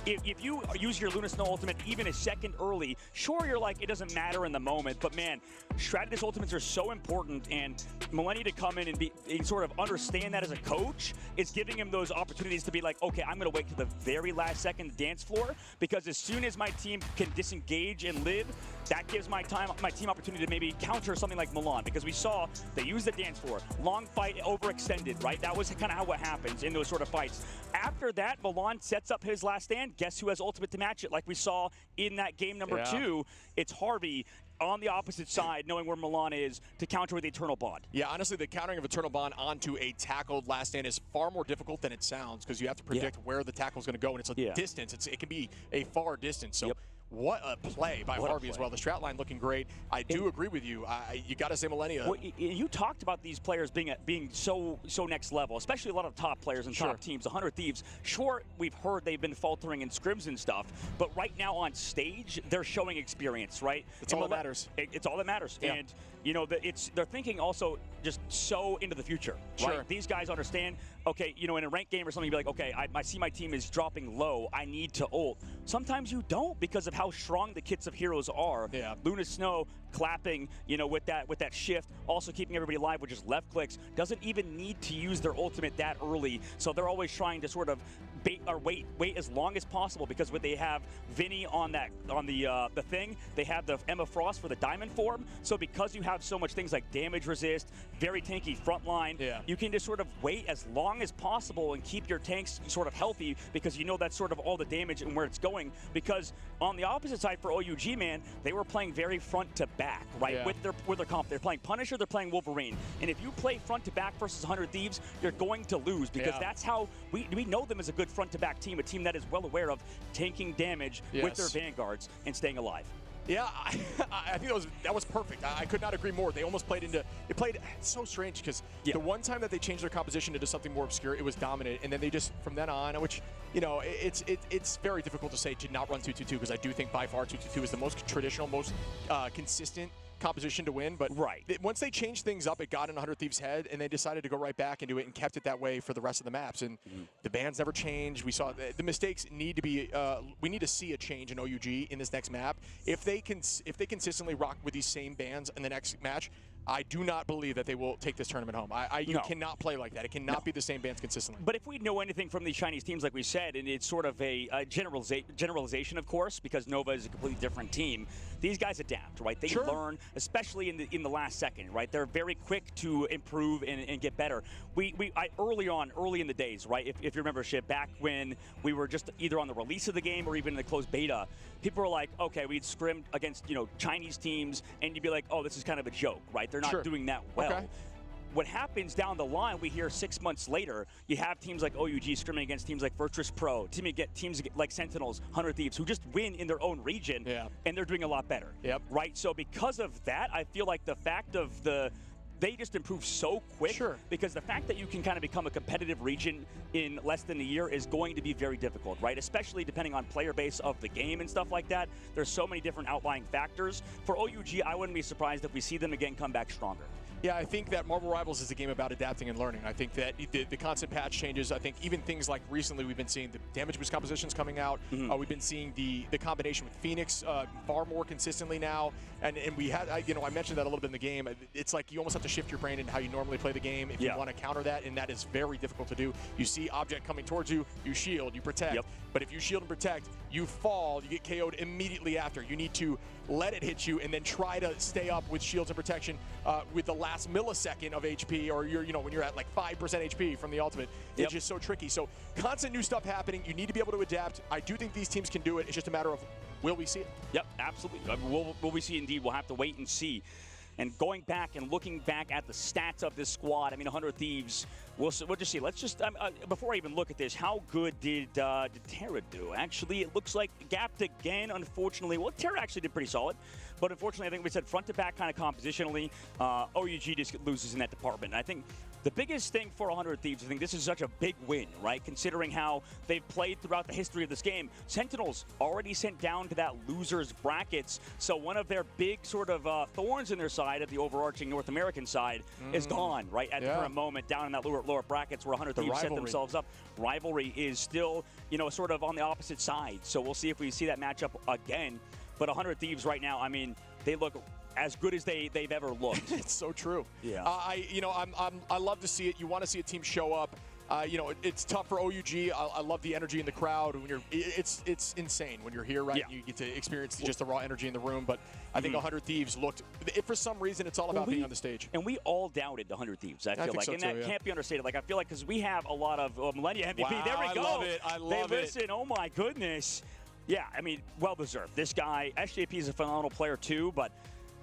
If you use your Luna Snow Ultimate even a second early, sure, you're like, it doesn't matter in the moment, but man, Stratus Ultimates are so important, and Millennia to come in and sort of understand that as a coach is giving him those opportunities to be like, okay, I'm going to wait to the very last second to dance floor, because as soon as my team can disengage and live, that gives my team opportunity to maybe counter something like Milan, because we saw they use the dance floor, long fight, overextended, right? That was kind of how what happens in those sort of fights. After that, Milan sets up his last stand. Guess who has ultimate to match it? Like we saw in that game number 2, it's Harvey on the opposite side, knowing where Milan is, to counter with the Eternal Bond. Yeah, honestly, the countering of Eternal Bond onto a tackled last stand is far more difficult than it sounds, because you have to predict where the tackle is going to go, and it's a distance. It can be a far distance. So. What a play by Harvey as well. The strat line looking great. I do agree with you. You got to say Millennia. Well, you talked about these players being so next level, especially a lot of top players and top teams. 100 Thieves, sure, we've heard they've been faltering in scrims and stuff, but right now on stage, they're showing experience, right? It's all that matters. It's all that matters. Yeah. And, you know, they're thinking also just so into the future, right? These guys understand, okay, you know, in a ranked game or something, you'd be like, okay, I see my team is dropping low. I need to ult. Sometimes you don't, because of how strong the kits of heroes are. Yeah. Luna Snow clapping, you know, with that shift, also keeping everybody alive with just left clicks, doesn't even need to use their ultimate that early. So they're always trying to sort of bait or wait as long as possible, because when they have Vinny on the thing, they have the Emma Frost for the diamond form. So because you have so much things like damage resist, very tanky front line, you can just sort of wait as long as possible and keep your tanks sort of healthy, because you know that's sort of all the damage and where it's going. Because on the opposite side for OUG, man, they were playing very front to back, right? With their comp. They're playing Punisher, they're playing Wolverine. And if you play front to back versus 100 Thieves, you're going to lose, because that's how we know them as a good front to back team, a team that is well aware of tanking damage with their vanguards and staying alive. Yeah, I think that was perfect. I could not agree more. They almost played into it. It's so strange, because the one time that they changed their composition into something more obscure, it was dominant, and then they just from then on, which, you know, it's very difficult to say to not run 2-2-2, because I do think by far 2-2-2 is the most traditional, most consistent composition to win. But once they changed things up, it got in 100 Thieves' head, and they decided to go right back into it and kept it that way for the rest of the maps. And the bans never changed. We saw the mistakes need to be. We need to see a change in OUG in this next map. If they consistently rock with these same bans in the next match, I do not believe that they will take this tournament home. You cannot play like that. It cannot be the same bands consistently. But if we know anything from these Chinese teams, like we said, and it's sort of a generalization, of course, because Nova is a completely different team, these guys adapt, right? They learn, especially in the last second, right? They're very quick to improve and get better. Early in the days, right? If you remember, shit, back when we were just either on the release of the game or even in the closed beta, people were like, okay, we'd scrimmed against, you know, Chinese teams, and you'd be like, oh, this is kind of a joke, right? They're not doing that well. Okay. What happens down the line, we hear 6 months later, you have teams like OUG scrimming against teams like Virtus Pro, teams like Sentinels, 100 Thieves, who just win in their own region, and they're doing a lot better. Right? So because of that, I feel like the fact of they just improve so quick, because the fact that you can kind of become a competitive region in less than a year is going to be very difficult, right? Especially depending on player base of the game and stuff like that. There's so many different outlying factors. For OUG, I wouldn't be surprised if we see them again come back stronger. Yeah, I think that Marvel Rivals is a game about adapting and learning. I think that the constant patch changes. I think even things like recently we've been seeing the damage boost compositions coming out. We've been seeing the combination with Phoenix far more consistently now. And we had, I mentioned that a little bit in the game. It's like you almost have to shift your brain into how you normally play the game if you want to counter that, and that is very difficult to do. You see object coming towards you, you shield, you protect. But if you shield and protect, you fall, you get KO'd immediately after. You need to let it hit you and then try to stay up with shields and protection with the last millisecond of HP, or when you're at like 5% HP from the ultimate. It's just so tricky. So constant new stuff happening. You need to be able to adapt. I do think these teams can do it. It's just a matter of, will we see it? Yep, absolutely. Will we see it? Indeed, we'll have to wait and see. And going back and looking back at the stats of this squad, I mean, 100 Thieves, we'll just see. Let's just, before I even look at this, how good did Terra do? Actually, it looks like gapped again, unfortunately. Well, Terra actually did pretty solid. But unfortunately, I think we said front to back kind of compositionally, OUG just loses in that department. And I think the biggest thing for 100 Thieves, I think this is such a big win, right? Considering how they've played throughout the history of this game. Sentinels already sent down to that losers brackets. So one of their big sort of thorns in their side of the overarching North American side is gone, right? At the current moment, down in that lower brackets where 100 Thieves set themselves up. Rivalry is still, sort of on the opposite side. So we'll see if we see that matchup again. But 100 Thieves right now, I mean, they look as good as they've ever looked. It's so true. Yeah. I love to see it. You want to see a team show up. It's tough for OUG. I love the energy in the crowd. When it's insane when you're here, right? You get to experience just the raw energy in the room. But I think 100 Thieves looked. For some reason, it's all about being on the stage. And we all doubted 100 Thieves. I feel like, so and too, that can't be understated. Like I feel like because we have a lot of Millennia MVP. Wow, there we go. I love it. I love it. Listen. Oh my goodness. Yeah, I mean, well deserved. This guy, SJP is a phenomenal player too, but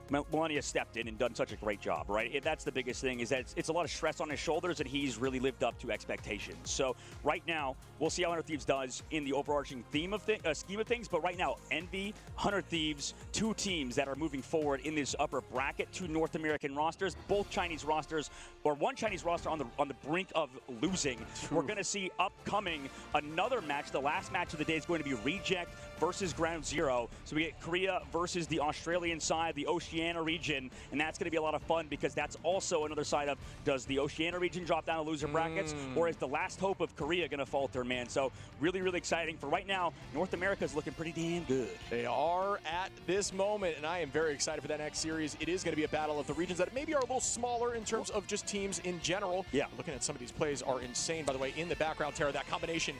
Millennia stepped in and done such a great job, right? That's the biggest thing, is that it's a lot of stress on his shoulders, and he's really lived up to expectations. So right now, we'll see how 100 Thieves does in the overarching scheme of things. But right now, Envy, 100 Thieves, two teams that are moving forward in this upper bracket, two North American rosters, both Chinese rosters, or one Chinese roster on the brink of losing. We're going to see upcoming another match. The last match of the day is going to be Reject versus Ground Zero. So we get Korea versus the Australian side, the Oceania Oceania region, and that's going to be a lot of fun because that's also another side of, does the Oceania region drop down to loser brackets, or is the last hope of Korea going to falter, man? So really, really exciting. For right now, North America's looking pretty damn good. They are at this moment, and I am very excited for that next series. It is going to be a battle of the regions that maybe are a little smaller in terms of just teams in general. Yeah. Looking at some of these plays are insane, by the way, in the background, Tara. That combination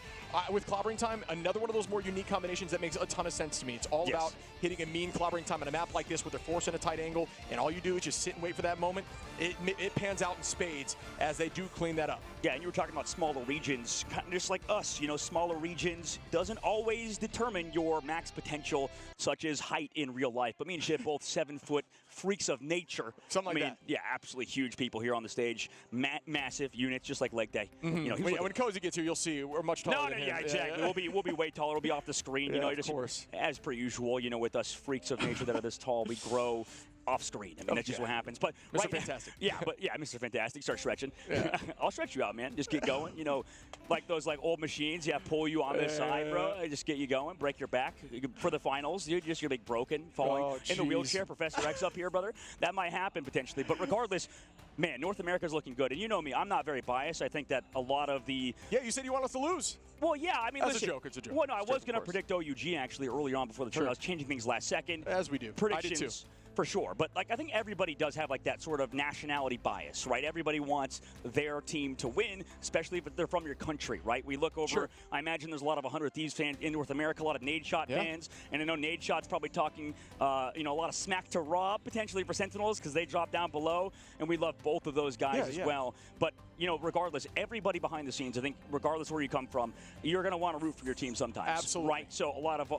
with clobbering time, another one of those more unique combinations that makes a ton of sense to me. It's all about hitting a mean clobbering time on a map like this where they're forced in a tight angle, and all you do is just sit and wait for that moment. It pans out in spades as they do clean that up. Yeah, and you were talking about smaller regions, kind of just like us, you know, smaller regions doesn't always determine your max potential, such as height in real life. But me and Shit, both 7-foot freaks of nature. Something like that. Yeah, absolutely huge people here on the stage. Massive units, just like leg day. You know, when Cozy gets here, you'll see we're much taller than him. Yeah, exactly. We'll be way taller. We'll be off the screen. You know, of course. As per usual, you know, with us freaks of nature that are this tall, we grow off screen. I mean, that's just what happens. But Mr. Fantastic. Mr. Fantastic. Start stretching. Yeah. I'll stretch you out, man. Just get going. You know, like those old machines. Yeah, pull you on the side, bro. Just get you going. Break your back for the finals. You're just gonna be broken, falling in the wheelchair. Professor X up here, brother. That might happen potentially. But regardless, man, North America's looking good. And you know me, I'm not very biased. I think that a lot of the you said you want us to lose. Well, yeah, I mean, That's listen. a joke. It's a joke. Well, no, I was going to predict OUG actually earlier on before the tournament. I was changing things last second. As we do. Predictions. I did too. For sure. But, I think everybody does have, that sort of nationality bias, right? Everybody wants their team to win, especially if they're from your country, right? We look over, I imagine there's a lot of 100 Thieves fans in North America, a lot of Nade Shot fans, and I know Nade Shot's probably talking, a lot of smack to Rob, potentially, for Sentinels, because they drop down below, and we love both of those guys as well. But, regardless, everybody behind the scenes, I think, regardless where you come from, you're going to want to root for your team sometimes. Absolutely. Right? So a lot of,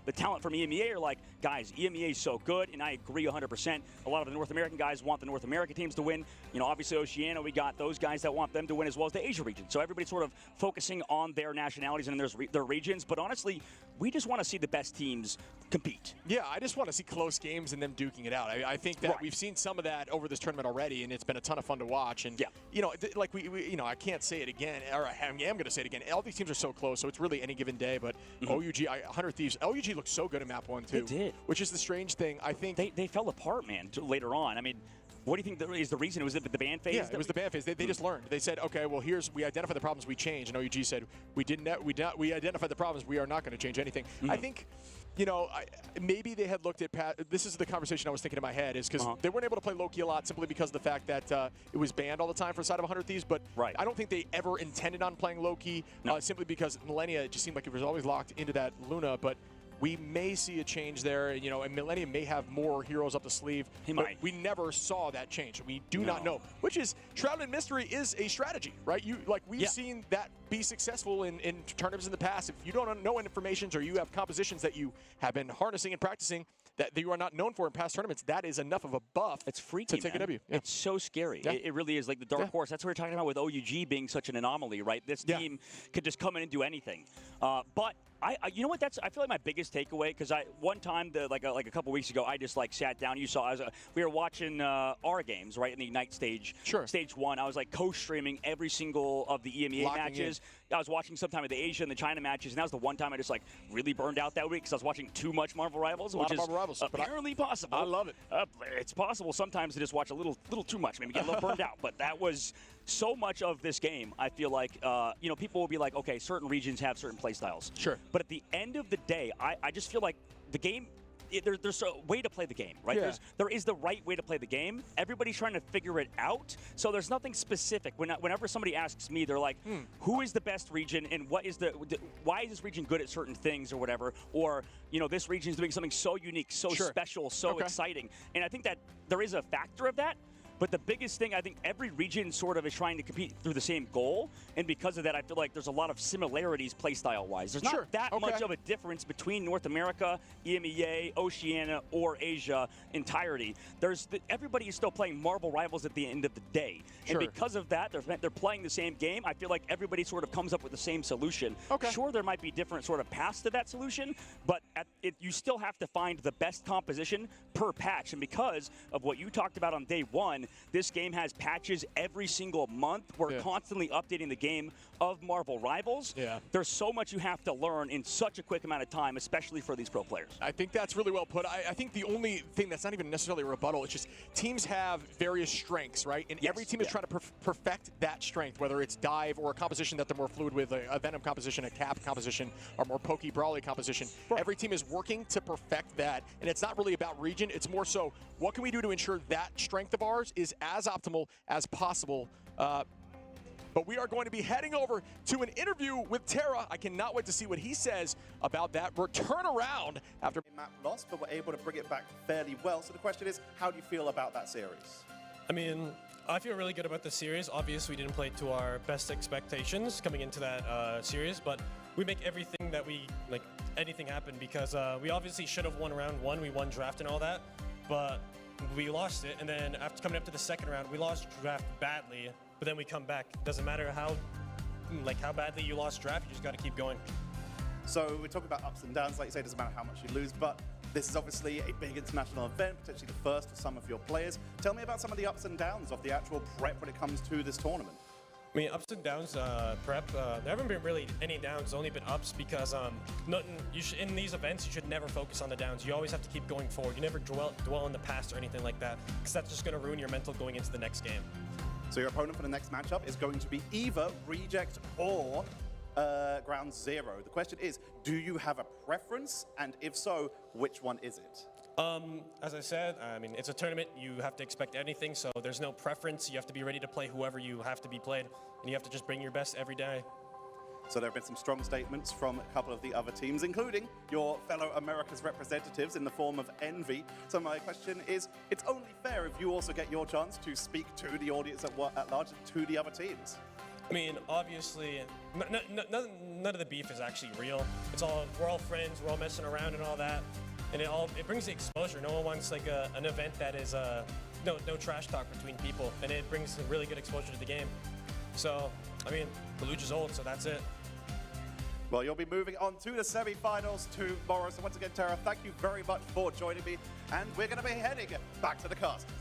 the talent from EMEA are like, guys, EMEA is so good, and I agree 100%. A lot of the North American guys want the North American teams to win. Obviously Oceania, we got those guys that want them to win as well as the Asia region. So everybody's sort of focusing on their nationalities and their regions. But honestly, we just want to see the best teams compete. Yeah, I just want to see close games and them duking it out. I think that we've seen some of that over this tournament already, and it's been a ton of fun to watch. And I can't say it again, or I am going to say it again. All these teams are so close, so it's really any given day. But OUG, 100 Thieves, OUG looked so good in map 1 too. They did, which is the strange thing. I think they fell apart, man. Later on, I mean. What do you think is the reason? Was it the ban phase? Yeah, it was the ban phase. They just learned. They said, okay, well, we identified the problems, we changed. And OUG said, we identified the problems, we are not going to change anything. I think, maybe they had looked at, this is the conversation I was thinking in my head, is because they weren't able to play Loki a lot simply because of the fact that it was banned all the time for the side of 100 Thieves. But I don't think they ever intended on playing Loki simply because Millennia, it just seemed like it was always locked into that Luna. But we may see a change there, and Millennium may have more heroes up the sleeve. He might. We never saw that change. We do not know, which is Shrouded in Mystery is a strategy, right? We've seen that be successful in tournaments in the past. If you don't know informations or you have compositions that you have been harnessing and practicing that you are not known for in past tournaments, that is enough of a buff to take a W. Yeah. It's so scary. Yeah. It really is like the dark horse. That's what we're talking about with OUG being such an anomaly, right? This team could just come in and do anything. But you know what? I feel like my biggest takeaway, because one time, like a couple weeks ago, I just sat down. You saw we were watching our games right in the Ignite stage, stage 1. I was co-streaming every single of the EMEA matches. I was watching sometime of the Asia and the China matches, and that was the one time I just really burned out that week because I was watching too much Marvel Rivals, which is apparently possible. I love it. It's possible sometimes to just watch a little too much, maybe get a little burned out. But that was so much of this game. I feel like people will be like, okay, certain regions have certain play styles. Sure. But at the end of the day, I just feel like the game. There's a way to play the game, right? Yeah. There is the right way to play the game. Everybody's trying to figure it out. So there's nothing specific. Whenever somebody asks me, they're like, who is the best region and why is this region good at certain things or whatever? Or, this region is doing something so unique, so special, so exciting. And I think that there is a factor of that. But the biggest thing, I think every region sort of is trying to compete through the same goal. And because of that, I feel like there's a lot of similarities playstyle-wise. There's not that much of a difference between North America, EMEA, Oceania, or Asia entirety. Everybody is still playing Marvel Rivals at the end of the day. And because of that, they're playing the same game. I feel like everybody sort of comes up with the same solution. Sure, there might be different sort of paths to that solution, but you still have to find the best composition per patch. And because of what you talked about on day 1, when this game has patches every single month. We're constantly updating the game of Marvel Rivals. There's so much you have to learn in such a quick amount of time, especially for these pro players. I think that's really well put. I think the only thing that's not even necessarily a rebuttal, it's just teams have various strengths, right? And every team is trying to perfect that strength, whether it's dive or a composition that they're more fluid with, a Venom composition, a Cap composition, or more pokey brawly composition. Every team is working to perfect that, and it's not really about region. It's more so, what can we do to ensure that strength of ours is as optimal as possible? But we are going to be heading over to an interview with Terra. I cannot wait to see what he says about that return around after map lost, but we're able to bring it back fairly well. So the question is, how do you feel about that series? I mean, I feel really good about the series. Obviously, we didn't play to our best expectations coming into that series, but we make everything that we, like, anything happen because we obviously should have won round one. We won draft and all that, but we lost it. And then after coming up to the second round, we lost draft badly, but then we come back. Doesn't matter how badly you lost draft, you just got to keep going. So we're talking about ups and downs. Like you say, it doesn't matter how much you lose, but this is obviously a big international event, potentially the first for some of your players. Tell me about some of the ups and downs of the actual prep when it comes to this tournament. I mean, ups and downs, prep, there haven't been really any downs, only been ups because in these events, you should never focus on the downs. You always have to keep going forward. You never dwell in the past or anything like that, because that's just going to ruin your mental going into the next game. So your opponent for the next matchup is going to be either Reject or Ground Zero. The question is, do you have a preference? And if so, which one is it? As I said, I mean, it's a tournament. You have to expect anything, so there's no preference. You have to be ready to play whoever you have to be played, and you have to just bring your best every day. So there have been some strong statements from a couple of the other teams, including your fellow America's representatives in the form of Envy. So my question is, it's only fair if you also get your chance to speak to the audience at large, to the other teams. I mean, obviously, none of the beef is actually real. We're all friends, we're all messing around and all that. And it brings the exposure. No one wants like an event that is no trash talk between people, and it brings a really good exposure to the game. So, I mean, OUG's old, so that's it. Well, you'll be moving on to the semi-finals tomorrow. So once again, Terra, thank you very much for joining me, and we're going to be heading back to the casters.